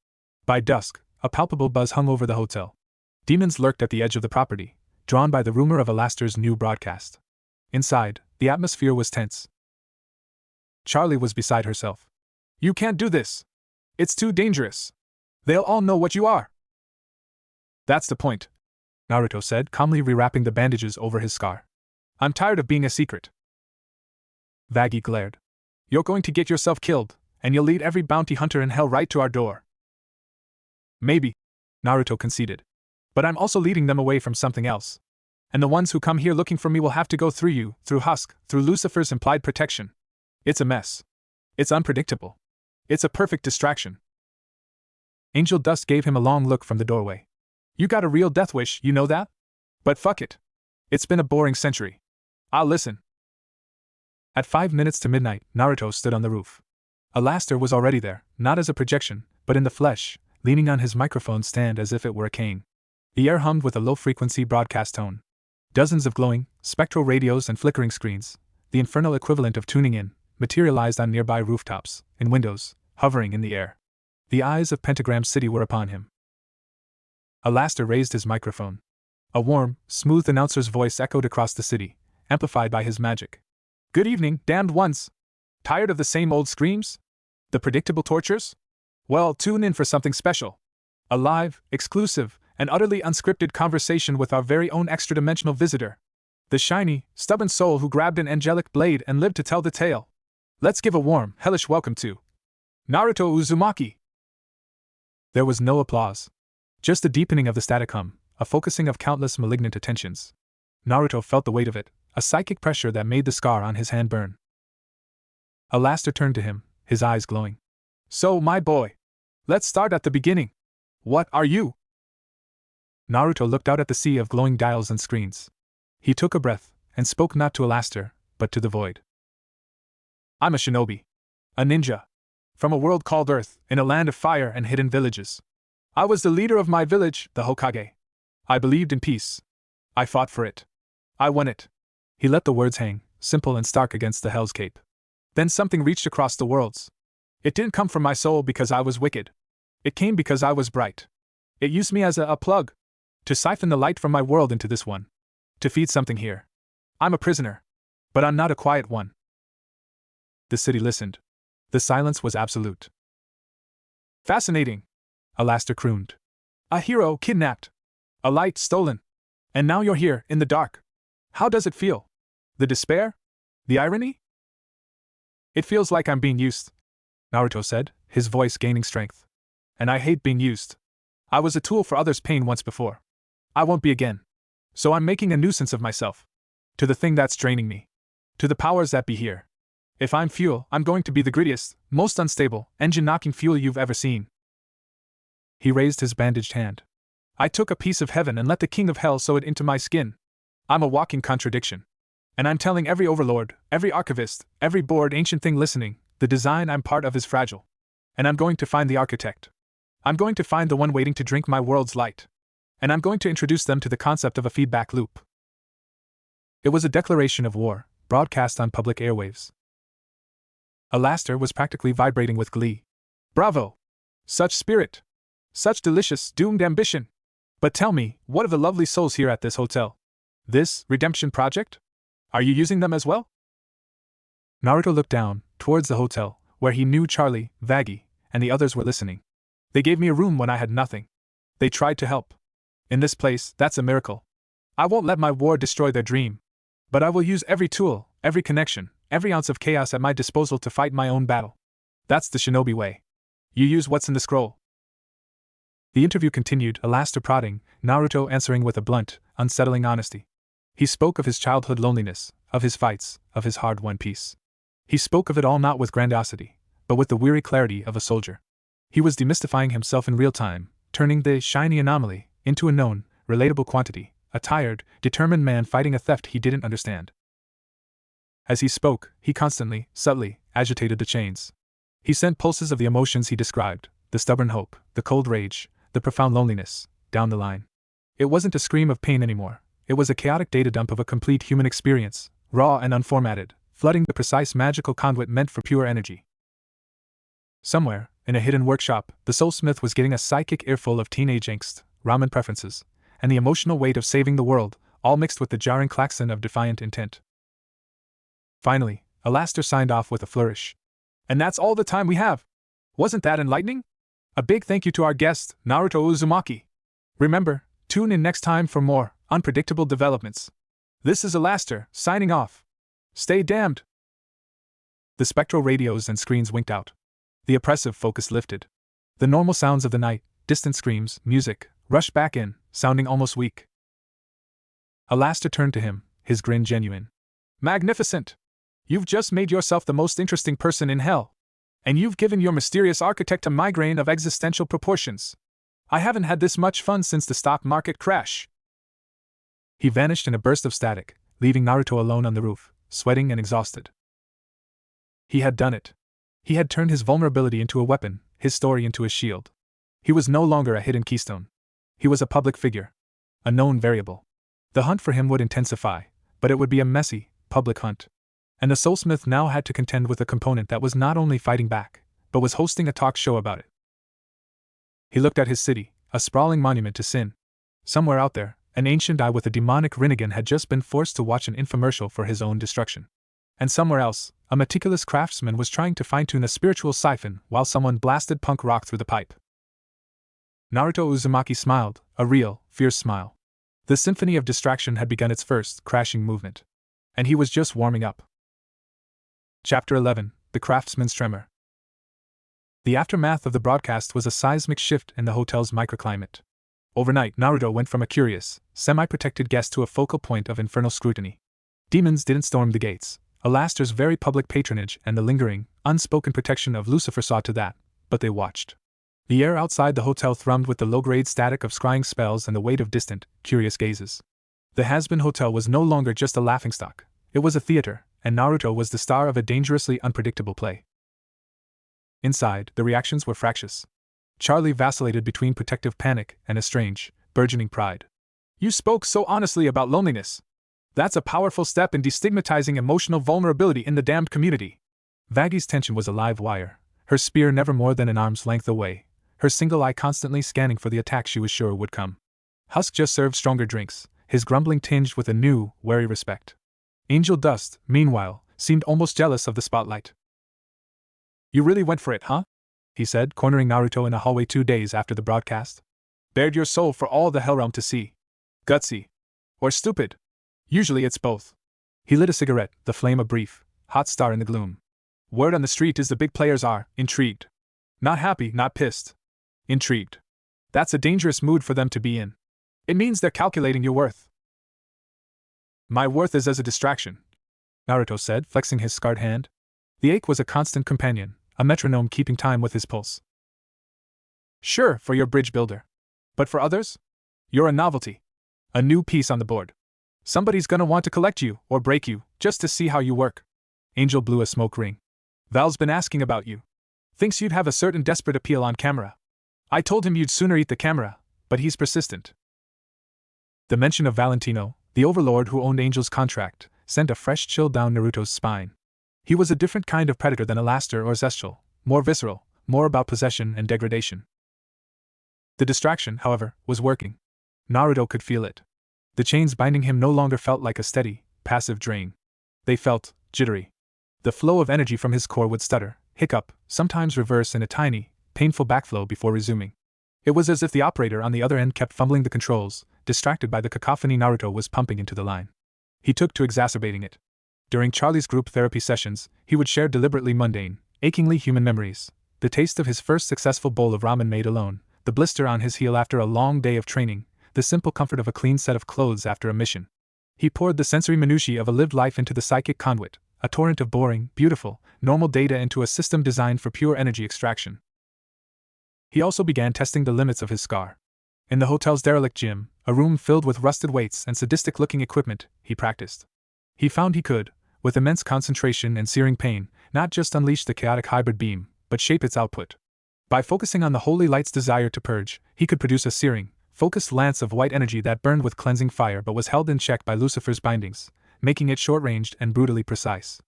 By dusk, a palpable buzz hung over the hotel. Demons lurked at the edge of the property, drawn by the rumor of Alastair's new broadcast. Inside, the atmosphere was tense. Charlie was beside herself. You can't do this. It's too dangerous. They'll all know what you are. That's the point, Naruto said, calmly rewrapping the bandages over his scar. I'm tired of being a secret. Vaggie glared. You're going to get yourself killed, and you'll lead every bounty hunter in hell right to our door. Maybe, Naruto conceded. But I'm also leading them away from something else. And the ones who come here looking for me will have to go through you, through Husk, through Lucifer's implied protection. It's a mess. It's unpredictable. It's a perfect distraction. Angel Dust gave him a long look from the doorway. You got a real death wish, you know that? But fuck it. It's been a boring century. I'll listen. At 5 minutes to midnight, Naruto stood on the roof. Alastair was already there, not as a projection, but in the flesh, leaning on his microphone stand as if it were a cane. The air hummed with a low-frequency broadcast tone. Dozens of glowing, spectral radios and flickering screens, the infernal equivalent of tuning in, materialized on nearby rooftops, in windows, hovering in the air. The eyes of Pentagram City were upon him. Alastair raised his microphone. A warm, smooth announcer's voice echoed across the city, amplified by his magic. Good evening, damned ones! Tired of the same old screams? The predictable tortures? Well, tune in for something special. A live, exclusive, and utterly unscripted conversation with our very own extra-dimensional visitor. The shiny, stubborn soul who grabbed an angelic blade and lived to tell the tale. Let's give a warm, hellish welcome to Naruto Uzumaki. There was no applause. Just a deepening of the static hum, a focusing of countless malignant attentions. Naruto felt the weight of it, a psychic pressure that made the scar on his hand burn. Alastair turned to him, his eyes glowing. So, my boy. Let's start at the beginning. What are you? Naruto looked out at the sea of glowing dials and screens. He took a breath, and spoke not to Alastair, but to the void. I'm a shinobi. A ninja. From a world called Earth, in a land of fire and hidden villages. I was the leader of my village, the Hokage. I believed in peace. I fought for it. I won it. He let the words hang, simple and stark against the Hell's Cape. Then something reached across the worlds. It didn't come from my soul because I was wicked. It came because I was bright. It used me as a plug. To siphon the light from my world into this one. To feed something here. I'm a prisoner. But I'm not a quiet one. The city listened. The silence was absolute. Fascinating, Alastair crooned. A hero kidnapped. A light stolen. And now you're here, in the dark. How does it feel? The despair? The irony? It feels like I'm being used, Naruto said, his voice gaining strength. And I hate being used. I was a tool for others' pain once before. I won't be again. So I'm making a nuisance of myself. To the thing that's draining me. To the powers that be here. If I'm fuel, I'm going to be the grittiest, most unstable, engine-knocking fuel you've ever seen. He raised his bandaged hand. I took a piece of heaven and let the king of hell sew it into my skin. I'm a walking contradiction. And I'm telling every overlord, every archivist, every bored ancient thing listening, the design I'm part of is fragile. And I'm going to find the architect. I'm going to find the one waiting to drink my world's light. And I'm going to introduce them to the concept of a feedback loop. It was a declaration of war, broadcast on public airwaves. Alastair was practically vibrating with glee. Bravo! Such spirit! Such delicious, doomed ambition! But tell me, what of the lovely souls here at this hotel? This redemption project? Are you using them as well? Naruto looked down, towards the hotel, where he knew Charlie, Vaggie, and the others were listening. They gave me a room when I had nothing. They tried to help. In this place, that's a miracle. I won't let my war destroy their dream. But I will use every tool, every connection, every ounce of chaos at my disposal to fight my own battle. That's the shinobi way. You use what's in the scroll. The interview continued, Alastair prodding, Naruto answering with a blunt, unsettling honesty. He spoke of his childhood loneliness, of his fights, of his hard-won peace. He spoke of it all not with grandiosity, but with the weary clarity of a soldier. He was demystifying himself in real time, turning the shiny anomaly into a known, relatable quantity, a tired, determined man fighting a theft he didn't understand. As he spoke, he constantly, subtly, agitated the chains. He sent pulses of the emotions he described, the stubborn hope, the cold rage, the profound loneliness, down the line. It wasn't a scream of pain anymore, it was a chaotic data dump of a complete human experience, raw and unformatted, flooding the precise magical conduit meant for pure energy. Somewhere, in a hidden workshop, the soulsmith was getting a psychic earful of teenage angst, ramen preferences, and the emotional weight of saving the world, all mixed with the jarring klaxon of defiant intent. Finally, Alastair signed off with a flourish. And that's all the time we have. Wasn't that enlightening? A big thank you to our guest, Naruto Uzumaki. Remember, tune in next time for more unpredictable developments. This is Alastair, signing off. Stay damned. The spectral radios and screens winked out. The oppressive focus lifted. The normal sounds of the night, distant screams, music, rushed back in, sounding almost weak. Alastair turned to him, his grin genuine. Magnificent! You've just made yourself the most interesting person in hell. And you've given your mysterious architect a migraine of existential proportions. I haven't had this much fun since the stock market crash. He vanished in a burst of static, leaving Naruto alone on the roof, sweating and exhausted. He had done it. He had turned his vulnerability into a weapon, his story into a shield. He was no longer a hidden keystone. He was a public figure. A known variable. The hunt for him would intensify, but it would be a messy, public hunt. And the soulsmith now had to contend with a component that was not only fighting back, but was hosting a talk show about it. He looked at his city, a sprawling monument to sin. Somewhere out there, an ancient eye with a demonic Rinnegan had just been forced to watch an infomercial for his own destruction. And somewhere else, a meticulous craftsman was trying to fine-tune a spiritual siphon while someone blasted punk rock through the pipe. Naruto Uzumaki smiled, a real, fierce smile. The symphony of distraction had begun its first, crashing movement. And he was just warming up. Chapter 11, The Craftsman's Tremor. The aftermath of the broadcast was a seismic shift in the hotel's microclimate. Overnight, Naruto went from a curious, semi-protected guest to a focal point of infernal scrutiny. Demons didn't storm the gates. Alastair's very public patronage and the lingering, unspoken protection of Lucifer saw to that, but they watched. The air outside the hotel thrummed with the low-grade static of scrying spells and the weight of distant, curious gazes. The Hazbin Hotel was no longer just a laughingstock. It was a theater, and Naruto was the star of a dangerously unpredictable play. Inside, the reactions were fractious. Charlie vacillated between protective panic and a strange, burgeoning pride. You spoke so honestly about loneliness. That's a powerful step in destigmatizing emotional vulnerability in the damned community. Vaggie's tension was a live wire, her spear never more than an arm's length away, her single eye constantly scanning for the attack she was sure would come. Husk just served stronger drinks, his grumbling tinged with a new, wary respect. Angel Dust, meanwhile, seemed almost jealous of the spotlight. You really went for it, huh? He said, cornering Naruto in a hallway 2 days after the broadcast. Bared your soul for all the Hellrealm to see. Gutsy. Or stupid. Usually it's both. He lit a cigarette, the flame a brief, hot star in the gloom. Word on the street is the big players are intrigued. Not happy, not pissed. Intrigued. That's a dangerous mood for them to be in. It means they're calculating your worth. My worth is as a distraction, Naruto said, flexing his scarred hand. The ache was a constant companion, a metronome keeping time with his pulse. Sure, for your bridge builder. But for others? You're a novelty. A new piece on the board. Somebody's gonna want to collect you, or break you, just to see how you work. Angel blew a smoke ring. Val's been asking about you. Thinks you'd have a certain desperate appeal on camera. I told him you'd sooner eat the camera, but he's persistent. The mention of Valentino, the overlord who owned Angel's contract, sent a fresh chill down Naruto's spine. He was a different kind of predator than Alastor or Zestial, more visceral, more about possession and degradation. The distraction, however, was working. Naruto could feel it. The chains binding him no longer felt like a steady, passive drain. They felt jittery. The flow of energy from his core would stutter, hiccup, sometimes reverse in a tiny, painful backflow before resuming. It was as if the operator on the other end kept fumbling the controls, distracted by the cacophony Naruto was pumping into the line. He took to exacerbating it. During Charlie's group therapy sessions, he would share deliberately mundane, achingly human memories. The taste of his first successful bowl of ramen made alone, the blister on his heel after a long day of training, the simple comfort of a clean set of clothes after a mission. He poured the sensory minutiae of a lived life into the psychic conduit, a torrent of boring, beautiful, normal data into a system designed for pure energy extraction. He also began testing the limits of his scar. In the hotel's derelict gym, a room filled with rusted weights and sadistic-looking equipment, he practiced. He found he could, with immense concentration and searing pain, not just unleash the chaotic hybrid beam, but shape its output. By focusing on the holy light's desire to purge, he could produce a searing, focused lance of white energy that burned with cleansing fire but was held in check by Lucifer's bindings, making it short-ranged and brutally precise.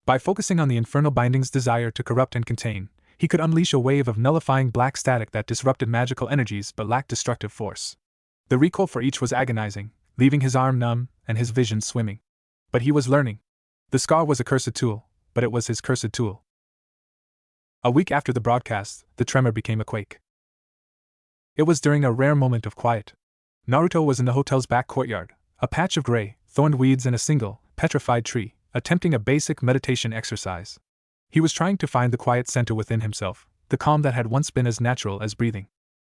By focusing on the infernal binding's desire to corrupt and contain, he could unleash a wave of nullifying black static that disrupted magical energies but lacked destructive force. The recoil for each was agonizing, leaving his arm numb and his vision swimming. But he was learning. The scar was a cursed tool, but it was his cursed tool. A week after the broadcast, the tremor became a quake. It was during a rare moment of quiet. Naruto was in the hotel's back courtyard, a patch of gray, thorned weeds and a single, petrified tree, attempting a basic meditation exercise. He was trying to find the quiet center within himself, the calm that had once been as natural as breathing.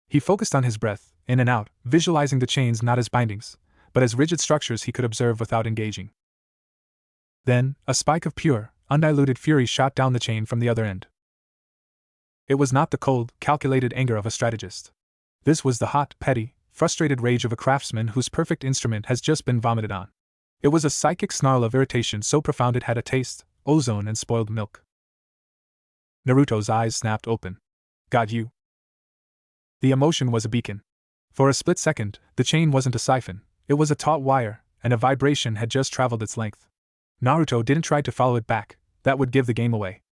He focused on his breath, in and out, visualizing the chains not as bindings, but as rigid structures he could observe without engaging. Then, a spike of pure, undiluted fury shot down the chain from the other end. It was not the cold, calculated anger of a strategist. This was the hot, petty, frustrated rage of a craftsman whose perfect instrument has just been vomited on. It was a psychic snarl of irritation so profound it had a taste, ozone and spoiled milk. Naruto's eyes snapped open. Got you. The emotion was a beacon. For a split second, the chain wasn't a siphon, it was a taut wire, and a vibration had just traveled its length. Naruto didn't try to follow it back, that would give the game away.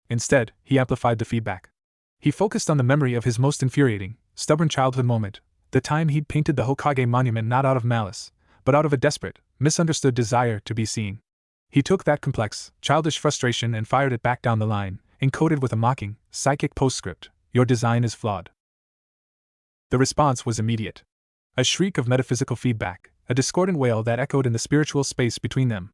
Instead, he amplified the feedback. He focused on the memory of his most infuriating, stubborn childhood moment, the time he'd painted the Hokage monument not out of malice, but out of a desperate, misunderstood desire to be seen. He took that complex, childish frustration and fired it back down the line, encoded with a mocking, psychic postscript: your design is flawed. The response was immediate. A shriek of metaphysical feedback, a discordant wail that echoed in the spiritual space between them.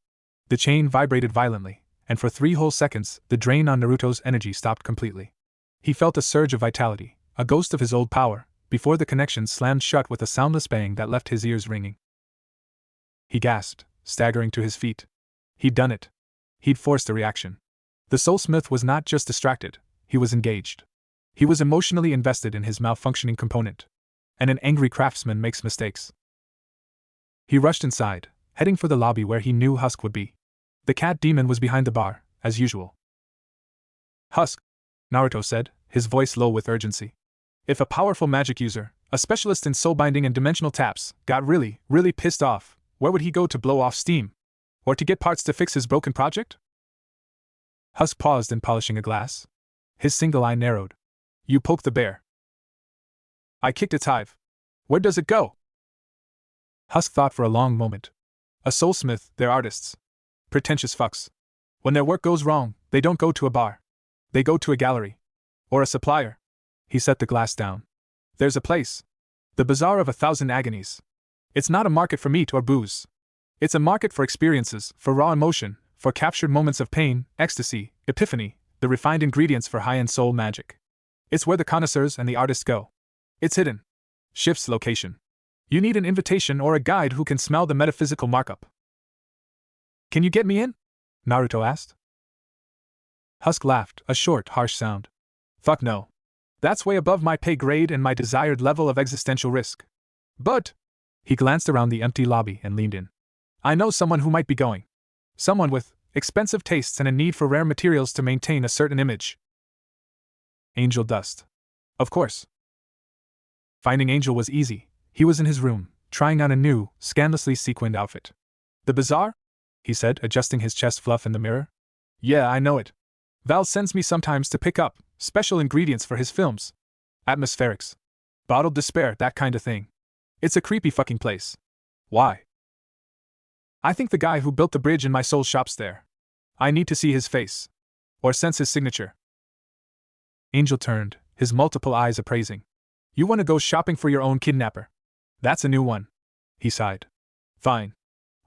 The chain vibrated violently, and for 3 whole seconds, the drain on Naruto's energy stopped completely. He felt a surge of vitality, a ghost of his old power, before the connection slammed shut with a soundless bang that left his ears ringing. He gasped, staggering to his feet. He'd done it. He'd forced a reaction. The soulsmith was not just distracted, he was engaged. He was emotionally invested in his malfunctioning component. And an angry craftsman makes mistakes. He rushed inside, heading for the lobby where he knew Husk would be. The cat demon was behind the bar, as usual. Husk, Naruto said, his voice low with urgency. If a powerful magic user, a specialist in soul binding and dimensional taps, got really, really pissed off, where would he go to blow off steam? Or to get parts to fix his broken project? Husk paused in polishing a glass. His single eye narrowed. You poked the bear. I kicked its hive. Where does it go? Husk thought for a long moment. A soulsmith, they're artists. Pretentious fucks. When their work goes wrong, they don't go to a bar. They go to a gallery. Or a supplier. He set the glass down. There's a place. The Bazaar of 1,000 Agonies. It's not a market for meat or booze. It's a market for experiences, for raw emotion, for captured moments of pain, ecstasy, epiphany, The refined ingredients for high-end soul magic. It's where the connoisseurs and the artists go. It's hidden. Shift's location. You need an invitation or a guide who can smell the metaphysical markup. Can you get me in? Naruto asked. Husk laughed, a short, harsh sound. Fuck no. That's way above my pay grade and my desired level of existential risk. But, he glanced around the empty lobby and leaned in. I know someone who might be going. Someone with expensive tastes and a need for rare materials to maintain a certain image. Angel Dust. Of course. Finding Angel was easy. He was in his room, trying on a new, scandalously sequined outfit. The bazaar? He said, adjusting his chest fluff in the mirror. Yeah, I know it. Val sends me sometimes to pick up special ingredients for his films. Atmospherics. Bottled despair, that kind of thing. It's a creepy fucking place. Why? I think the guy who built the bridge in my soul shops there. I need to see his face. Or sense his signature. Angel turned, his multiple eyes appraising. You want to go shopping for your own kidnapper? That's a new one. He sighed. Fine.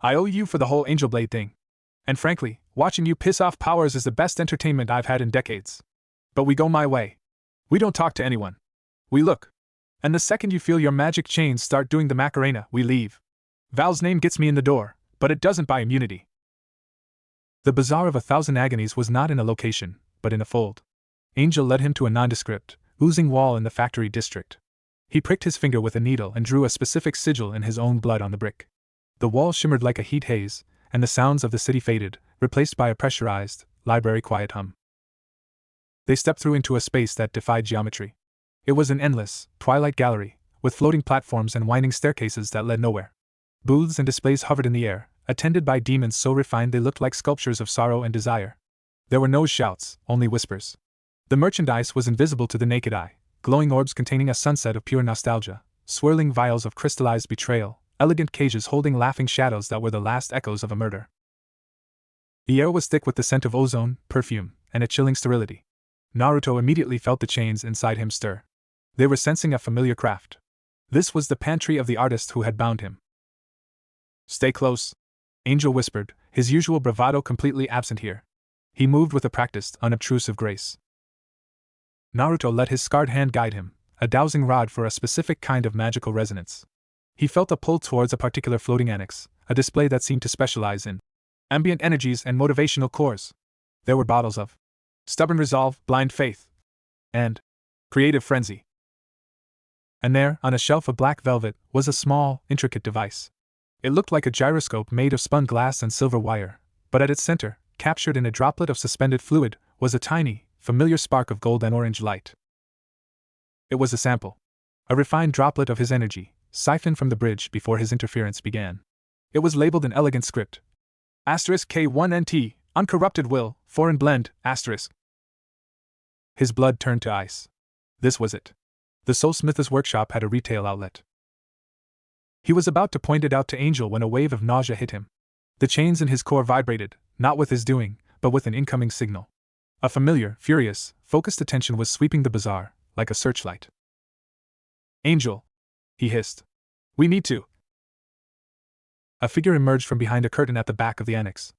I owe you for the whole Angel Blade thing. And frankly, watching you piss off Powers is the best entertainment I've had in decades. But we go my way. We don't talk to anyone. We look. And the second you feel your magic chains start doing the Macarena, we leave. Val's name gets me in the door, but it doesn't buy immunity. The Bazaar of 1,000 Agonies was not in a location, but in a fold. Angel led him to a nondescript, oozing wall in the factory district. He pricked his finger with a needle and drew a specific sigil in his own blood on the brick. The wall shimmered like a heat haze, and the sounds of the city faded, replaced by a pressurized, library quiet hum. They stepped through into a space that defied geometry. It was an endless, twilight gallery, with floating platforms and winding staircases that led nowhere. Booths and displays hovered in the air, attended by demons so refined they looked like sculptures of sorrow and desire. There were no shouts, only whispers. The merchandise was invisible to the naked eye, glowing orbs containing a sunset of pure nostalgia, swirling vials of crystallized betrayal, elegant cages holding laughing shadows that were the last echoes of a murder. The air was thick with the scent of ozone, perfume, and a chilling sterility. Naruto immediately felt the chains inside him stir. They were sensing a familiar craft. This was the pantry of the artist who had bound him. Stay close, Angel whispered, his usual bravado completely absent here. He moved with a practiced, unobtrusive grace. Naruto let his scarred hand guide him, a dowsing rod for a specific kind of magical resonance. He felt a pull towards a particular floating annex, a display that seemed to specialize in ambient energies and motivational cores. There were bottles of stubborn resolve, blind faith, and creative frenzy. And there, on a shelf of black velvet, was a small, intricate device. It looked like a gyroscope made of spun glass and silver wire, but at its center, captured in a droplet of suspended fluid, was a tiny, familiar spark of gold and orange light. It was a sample. A refined droplet of his energy, siphoned from the bridge before his interference began. It was labeled in elegant script. *K1NT, uncorrupted will, foreign blend, *. His blood turned to ice. This was it. The Soulsmith's workshop had a retail outlet. He was about to point it out to Angel when a wave of nausea hit him. The chains in his core vibrated, not with his doing, but with an incoming signal. A familiar, furious, focused attention was sweeping the bazaar, like a searchlight. Angel, he hissed. We need to. A figure emerged from behind a curtain at the back of the annex.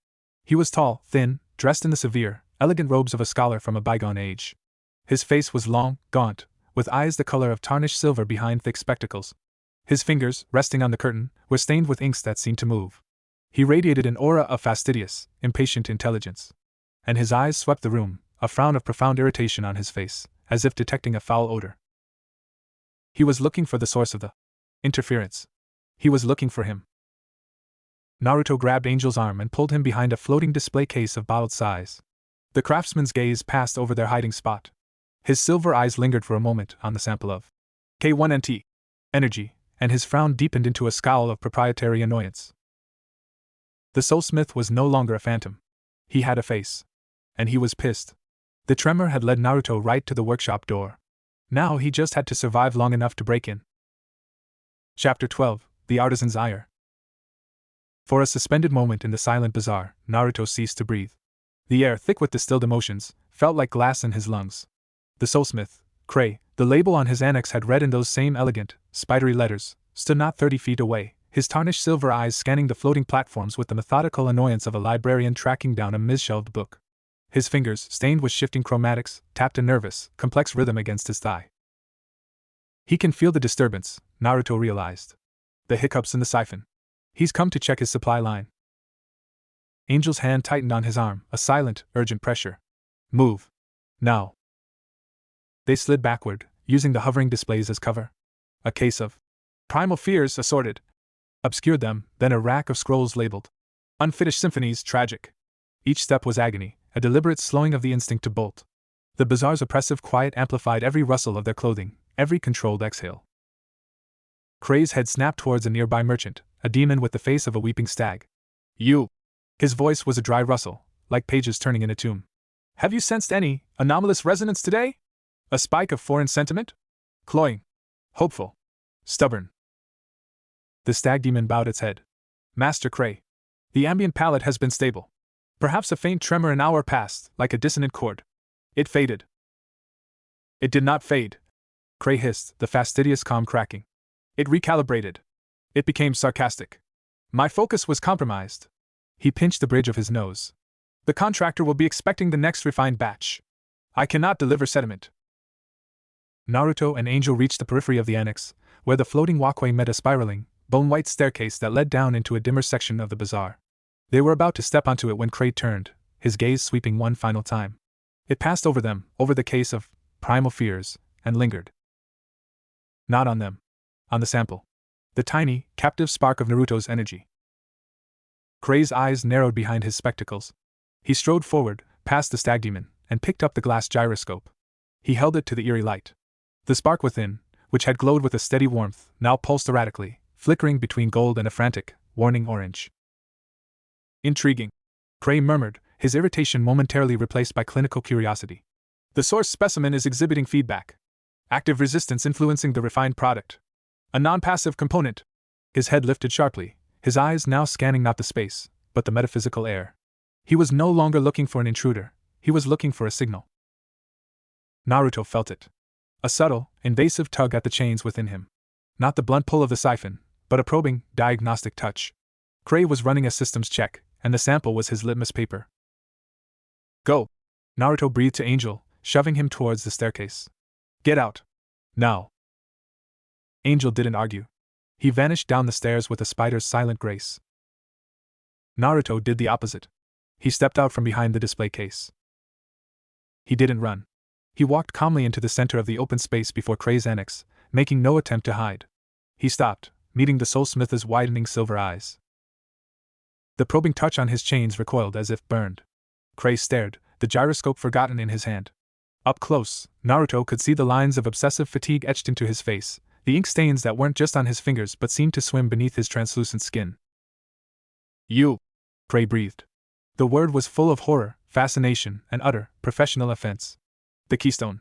He was tall, thin, dressed in the severe, elegant robes of a scholar from a bygone age. His face was long, gaunt, with eyes the color of tarnished silver behind thick spectacles. His fingers, resting on the curtain, were stained with inks that seemed to move. He radiated an aura of fastidious, impatient intelligence. And his eyes swept the room, a frown of profound irritation on his face, as if detecting a foul odor. He was looking for the source of the interference. He was looking for him. Naruto grabbed Angel's arm and pulled him behind a floating display case of bottled size. The craftsman's gaze passed over their hiding spot. His silver eyes lingered for a moment on the sample of K1NT energy, and his frown deepened into a scowl of proprietary annoyance. The Soulsmith was no longer a phantom. He had a face. And he was pissed. The tremor had led Naruto right to the workshop door. Now he just had to survive long enough to break in. Chapter 12, The Artisan's Ire. For a suspended moment in the silent bazaar, Naruto ceased to breathe. The air, thick with distilled emotions, felt like glass in his lungs. The Soulsmith, Cray, the label on his annex had read in those same elegant, spidery letters, stood not 30 feet away, his tarnished silver eyes scanning the floating platforms with the methodical annoyance of a librarian tracking down a misshelved book. His fingers, stained with shifting chromatics, tapped a nervous, complex rhythm against his thigh. He can feel the disturbance, Naruto realized. The hiccups in the siphon. He's come to check his supply line. Angel's hand tightened on his arm, a silent, urgent pressure. Move. Now. They slid backward, using the hovering displays as cover. A case of primal fears assorted obscured them, then a rack of scrolls labeled Unfinished Symphonies Tragic. Each step was agony, a deliberate slowing of the instinct to bolt. The bazaar's oppressive quiet amplified every rustle of their clothing, every controlled exhale. Kray's head snapped towards a nearby merchant, a demon with the face of a weeping stag. You! His voice was a dry rustle, like pages turning in a tomb. Have you sensed any anomalous resonance today? A spike of foreign sentiment? Cloying. Hopeful. Stubborn. The stag demon bowed its head. Master Kray. The ambient palette has been stable. Perhaps a faint tremor an hour passed, like a dissonant chord. It faded. It did not fade. Kray hissed, the fastidious calm cracking. It recalibrated. It became sarcastic. My focus was compromised. He pinched the bridge of his nose. The contractor will be expecting the next refined batch. I cannot deliver sediment. Naruto and Angel reached the periphery of the annex, where the floating walkway met a spiraling, bone-white staircase that led down into a dimmer section of the bazaar. They were about to step onto it when Kray turned, his gaze sweeping one final time. It passed over them, over the case of primal fears, and lingered. Not on them. On the sample. The tiny, captive spark of Naruto's energy. Kray's eyes narrowed behind his spectacles. He strode forward, past the stag demon, and picked up the glass gyroscope. He held it to the eerie light. The spark within, which had glowed with a steady warmth, now pulsed erratically, flickering between gold and a frantic, warning orange. Intriguing. Kray murmured, his irritation momentarily replaced by clinical curiosity. The source specimen is exhibiting feedback. Active resistance influencing the refined product. A non-passive component. His head lifted sharply, his eyes now scanning not the space, but the metaphysical air. He was no longer looking for an intruder, he was looking for a signal. Naruto felt it. A subtle, invasive tug at the chains within him. Not the blunt pull of the siphon, but a probing, diagnostic touch. Kray was running a systems check, and the sample was his litmus paper. Go! Naruto breathed to Angel, shoving him towards the staircase. Get out! Now! Angel didn't argue. He vanished down the stairs with a spider's silent grace. Naruto did the opposite. He stepped out from behind the display case. He didn't run. He walked calmly into the center of the open space before Kray's annex, making no attempt to hide. He stopped, meeting the soulsmith's widening silver eyes. The probing touch on his chains recoiled as if burned. Kray stared, the gyroscope forgotten in his hand. Up close, Naruto could see the lines of obsessive fatigue etched into his face, the ink stains that weren't just on his fingers but seemed to swim beneath his translucent skin. You! Kray breathed. The word was full of horror, fascination, and utter, professional offense. The keystone.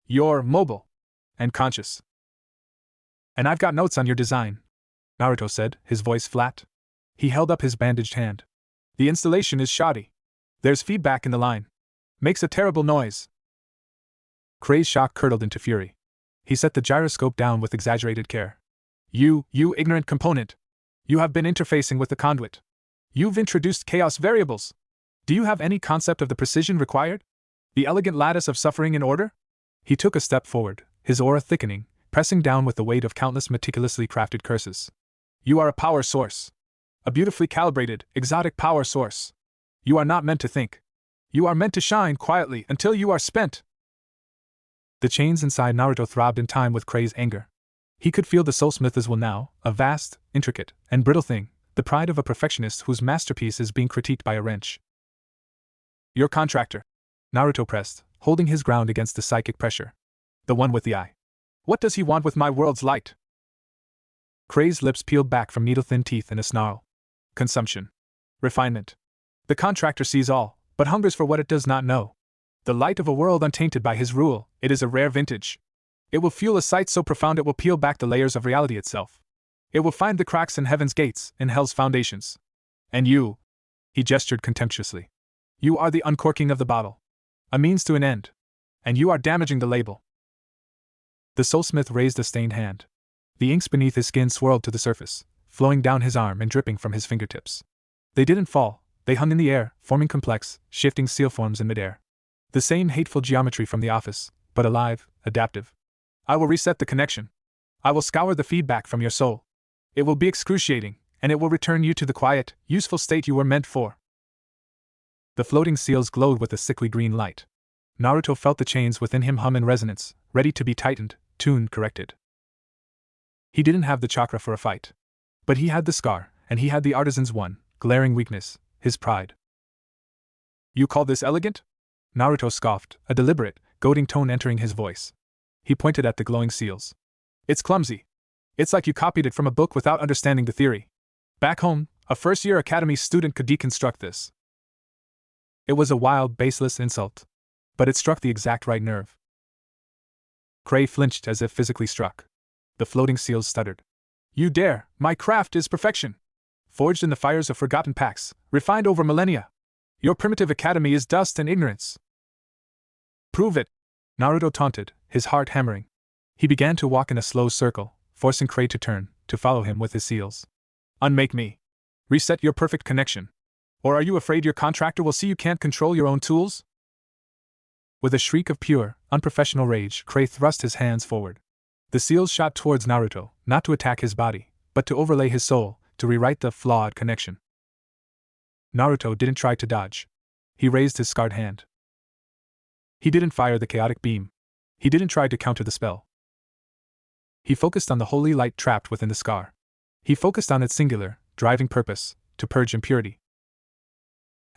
You're mobile. And conscious. And I've got notes on your design, Naruto said, his voice flat. He held up his bandaged hand. The installation is shoddy. There's feedback in the line. Makes a terrible noise. Kray's shock curdled into fury. He set the gyroscope down with exaggerated care. You ignorant component. You have been interfacing with the conduit. You've introduced chaos variables. Do you have any concept of the precision required? The elegant lattice of suffering in order? He took a step forward, his aura thickening, pressing down with the weight of countless meticulously crafted curses. You are a power source. A beautifully calibrated, exotic power source. You are not meant to think. You are meant to shine quietly until you are spent. The chains inside Naruto throbbed in time with Kray's anger. He could feel the soulsmith's will now, a vast, intricate, and brittle thing, the pride of a perfectionist whose masterpiece is being critiqued by a wrench. Your contractor. Naruto pressed, holding his ground against the psychic pressure. The one with the eye. What does he want with my world's light? Kray's lips peeled back from needle-thin teeth in a snarl. Consumption. Refinement. The contractor sees all, but hungers for what it does not know. The light of a world untainted by his rule, it is a rare vintage. It will fuel a sight so profound it will peel back the layers of reality itself. It will find the cracks in heaven's gates, in hell's foundations. And you, he gestured contemptuously. You are the uncorking of the bottle. A means to an end. And you are damaging the label. The soulsmith raised a stained hand. The inks beneath his skin swirled to the surface, flowing down his arm and dripping from his fingertips. They didn't fall, They hung in the air, forming complex, shifting seal forms in midair. The same hateful geometry from the office, but alive, adaptive. I will reset the connection. I will scour the feedback from your soul. It will be excruciating, and it will return you to the quiet, useful state you were meant for. The floating seals glowed with a sickly green light. Naruto felt the chains within him hum in resonance, ready to be tightened, tuned, corrected. He didn't have the chakra for a fight. But he had the scar, and he had the artisan's one glaring weakness, his pride. You call this elegant? Naruto scoffed, a deliberate, goading tone entering his voice. He pointed at the glowing seals. It's clumsy. It's like you copied it from a book without understanding the theory. Back home, a first-year academy student could deconstruct this. It was a wild, baseless insult. But it struck the exact right nerve. Cray flinched as if physically struck. The floating seals stuttered. You dare! My craft is perfection! Forged in the fires of forgotten packs, refined over millennia. Your primitive academy is dust and ignorance. Prove it! Naruto taunted, his heart hammering. He began to walk in a slow circle, forcing Cray to turn, to follow him with his seals. Unmake me. Reset your perfect connection. Or are you afraid your contractor will see you can't control your own tools? With a shriek of pure, unprofessional rage, Cray thrust his hands forward. The seals shot towards Naruto, not to attack his body, but to overlay his soul, to rewrite the flawed connection. Naruto didn't try to dodge. He raised his scarred hand. He didn't fire the chaotic beam. He didn't try to counter the spell. He focused on the holy light trapped within the scar. He focused on its singular, driving purpose, to purge impurity.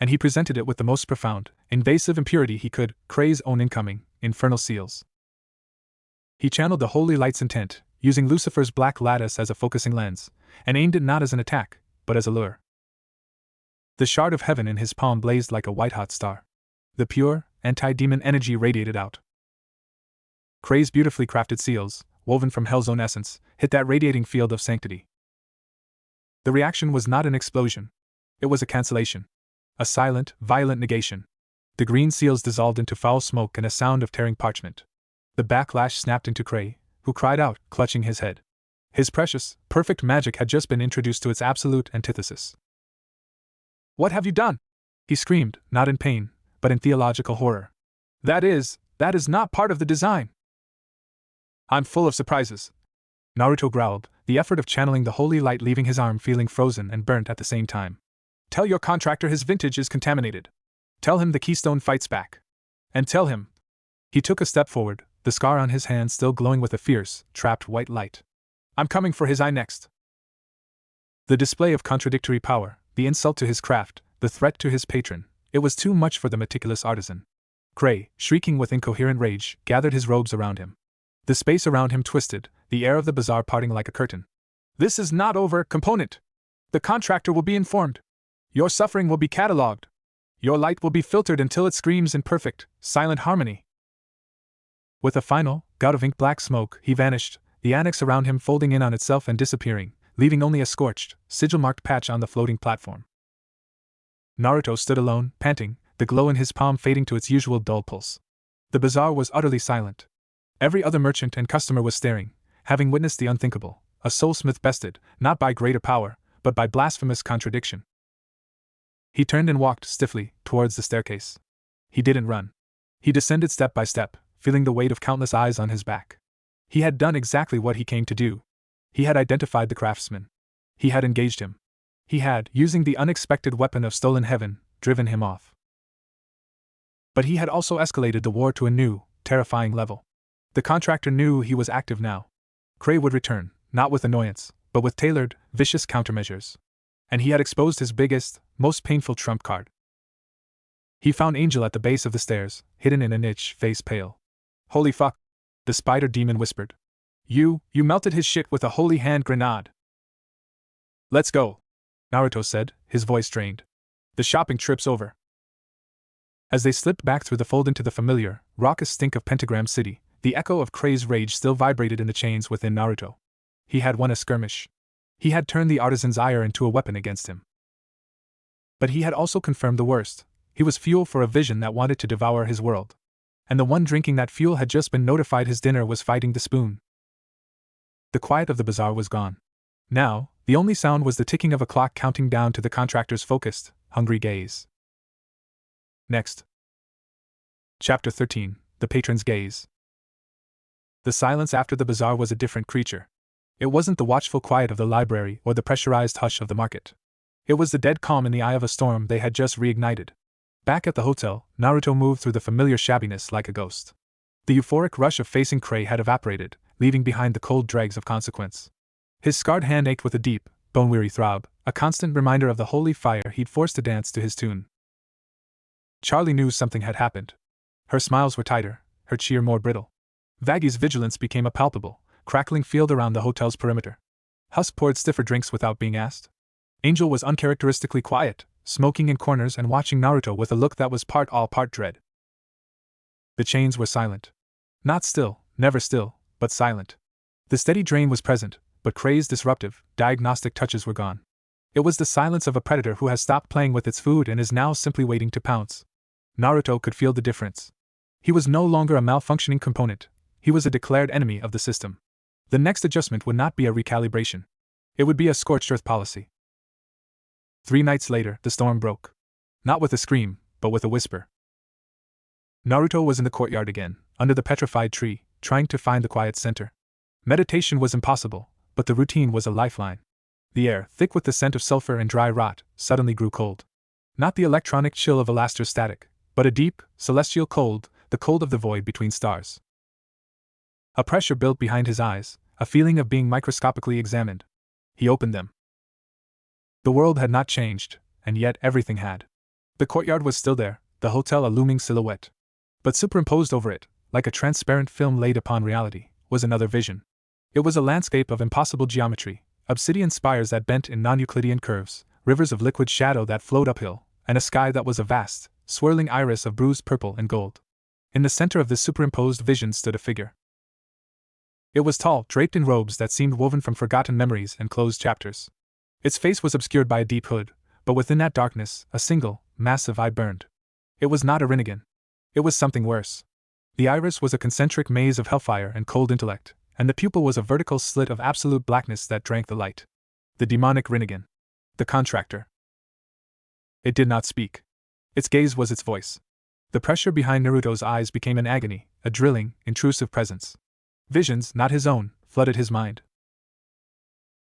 And he presented it with the most profound, invasive impurity he could, Cray's own incoming, infernal seals. He channeled the holy light's intent, using Lucifer's black lattice as a focusing lens, and aimed it not as an attack, but as a lure. The shard of heaven in his palm blazed like a white-hot star. The pure, anti-demon energy radiated out. Cray's beautifully crafted seals, woven from Hell's own essence, hit that radiating field of sanctity. The reaction was not an explosion. It was a cancellation. A silent, violent negation. The green seals dissolved into foul smoke and a sound of tearing parchment. The backlash snapped into Cray, who cried out, clutching his head. His precious, perfect magic had just been introduced to its absolute antithesis. What have you done? He screamed, not in pain, but in theological horror. That is not part of the design. I'm full of surprises. Naruto growled, the effort of channeling the holy light leaving his arm feeling frozen and burnt at the same time. Tell your contractor his vintage is contaminated. Tell him the keystone fights back. And tell him. He took a step forward, the scar on his hand still glowing with a fierce, trapped white light. I'm coming for his eye next. The display of contradictory power, the insult to his craft, the threat to his patron, it was too much for the meticulous artisan. Cray, shrieking with incoherent rage, gathered his robes around him. The space around him twisted, the air of the bazaar parting like a curtain. This is not over, component. The contractor will be informed. Your suffering will be catalogued. Your light will be filtered until it screams in perfect, silent harmony. With a final, gout of ink-black smoke, he vanished, the annex around him folding in on itself and disappearing, leaving only a scorched, sigil-marked patch on the floating platform. Naruto stood alone, panting, the glow in his palm fading to its usual dull pulse. The bazaar was utterly silent. Every other merchant and customer was staring, having witnessed the unthinkable, a soulsmith bested, not by greater power, but by blasphemous contradiction. He turned and walked stiffly towards the staircase. He didn't run. He descended step by step, feeling the weight of countless eyes on his back. He had done exactly what he came to do. He had identified the craftsman. He had engaged him. He had, using the unexpected weapon of stolen heaven, driven him off. But he had also escalated the war to a new, terrifying level. The contractor knew he was active now. Cray would return, not with annoyance, but with tailored, vicious countermeasures. And he had exposed his biggest, most painful trump card. He found Angel at the base of the stairs, hidden in a niche, face pale. Holy fuck, the spider demon whispered. You melted his shit with a holy hand grenade. Let's go, Naruto said, his voice strained. The shopping trip's over. As they slipped back through the fold into the familiar, raucous stink of Pentagram City, the echo of Cray's rage still vibrated in the chains within Naruto. He had won a skirmish. He had turned the artisan's ire into a weapon against him. But he had also confirmed the worst. He was fuel for a vision that wanted to devour his world. And the one drinking that fuel had just been notified his dinner was fighting the spoon. The quiet of the bazaar was gone. Now, the only sound was the ticking of a clock counting down to the contractor's focused, hungry gaze. Next. Chapter 13, The Patron's Gaze. The silence after the bazaar was a different creature. It wasn't the watchful quiet of the library or the pressurized hush of the market. It was the dead calm in the eye of a storm they had just reignited. Back at the hotel, Naruto moved through the familiar shabbiness like a ghost. The euphoric rush of facing Krei had evaporated, leaving behind the cold dregs of consequence. His scarred hand ached with a deep, bone-weary throb, a constant reminder of the holy fire he'd forced to dance to his tune. Charlie knew something had happened. Her smiles were tighter, her cheer more brittle. Vaggy's vigilance became a palpable, crackling field around the hotel's perimeter. Husk poured stiffer drinks without being asked. Angel was uncharacteristically quiet, smoking in corners and watching Naruto with a look that was part awe, part dread. The chains were silent. Not still, never still, but silent. The steady drain was present, but Krei's disruptive, diagnostic touches were gone. It was the silence of a predator who has stopped playing with its food and is now simply waiting to pounce. Naruto could feel the difference. He was no longer a malfunctioning component. He was a declared enemy of the system. The next adjustment would not be a recalibration. It would be a scorched earth policy. 3 nights later, the storm broke. Not with a scream, but with a whisper. Naruto was in the courtyard again, under the petrified tree, trying to find the quiet center. Meditation was impossible, but the routine was a lifeline. The air, thick with the scent of sulfur and dry rot, suddenly grew cold. Not the electronic chill of Alaster's static, but a deep, celestial cold, the cold of the void between stars. A pressure built behind his eyes, a feeling of being microscopically examined. He opened them. The world had not changed, and yet everything had. The courtyard was still there, the hotel a looming silhouette. But superimposed over it, like a transparent film laid upon reality, was another vision. It was a landscape of impossible geometry, obsidian spires that bent in non-Euclidean curves, rivers of liquid shadow that flowed uphill, and a sky that was a vast, swirling iris of bruised purple and gold. In the center of this superimposed vision stood a figure. It was tall, draped in robes that seemed woven from forgotten memories and closed chapters. Its face was obscured by a deep hood, but within that darkness, a single, massive eye burned. It was not a Rinnegan. It was something worse. The iris was a concentric maze of hellfire and cold intellect, and the pupil was a vertical slit of absolute blackness that drank the light. The demonic Rinnegan. The contractor. It did not speak. Its gaze was its voice. The pressure behind Naruto's eyes became an agony, a drilling, intrusive presence. Visions, not his own, flooded his mind.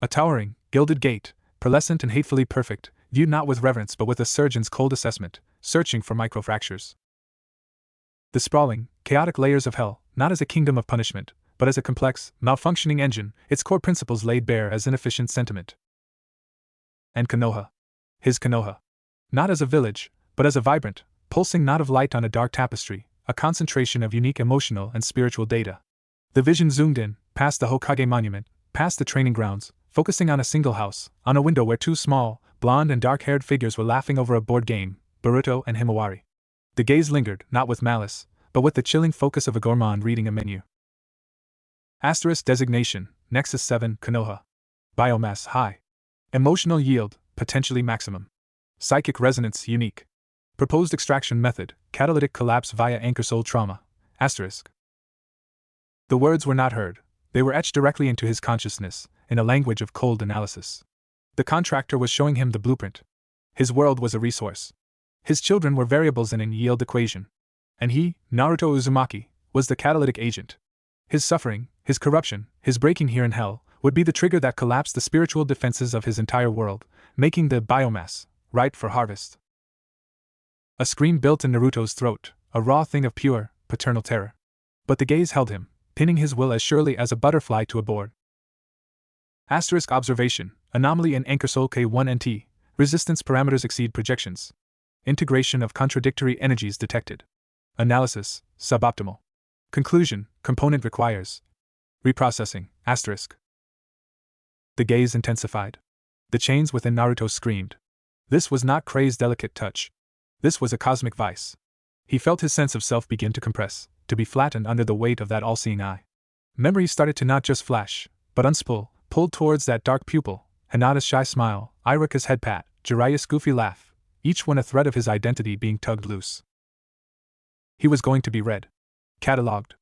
A towering, gilded gate, pearlescent and hatefully perfect, viewed not with reverence but with a surgeon's cold assessment, searching for microfractures. The sprawling, chaotic layers of hell, not as a kingdom of punishment, but as a complex, malfunctioning engine, its core principles laid bare as inefficient sentiment. And Konoha. His Konoha. Not as a village, but as a vibrant, pulsing knot of light on a dark tapestry, a concentration of unique emotional and spiritual data. The vision zoomed in, past the Hokage monument, past the training grounds, focusing on a single house, on a window where 2 small, blonde and dark-haired figures were laughing over a board game, Boruto and Himawari. The gaze lingered, not with malice, but with the chilling focus of a gourmand reading a menu. Asterisk designation, Nexus 7, Konoha. Biomass high. Emotional yield, potentially maximum. Psychic resonance unique. Proposed extraction method, catalytic collapse via anchor soul trauma. Asterisk. The words were not heard. They were etched directly into his consciousness, in a language of cold analysis. The contractor was showing him the blueprint. His world was a resource. His children were variables in an yield equation. And he, Naruto Uzumaki, was the catalytic agent. His suffering, his corruption, his breaking here in hell, would be the trigger that collapsed the spiritual defenses of his entire world, making the biomass ripe for harvest. A scream built in Naruto's throat, a raw thing of pure, paternal terror. But the gaze held him, pinning his will as surely as a butterfly to a board. Asterisk observation, anomaly in anchor soul K1NT, resistance parameters exceed projections. Integration of contradictory energies detected. Analysis, suboptimal. Conclusion, component requires. Reprocessing, asterisk. The gaze intensified. The chains within Naruto screamed. This was not Krei's delicate touch. This was a cosmic vice. He felt his sense of self begin to compress, to be flattened under the weight of that all-seeing eye. Memories started to not just flash, but unspool, pulled towards that dark pupil, Hinata's shy smile, Iruka's head pat, Jiraiya's goofy laugh, each one a thread of his identity being tugged loose. He was going to be read. Catalogued.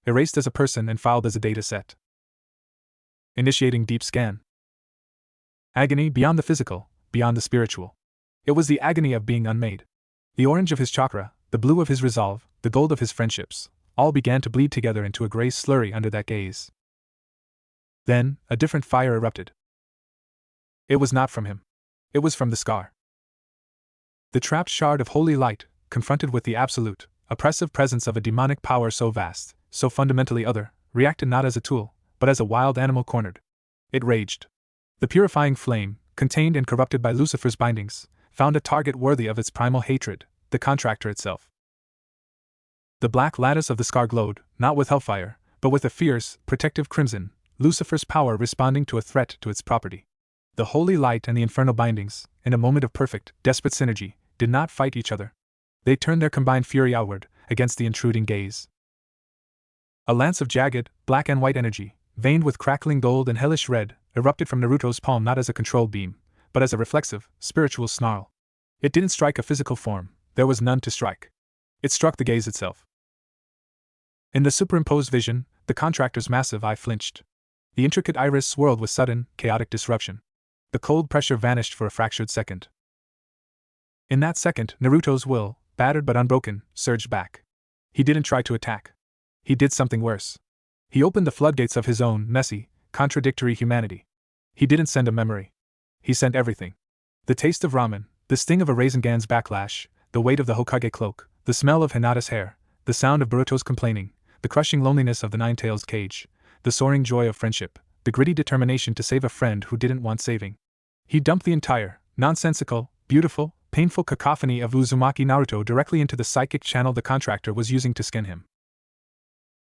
Erased as a person and filed as a data set. Initiating deep scan. Agony beyond the physical, beyond the spiritual. It was the agony of being unmade. The orange of his chakra, the blue of his resolve, the gold of his friendships, all began to bleed together into a gray slurry under that gaze. Then, a different fire erupted. It was not from him. It was from the scar. The trapped shard of holy light, confronted with the absolute, oppressive presence of a demonic power so vast, so fundamentally other, reacted not as a tool, but as a wild animal cornered. It raged. The purifying flame, contained and corrupted by Lucifer's bindings, found a target worthy of its primal hatred, the contractor itself. The black lattice of the scar glowed, not with hellfire, but with a fierce, protective crimson, Lucifer's power responding to a threat to its property. The holy light and the infernal bindings, in a moment of perfect, desperate synergy, did not fight each other. They turned their combined fury outward, against the intruding gaze. A lance of jagged, black and white energy, veined with crackling gold and hellish red, erupted from Naruto's palm not as a controlled beam, but as a reflexive, spiritual snarl. It didn't strike a physical form, there was none to strike. It struck the gaze itself. In the superimposed vision, the contractor's massive eye flinched. The intricate iris swirled with sudden, chaotic disruption. The cold pressure vanished for a fractured second. In that second, Naruto's will, battered but unbroken, surged back. He didn't try to attack. He did something worse. He opened the floodgates of his own messy, contradictory humanity. He didn't send a memory. He sent everything. The taste of ramen, the sting of a Rasengan's backlash, the weight of the Hokage cloak, the smell of Hinata's hair, the sound of Boruto's complaining, the crushing loneliness of the Nine-Tailed cage, the soaring joy of friendship, the gritty determination to save a friend who didn't want saving. He dumped the entire, nonsensical, beautiful, painful cacophony of Uzumaki Naruto directly into the psychic channel the contractor was using to skin him.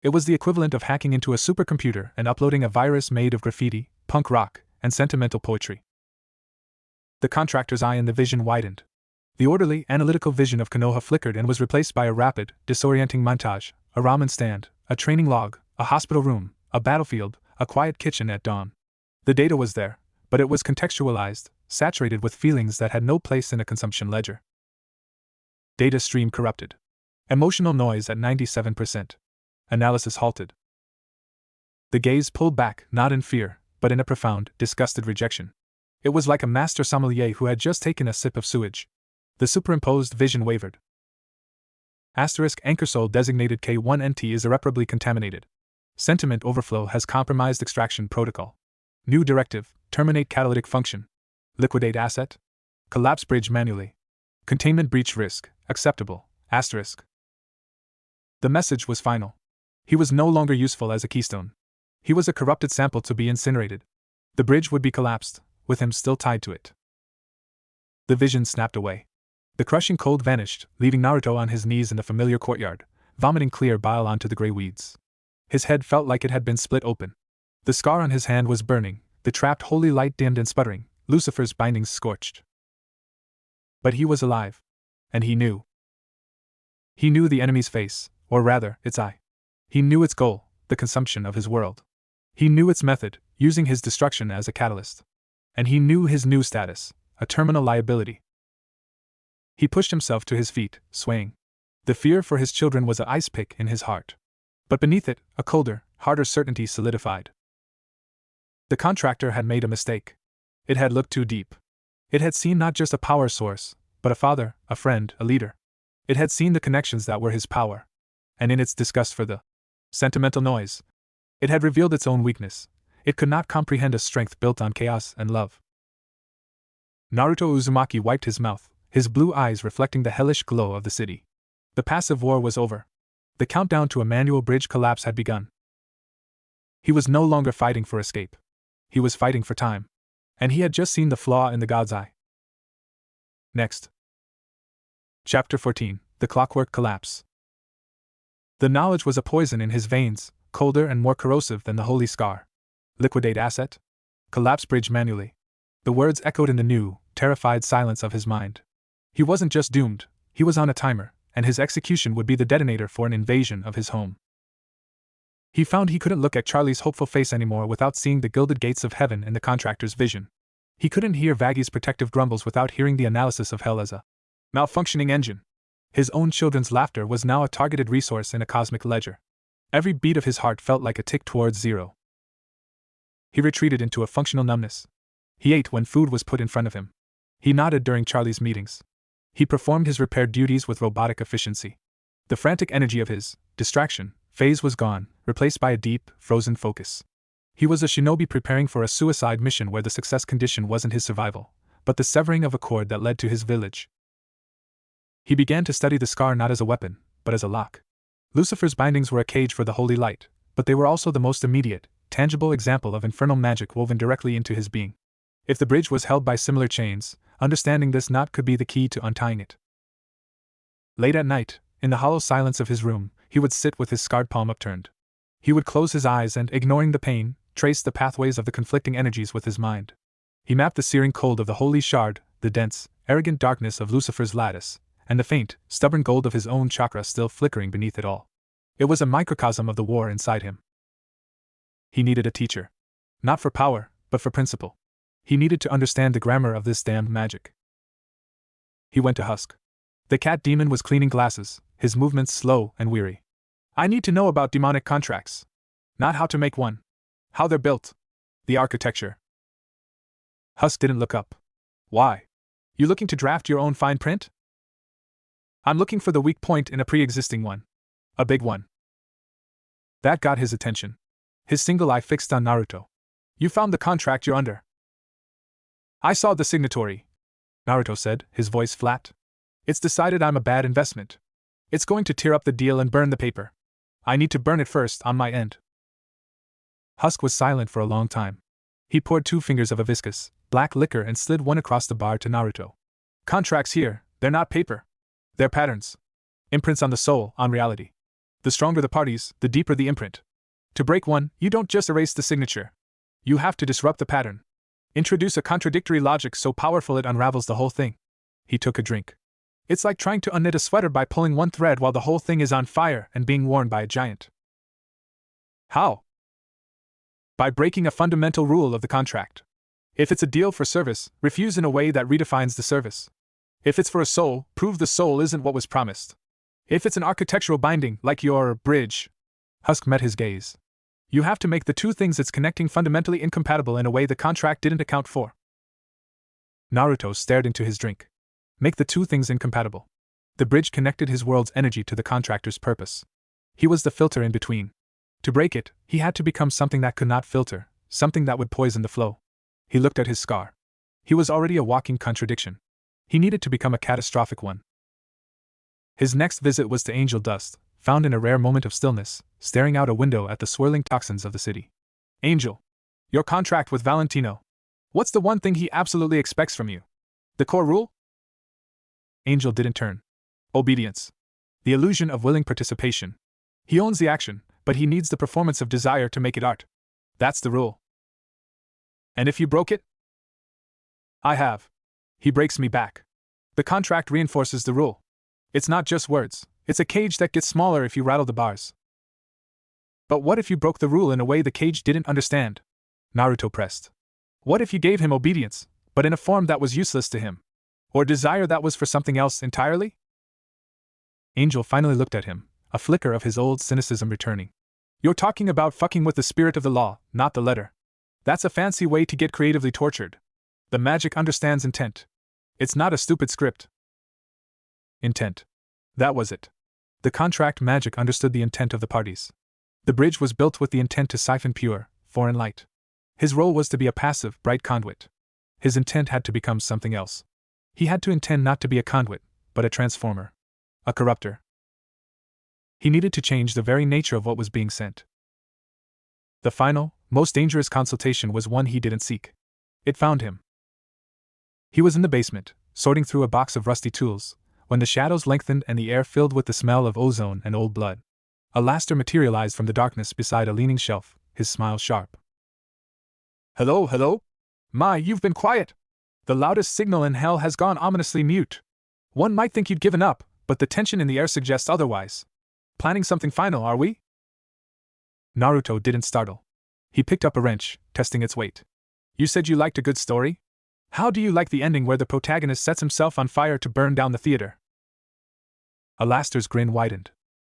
It was the equivalent of hacking into a supercomputer and uploading a virus made of graffiti, punk rock, and sentimental poetry. The contractor's eye in the vision widened. The orderly, analytical vision of Konoha flickered and was replaced by a rapid, disorienting montage, a ramen stand, a training log, a hospital room, a battlefield, a quiet kitchen at dawn. The data was there, but it was contextualized, saturated with feelings that had no place in a consumption ledger. Data stream corrupted. Emotional noise at 97%. Analysis halted. The gaze pulled back, not in fear, but in a profound, disgusted rejection. It was like a master sommelier who had just taken a sip of sewage. The superimposed vision wavered. Anchor soul designated K1NT is irreparably contaminated. Sentiment overflow has compromised extraction protocol. New directive, terminate catalytic function. Liquidate asset. Collapse bridge manually. Containment breach risk, acceptable, *. The message was final. He was no longer useful as a keystone. He was a corrupted sample to be incinerated. The bridge would be collapsed, with him still tied to it. The vision snapped away. The crushing cold vanished, leaving Naruto on his knees in the familiar courtyard, vomiting clear bile onto the gray weeds. His head felt like it had been split open. The scar on his hand was burning, the trapped holy light dimmed and sputtering, Lucifer's bindings scorched. But he was alive. And he knew. He knew the enemy's face, or rather, its eye. He knew its goal, the consumption of his world. He knew its method, using his destruction as a catalyst. And he knew his new status, a terminal liability. He pushed himself to his feet, swaying. The fear for his children was an ice pick in his heart. But beneath it, a colder, harder certainty solidified. The contractor had made a mistake. It had looked too deep. It had seen not just a power source, but a father, a friend, a leader. It had seen the connections that were his power. And in its disgust for the sentimental noise, it had revealed its own weakness. It could not comprehend a strength built on chaos and love. Naruto Uzumaki wiped his mouth, his blue eyes reflecting the hellish glow of the city. The passive war was over. The countdown to a manual bridge collapse had begun. He was no longer fighting for escape. He was fighting for time. And he had just seen the flaw in the god's eye. Next. Chapter 14, The Clockwork Collapse. The knowledge was a poison in his veins, colder and more corrosive than the holy scar. Liquidate asset. Collapse bridge manually. The words echoed in the new, terrified silence of his mind. He wasn't just doomed, he was on a timer, and his execution would be the detonator for an invasion of his home. He found he couldn't look at Charlie's hopeful face anymore without seeing the gilded gates of heaven in the contractor's vision. He couldn't hear Vaggy's protective grumbles without hearing the analysis of hell as a malfunctioning engine. His own children's laughter was now a targeted resource in a cosmic ledger. Every beat of his heart felt like a tick towards zero. He retreated into a functional numbness. He ate when food was put in front of him. He nodded during Charlie's meetings. He performed his repair duties with robotic efficiency. The frantic energy of his distraction phase was gone, replaced by a deep, frozen focus. He was a shinobi preparing for a suicide mission where the success condition wasn't his survival, but the severing of a cord that led to his village. He began to study the scar not as a weapon, but as a lock. Lucifer's bindings were a cage for the holy light, but they were also the most immediate, tangible example of infernal magic woven directly into his being. If the bridge was held by similar chains, understanding this knot could be the key to untying it. Late at night, in the hollow silence of his room, he would sit with his scarred palm upturned. He would close his eyes and, ignoring the pain, trace the pathways of the conflicting energies with his mind. He mapped the searing cold of the holy shard, the dense, arrogant darkness of Lucifer's lattice, and the faint, stubborn gold of his own chakra still flickering beneath it all. It was a microcosm of the war inside him. He needed a teacher. Not for power, but for principle. He needed to understand the grammar of this damned magic. He went to Husk. The cat demon was cleaning glasses, his movements slow and weary. I need to know about demonic contracts. Not how to make one. How they're built. The architecture. Husk didn't look up. Why? You looking to draft your own fine print? I'm looking for the weak point in a pre-existing one. A big one. That got his attention. His single eye fixed on Naruto. You found the contract you're under. I saw the signatory, Naruto said, his voice flat. It's decided I'm a bad investment. It's going to tear up the deal and burn the paper. I need to burn it first on my end. Husk was silent for a long time. He poured 2 fingers of a viscous, black liquor and slid one across the bar to Naruto. Contracts here, they're not paper. They're patterns. Imprints on the soul, on reality. The stronger the parties, the deeper the imprint. To break one, you don't just erase the signature. You have to disrupt the pattern. Introduce a contradictory logic so powerful it unravels the whole thing. He took a drink. It's like trying to unknit a sweater by pulling one thread while the whole thing is on fire and being worn by a giant. How? By breaking a fundamental rule of the contract. If it's a deal for service, refuse in a way that redefines the service. If it's for a soul, prove the soul isn't what was promised. If it's an architectural binding, like your bridge. Husk met his gaze. You have to make the 2 things it's connecting fundamentally incompatible in a way the contract didn't account for. Naruto stared into his drink. Make the 2 things incompatible. The bridge connected his world's energy to the contractor's purpose. He was the filter in between. To break it, he had to become something that could not filter, something that would poison the flow. He looked at his scar. He was already a walking contradiction. He needed to become a catastrophic one. His next visit was to Angel Dust, found in a rare moment of stillness, staring out a window at the swirling toxins of the city. Angel. Your contract with Valentino. What's the one thing he absolutely expects from you? The core rule? Angel didn't turn. Obedience. The illusion of willing participation. He owns the action, but he needs the performance of desire to make it art. That's the rule. And if you broke it? I have. He breaks me back. The contract reinforces the rule. It's not just words, it's a cage that gets smaller if you rattle the bars. But what if you broke the rule in a way the cage didn't understand? Naruto pressed. What if you gave him obedience, but in a form that was useless to him? Or desire that was for something else entirely? Angel finally looked at him, a flicker of his old cynicism returning. You're talking about fucking with the spirit of the law, not the letter. That's a fancy way to get creatively tortured. The magic understands intent. It's not a stupid script. Intent. That was it. The contract magic understood the intent of the parties. The bridge was built with the intent to siphon pure, foreign light. His role was to be a passive, bright conduit. His intent had to become something else. He had to intend not to be a conduit, but a transformer. A corrupter. He needed to change the very nature of what was being sent. The final, most dangerous consultation was one he didn't seek. It found him. He was in the basement, sorting through a box of rusty tools, when the shadows lengthened and the air filled with the smell of ozone and old blood. Alastair materialized from the darkness beside a leaning shelf, his smile sharp. Hello, hello? My, you've been quiet! The loudest signal in hell has gone ominously mute. One might think you'd given up, but the tension in the air suggests otherwise. Planning something final, are we? Naruto didn't startle. He picked up a wrench, testing its weight. You said you liked a good story? How do you like the ending where the protagonist sets himself on fire to burn down the theater? Alastair's grin widened.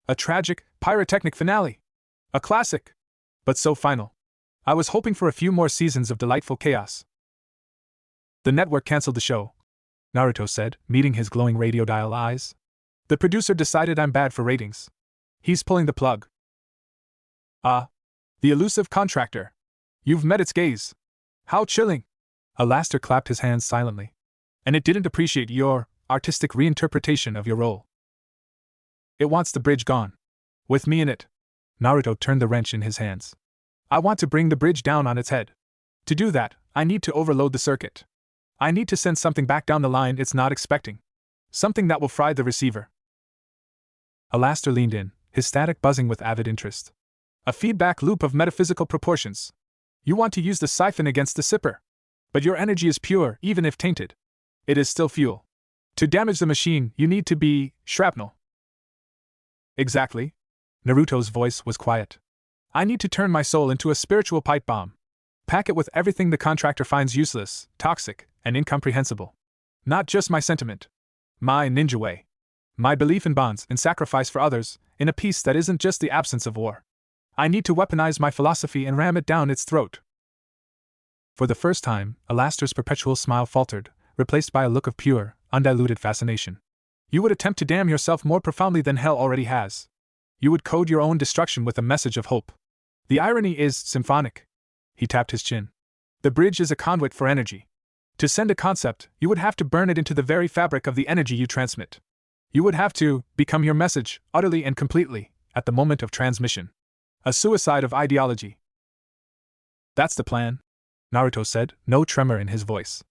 A tragic, pyrotechnic finale. A classic. But so final. I was hoping for a few more seasons of delightful chaos. The network canceled the show, Naruto said, meeting his glowing radio dial eyes. The producer decided I'm bad for ratings. He's pulling the plug. Ah. The elusive contractor. You've met its gaze. How chilling. Alastair clapped his hands silently. And it didn't appreciate your artistic reinterpretation of your role. It wants the bridge gone. With me in it. Naruto turned the wrench in his hands. I want to bring the bridge down on its head. To do that, I need to overload the circuit. I need to send something back down the line it's not expecting. Something that will fry the receiver. Alastair leaned in, his static buzzing with avid interest. A feedback loop of metaphysical proportions. You want to use the siphon against the sipper. But your energy is pure, even if tainted. It is still fuel. To damage the machine, you need to be shrapnel. Exactly. Naruto's voice was quiet. I need to turn my soul into a spiritual pipe bomb. Pack it with everything the contractor finds useless, toxic, and incomprehensible. Not just my sentiment. My ninja way. My belief in bonds, in sacrifice for others, in a peace that isn't just the absence of war. I need to weaponize my philosophy and ram it down its throat. For the first time, Alastair's perpetual smile faltered, replaced by a look of pure, undiluted fascination. You would attempt to damn yourself more profoundly than hell already has. You would code your own destruction with a message of hope. The irony is symphonic. He tapped his chin. The bridge is a conduit for energy. To send a concept, you would have to burn it into the very fabric of the energy you transmit. You would have to become your message, utterly and completely, at the moment of transmission. A suicide of ideology. That's the plan, Naruto said, no tremor in his voice.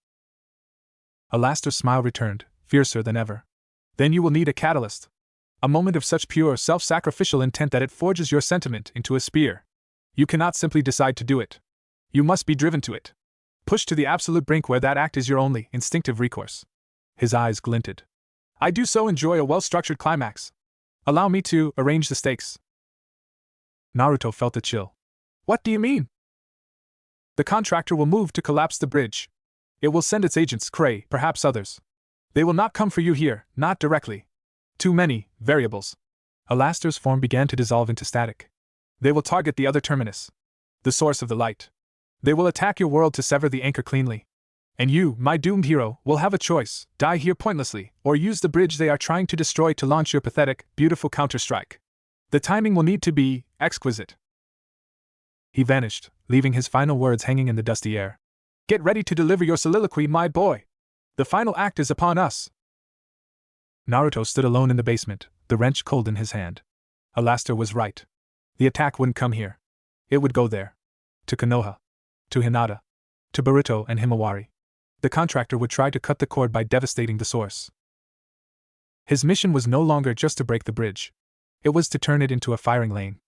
Alastair's smile returned, fiercer than ever. Then you will need a catalyst. A moment of such pure, self-sacrificial intent that it forges your sentiment into a spear. You cannot simply decide to do it. You must be driven to it. Pushed to the absolute brink where that act is your only, instinctive recourse. His eyes glinted. I do so enjoy a well-structured climax. Allow me to arrange the stakes. Naruto felt a chill. What do you mean? The contractor will move to collapse the bridge. It will send its agents, Cray, perhaps others. They will not come for you here, not directly. Too many variables. Alastair's form began to dissolve into static. They will target the other terminus. The source of the light. They will attack your world to sever the anchor cleanly. And you, my doomed hero, will have a choice, die here pointlessly, or use the bridge they are trying to destroy to launch your pathetic, beautiful counterstrike. The timing will need to be exquisite. He vanished, leaving his final words hanging in the dusty air. Get ready to deliver your soliloquy, my boy. The final act is upon us. Naruto stood alone in the basement, the wrench cold in his hand. Alastair was right. The attack wouldn't come here. It would go there. To Konoha. To Hinata. To Boruto and Himawari. The contractor would try to cut the cord by devastating the source. His mission was no longer just to break the bridge. It was to turn it into a firing lane.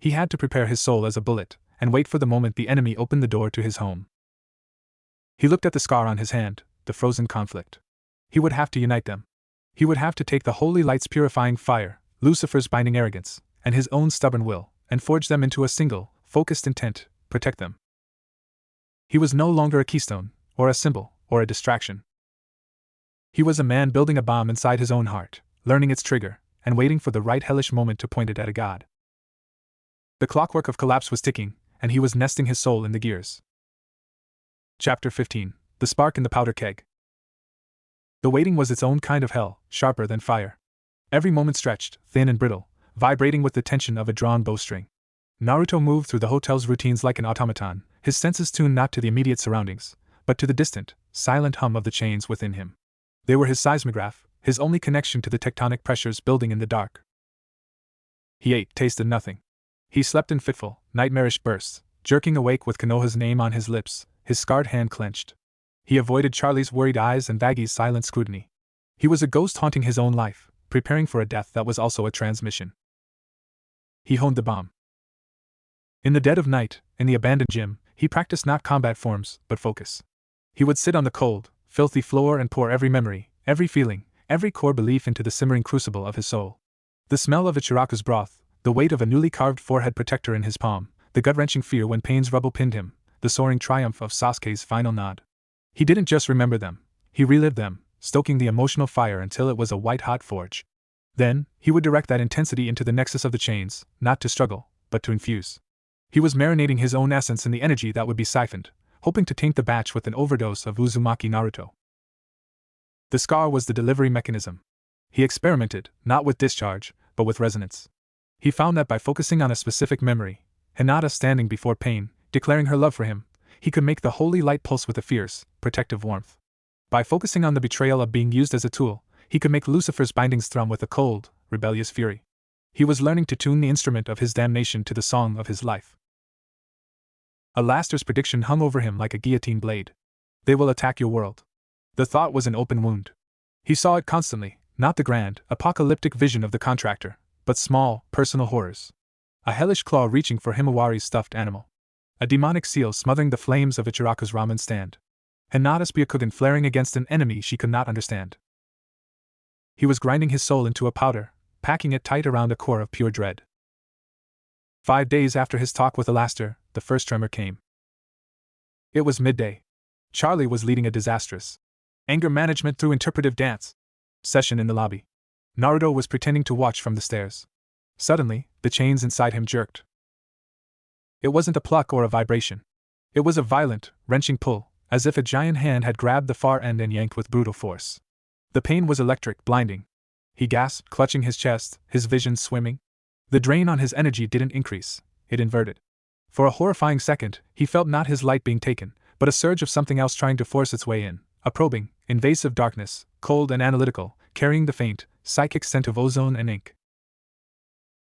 He had to prepare his soul as a bullet, and wait for the moment the enemy opened the door to his home. He looked at the scar on his hand, the frozen conflict. He would have to unite them. He would have to take the holy light's purifying fire, Lucifer's binding arrogance, and his own stubborn will, and forge them into a single, focused intent, protect them. He was no longer a keystone, or a symbol, or a distraction. He was a man building a bomb inside his own heart, learning its trigger, and waiting for the right hellish moment to point it at a god. The clockwork of collapse was ticking, and he was nesting his soul in the gears. Chapter 15. The Spark in the Powder Keg. The waiting was its own kind of hell, sharper than fire. Every moment stretched, thin and brittle, vibrating with the tension of a drawn bowstring. Naruto moved through the hotel's routines like an automaton, his senses tuned not to the immediate surroundings, but to the distant, silent hum of the chains within him. They were his seismograph, his only connection to the tectonic pressures building in the dark. He ate, tasted nothing. He slept in fitful, nightmarish bursts, jerking awake with Konoha's name on his lips, his scarred hand clenched. He avoided Charlie's worried eyes and Baggy's silent scrutiny. He was a ghost haunting his own life, preparing for a death that was also a transmission. He honed the bomb. In the dead of night, in the abandoned gym, he practiced not combat forms, but focus. He would sit on the cold, filthy floor and pour every memory, every feeling, every core belief into the simmering crucible of his soul. The smell of Ichiraku's broth, the weight of a newly carved forehead protector in his palm, the gut-wrenching fear when Pain's rubble pinned him, the soaring triumph of Sasuke's final nod. He didn't just remember them, he relived them, stoking the emotional fire until it was a white-hot forge. Then, he would direct that intensity into the nexus of the chains, not to struggle, but to infuse. He was marinating his own essence in the energy that would be siphoned, hoping to taint the batch with an overdose of Uzumaki Naruto. The scar was the delivery mechanism. He experimented, not with discharge, but with resonance. He found that by focusing on a specific memory, Hinata standing before Pain, declaring her love for him, he could make the holy light pulse with a fierce, protective warmth. By focusing on the betrayal of being used as a tool, he could make Lucifer's bindings thrum with a cold, rebellious fury. He was learning to tune the instrument of his damnation to the song of his life. Alastor's prediction hung over him like a guillotine blade. They will attack your world. The thought was an open wound. He saw it constantly, not the grand, apocalyptic vision of the contractor, but small, personal horrors. A hellish claw reaching for Himawari's stuffed animal. A demonic seal smothering the flames of Ichiraku's ramen stand. Hinata's Byakugan flaring against an enemy she could not understand. He was grinding his soul into a powder, packing it tight around a core of pure dread. 5 days after his talk with Alastor, the first tremor came. It was midday. Charlie was leading a disastrous anger management through interpretive dance session in the lobby. Naruto was pretending to watch from the stairs. Suddenly, the chains inside him jerked. It wasn't a pluck or a vibration. It was a violent, wrenching pull, as if a giant hand had grabbed the far end and yanked with brutal force. The pain was electric, blinding. He gasped, clutching his chest, his vision swimming. The drain on his energy didn't increase, it inverted. For a horrifying second, he felt not his light being taken, but a surge of something else trying to force its way in, a probing, invasive darkness, cold and analytical, carrying the faint, psychic scent of ozone and ink.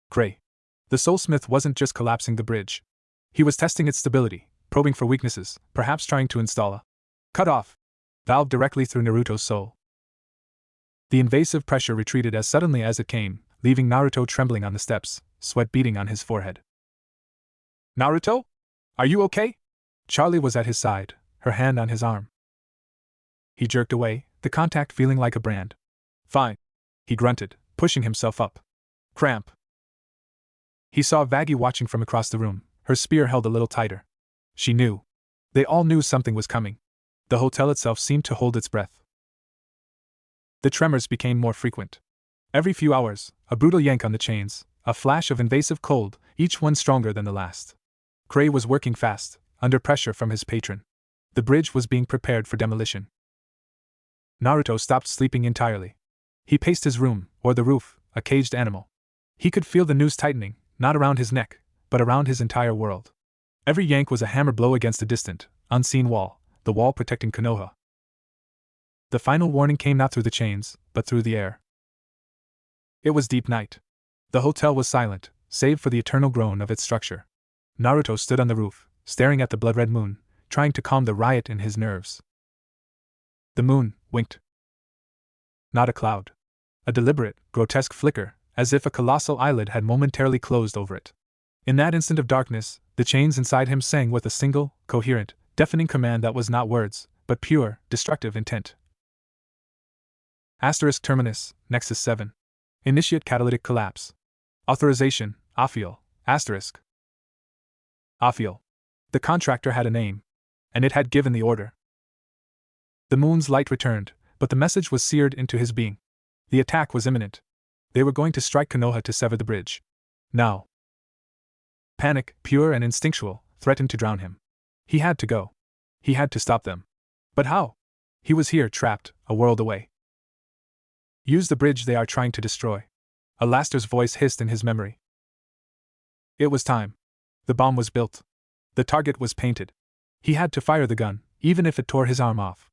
Gray. The soulsmith wasn't just collapsing the bridge. He was testing its stability, probing for weaknesses, perhaps trying to install a cut-off valve directly through Naruto's soul. The invasive pressure retreated as suddenly as it came, leaving Naruto trembling on the steps, sweat beading on his forehead. Naruto? Are you okay? Charlie was at his side, her hand on his arm. He jerked away, the contact feeling like a brand. Fine. He grunted, pushing himself up. Cramp. He saw Vaggie watching from across the room, her spear held a little tighter. She knew. They all knew something was coming. The hotel itself seemed to hold its breath. The tremors became more frequent. Every few hours, a brutal yank on the chains, a flash of invasive cold, each one stronger than the last. Gray was working fast, under pressure from his patron. The bridge was being prepared for demolition. Naruto stopped sleeping entirely. He paced his room, or the roof, a caged animal. He could feel the noose tightening, not around his neck, but around his entire world. Every yank was a hammer blow against a distant, unseen wall, the wall protecting Konoha. The final warning came not through the chains, but through the air. It was deep night. The hotel was silent, save for the eternal groan of its structure. Naruto stood on the roof, staring at the blood-red moon, trying to calm the riot in his nerves. The moon winked. Not a cloud. A deliberate, grotesque flicker, as if a colossal eyelid had momentarily closed over it. In that instant of darkness, the chains inside him sang with a single, coherent, deafening command that was not words, but pure, destructive intent. Asterisk terminus, Nexus 7. Initiate catalytic collapse. Authorization, Aphiel, asterisk. Aphiel. The contractor had a name. And it had given the order. The moon's light returned, but the message was seared into his being. The attack was imminent. They were going to strike Konoha to sever the bridge. Now. Panic, pure and instinctual, threatened to drown him. He had to go. He had to stop them. But how? He was here, trapped, a world away. Use the bridge they are trying to destroy. Alastor's voice hissed in his memory. It was time. The bomb was built. The target was painted. He had to fire the gun, even if it tore his arm off.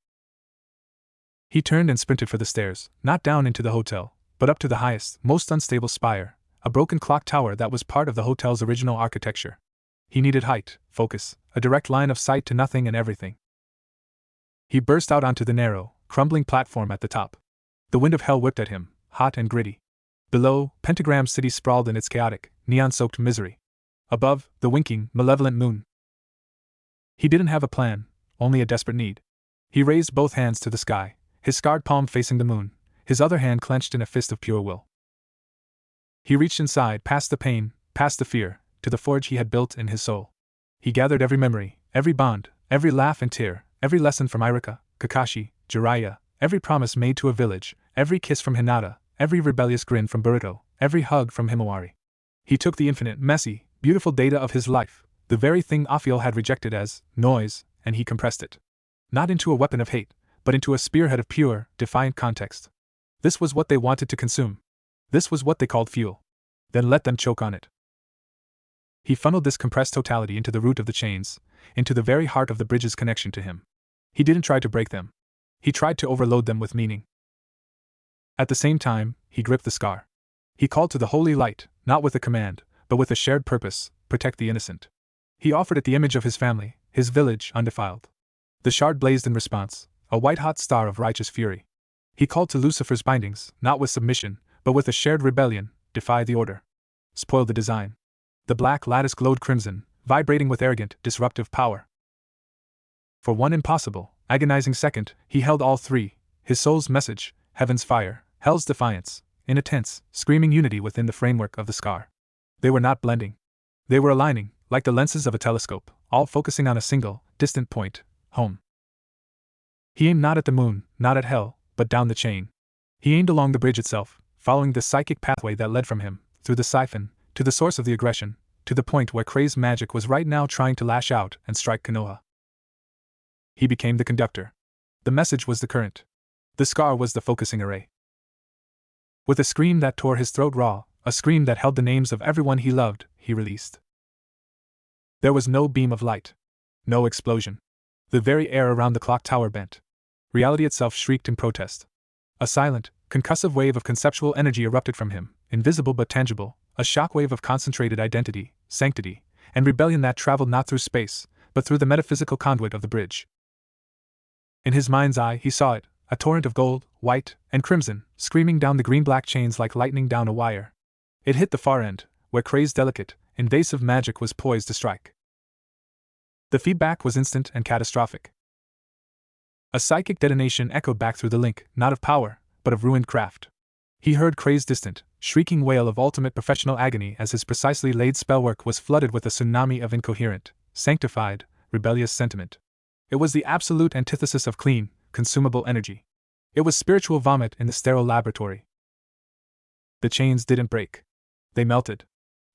He turned and sprinted for the stairs, not down into the hotel, but up to the highest, most unstable spire, a broken clock tower that was part of the hotel's original architecture. He needed height, focus, a direct line of sight to nothing and everything. He burst out onto the narrow, crumbling platform at the top. The wind of hell whipped at him, hot and gritty. Below, Pentagram City sprawled in its chaotic, neon-soaked misery. Above, the winking, malevolent moon. He didn't have a plan, only a desperate need. He raised both hands to the sky, his scarred palm facing the moon, his other hand clenched in a fist of pure will. He reached inside, past the pain, past the fear, to the forge he had built in his soul. He gathered every memory, every bond, every laugh and tear, every lesson from Irika, Kakashi, Jiraiya, every promise made to a village, every kiss from Hinata, every rebellious grin from Boruto, every hug from Himawari. He took the infinite, messy, beautiful data of his life, the very thing Aphiel had rejected as noise, and he compressed it. Not into a weapon of hate, but into a spearhead of pure, defiant context. This was what they wanted to consume. This was what they called fuel. Then let them choke on it. He funneled this compressed totality into the root of the chains, into the very heart of the bridge's connection to him. He didn't try to break them. He tried to overload them with meaning. At the same time, he gripped the scar. He called to the holy light, not with a command, but with a shared purpose: protect the innocent. He offered it the image of his family, his village, undefiled. The shard blazed in response, a white-hot star of righteous fury. He called to Lucifer's bindings, not with submission, but with a shared rebellion: defy the order. Spoil the design. The black lattice glowed crimson, vibrating with arrogant, disruptive power. For one impossible, agonizing second, he held all three: his soul's message, heaven's fire, hell's defiance, in a tense, screaming unity within the framework of the scar. They were not blending. They were aligning, like the lenses of a telescope, all focusing on a single, distant point: home. He aimed not at the moon, not at hell, but down the chain. He aimed along the bridge itself, following the psychic pathway that led from him, through the siphon, to the source of the aggression, to the point where Kray's magic was right now trying to lash out and strike Konoha. He became the conductor. The message was the current. The scar was the focusing array. With a scream that tore his throat raw, a scream that held the names of everyone he loved, he released. There was no beam of light. No explosion. The very air around the clock tower bent. Reality itself shrieked in protest. A silent, concussive wave of conceptual energy erupted from him, invisible but tangible, a shockwave of concentrated identity, sanctity, and rebellion that traveled not through space, but through the metaphysical conduit of the bridge. In his mind's eye he saw it, a torrent of gold, white, and crimson, screaming down the green-black chains like lightning down a wire. It hit the far end, where Kray's delicate, invasive magic was poised to strike. The feedback was instant and catastrophic. A psychic detonation echoed back through the link, not of power, but of ruined craft. He heard Kray's distant, shrieking wail of ultimate professional agony as his precisely laid spellwork was flooded with a tsunami of incoherent, sanctified, rebellious sentiment. It was the absolute antithesis of clean, consumable energy. It was spiritual vomit in the sterile laboratory. The chains didn't break. They melted.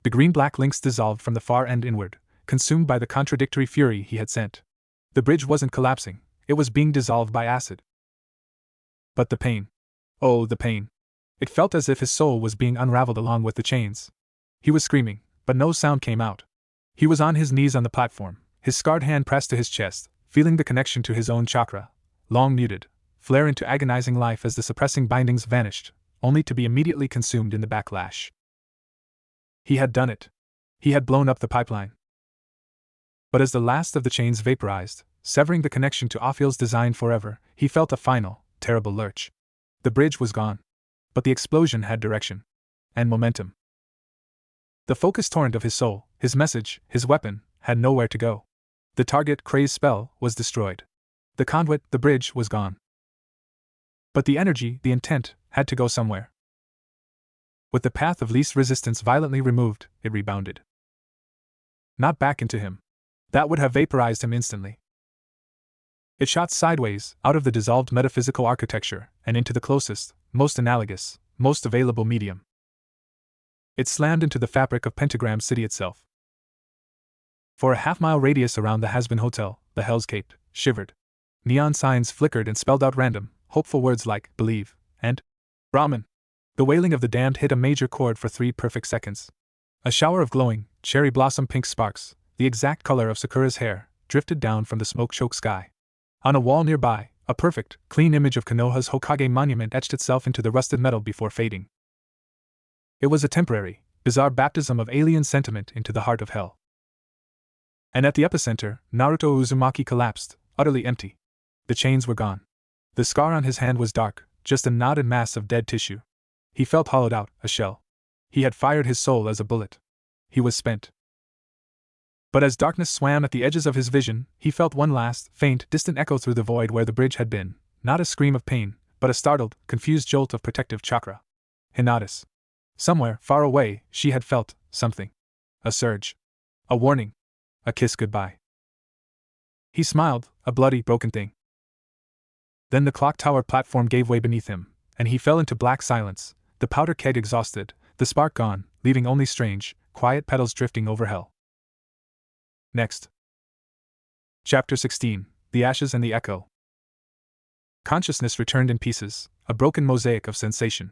The green-black links dissolved from the far end inward, consumed by the contradictory fury he had sent. The bridge wasn't collapsing, it was being dissolved by acid. But the pain. Oh, the pain. It felt as if his soul was being unraveled along with the chains. He was screaming, but no sound came out. He was on his knees on the platform, his scarred hand pressed to his chest, feeling the connection to his own chakra, long muted, flare into agonizing life as the suppressing bindings vanished, only to be immediately consumed in the backlash. He had done it. He had blown up the pipeline. But as the last of the chains vaporized, severing the connection to Ophiel's design forever, he felt a final, terrible lurch. The bridge was gone. But the explosion had direction. And momentum. The focused torrent of his soul, his message, his weapon, had nowhere to go. The target, Kray's spell, was destroyed. The conduit, the bridge, was gone. But the energy, the intent, had to go somewhere. With the path of least resistance violently removed, it rebounded. Not back into him. That would have vaporized him instantly. It shot sideways, out of the dissolved metaphysical architecture, and into the closest, most analogous, most available medium. It slammed into the fabric of Pentagram City itself. For a half-mile radius around the Hazbin Hotel, the Hell's Cape shivered. Neon signs flickered and spelled out random, hopeful words like believe and Brahman. The wailing of the damned hit a major chord for 3 perfect seconds. A shower of glowing, cherry blossom pink sparks, the exact color of Sakura's hair, drifted down from the smoke-choked sky. On a wall nearby, a perfect, clean image of Konoha's Hokage monument etched itself into the rusted metal before fading. It was a temporary, bizarre baptism of alien sentiment into the heart of hell. And at the epicenter, Naruto Uzumaki collapsed, utterly empty. The chains were gone. The scar on his hand was dark, just a knotted mass of dead tissue. He felt hollowed out, a shell. He had fired his soul as a bullet. He was spent. But as darkness swam at the edges of his vision, he felt one last, faint, distant echo through the void where the bridge had been, not a scream of pain, but a startled, confused jolt of protective chakra. Hinata's. Somewhere, far away, she had felt something. A surge. A warning. A kiss goodbye. He smiled, a bloody, broken thing. Then the clock tower platform gave way beneath him, and he fell into black silence, the powder keg exhausted, the spark gone, leaving only strange, quiet petals drifting over hell. Next. Chapter 16, The Ashes and the Echo. Consciousness returned in pieces, a broken mosaic of sensation.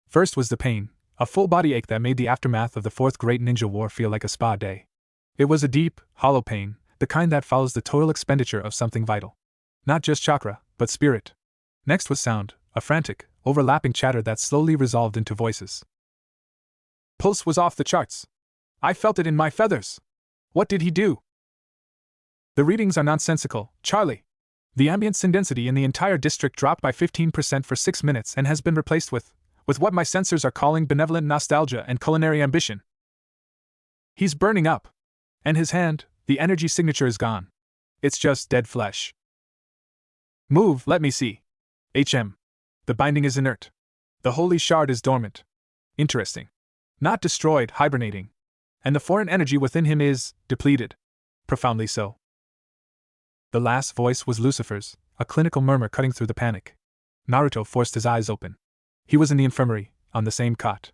First was the pain, a full body ache that made the aftermath of the Fourth Great Ninja War feel like a spa day. It was a deep, hollow pain, the kind that follows the total expenditure of something vital. Not just chakra, but spirit. Next was sound, a frantic, overlapping chatter that slowly resolved into voices. Pulse was off the charts. I felt it in my feathers. What did he do? The readings are nonsensical, Charlie. The ambient sin density in the entire district dropped by 15% for 6 minutes and has been replaced with what my sensors are calling benevolent nostalgia and culinary ambition. He's burning up. And his hand, the energy signature is gone. It's just dead flesh. Move, let me see. The binding is inert. The holy shard is dormant. Interesting. Not destroyed, hibernating. And the foreign energy within him is depleted. Profoundly so. The last voice was Lucifer's, a clinical murmur cutting through the panic. Naruto forced his eyes open. He was in the infirmary, on the same cot.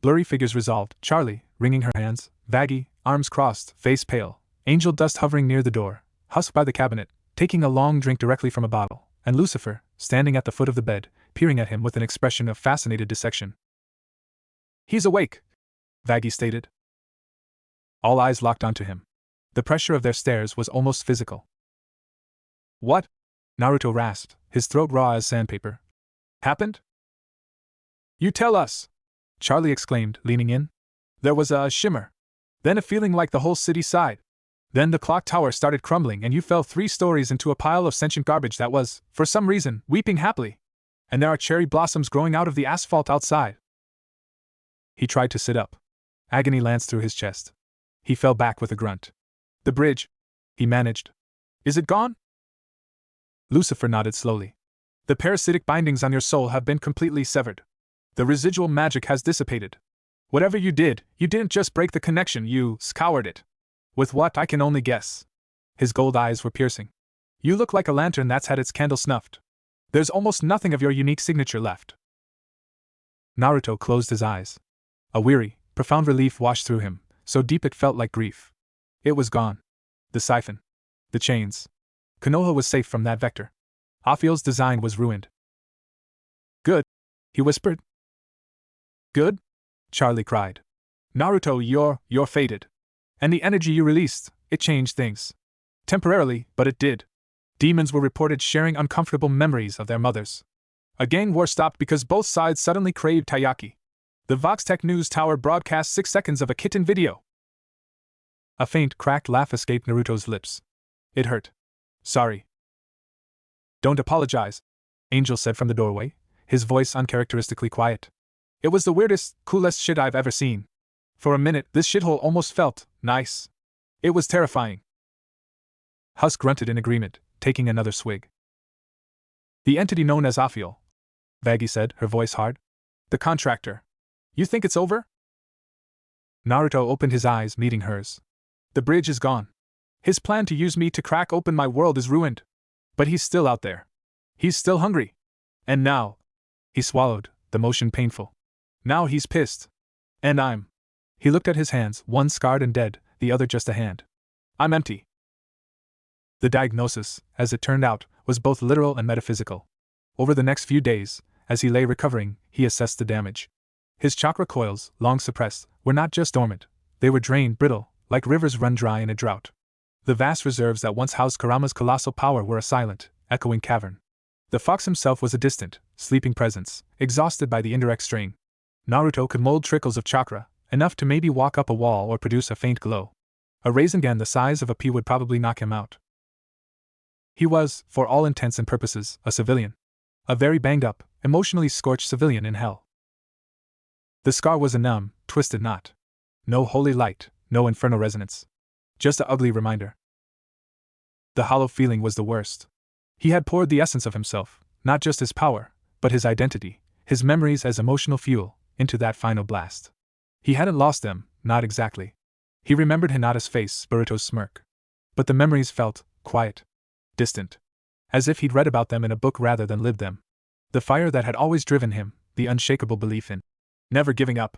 Blurry figures resolved, Charlie, wringing her hands, Vaggie, arms crossed, face pale, angel dust hovering near the door, Husk by the cabinet, taking a long drink directly from a bottle, and Lucifer, standing at the foot of the bed, peering at him with an expression of fascinated dissection. He's awake, Vaggie stated. All eyes locked onto him. The pressure of their stares was almost physical. What? Naruto rasped, his throat raw as sandpaper. Happened? You tell us! Charlie exclaimed, leaning in. There was a shimmer. Then a feeling like the whole city sighed. Then the clock tower started crumbling and you fell 3 stories into a pile of sentient garbage that was, for some reason, weeping happily. And there are cherry blossoms growing out of the asphalt outside. He tried to sit up. Agony lanced through his chest. He fell back with a grunt. The bridge, he managed. Is it gone? Lucifer nodded slowly. The parasitic bindings on your soul have been completely severed. The residual magic has dissipated. Whatever you didn't just break the connection, you scoured it. With what I can only guess. His gold eyes were piercing. You look like a lantern that's had its candle snuffed. There's almost nothing of your unique signature left. Naruto closed his eyes. A weary, profound relief washed through him, so deep it felt like grief. It was gone. The siphon. The chains. Konoha was safe from that vector. Aphio's design was ruined. Good, he whispered. Good? Charlie cried. Naruto, you're fated. And the energy you released, it changed things. Temporarily, but it did. Demons were reported sharing uncomfortable memories of their mothers. A gang war stopped because both sides suddenly craved taiyaki. The Voxtech News Tower broadcast 6 seconds of a kitten video. A faint, cracked laugh escaped Naruto's lips. It hurt. Sorry. Don't apologize, Angel said from the doorway, his voice uncharacteristically quiet. It was the weirdest, coolest shit I've ever seen. For a minute, this shithole almost felt nice. It was terrifying. Husk grunted in agreement, taking another swig. The entity known as Aphio, Vaggie said, her voice hard. The contractor. You think it's over? Naruto opened his eyes, meeting hers. The bridge is gone. His plan to use me to crack open my world is ruined. But he's still out there. He's still hungry. And now. He swallowed, the motion painful. Now he's pissed. And I'm. He looked at his hands, one scarred and dead, the other just a hand. I'm empty. The diagnosis, as it turned out, was both literal and metaphysical. Over the next few days, as he lay recovering, he assessed the damage. His chakra coils, long suppressed, were not just dormant, they were drained, brittle, like rivers run dry in a drought. The vast reserves that once housed Kurama's colossal power were a silent, echoing cavern. The fox himself was a distant, sleeping presence, exhausted by the indirect strain. Naruto could mold trickles of chakra, enough to maybe walk up a wall or produce a faint glow. A Rasengan the size of a pea would probably knock him out. He was, for all intents and purposes, a civilian. A very banged-up, emotionally scorched civilian in hell. The scar was a numb, twisted knot. No holy light, no infernal resonance. Just a ugly reminder. The hollow feeling was the worst. He had poured the essence of himself, not just his power, but his identity, his memories as emotional fuel, into that final blast. He hadn't lost them, not exactly. He remembered Hinata's face, Boruto's smirk. But the memories felt quiet, distant. As if he'd read about them in a book rather than lived them. The fire that had always driven him, the unshakable belief in never giving up,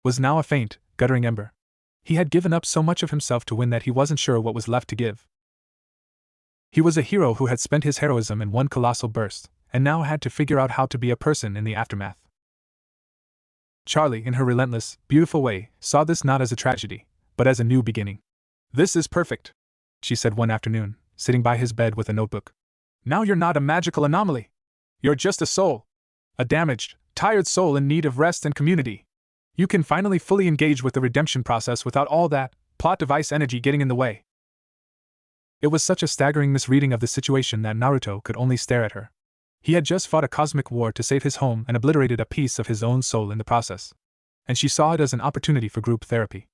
was now a faint, guttering ember. He had given up so much of himself to win that he wasn't sure what was left to give. He was a hero who had spent his heroism in one colossal burst, and now had to figure out how to be a person in the aftermath. Charlie, in her relentless, beautiful way, saw this not as a tragedy, but as a new beginning. "This is perfect," she said one afternoon, sitting by his bed with a notebook. "Now you're not a magical anomaly. You're just a soul. A damaged, tired soul in need of rest and community. You can finally fully engage with the redemption process without all that plot device energy getting in the way." It was such a staggering misreading of the situation that Naruto could only stare at her. He had just fought a cosmic war to save his home and obliterated a piece of his own soul in the process. And she saw it as an opportunity for group therapy.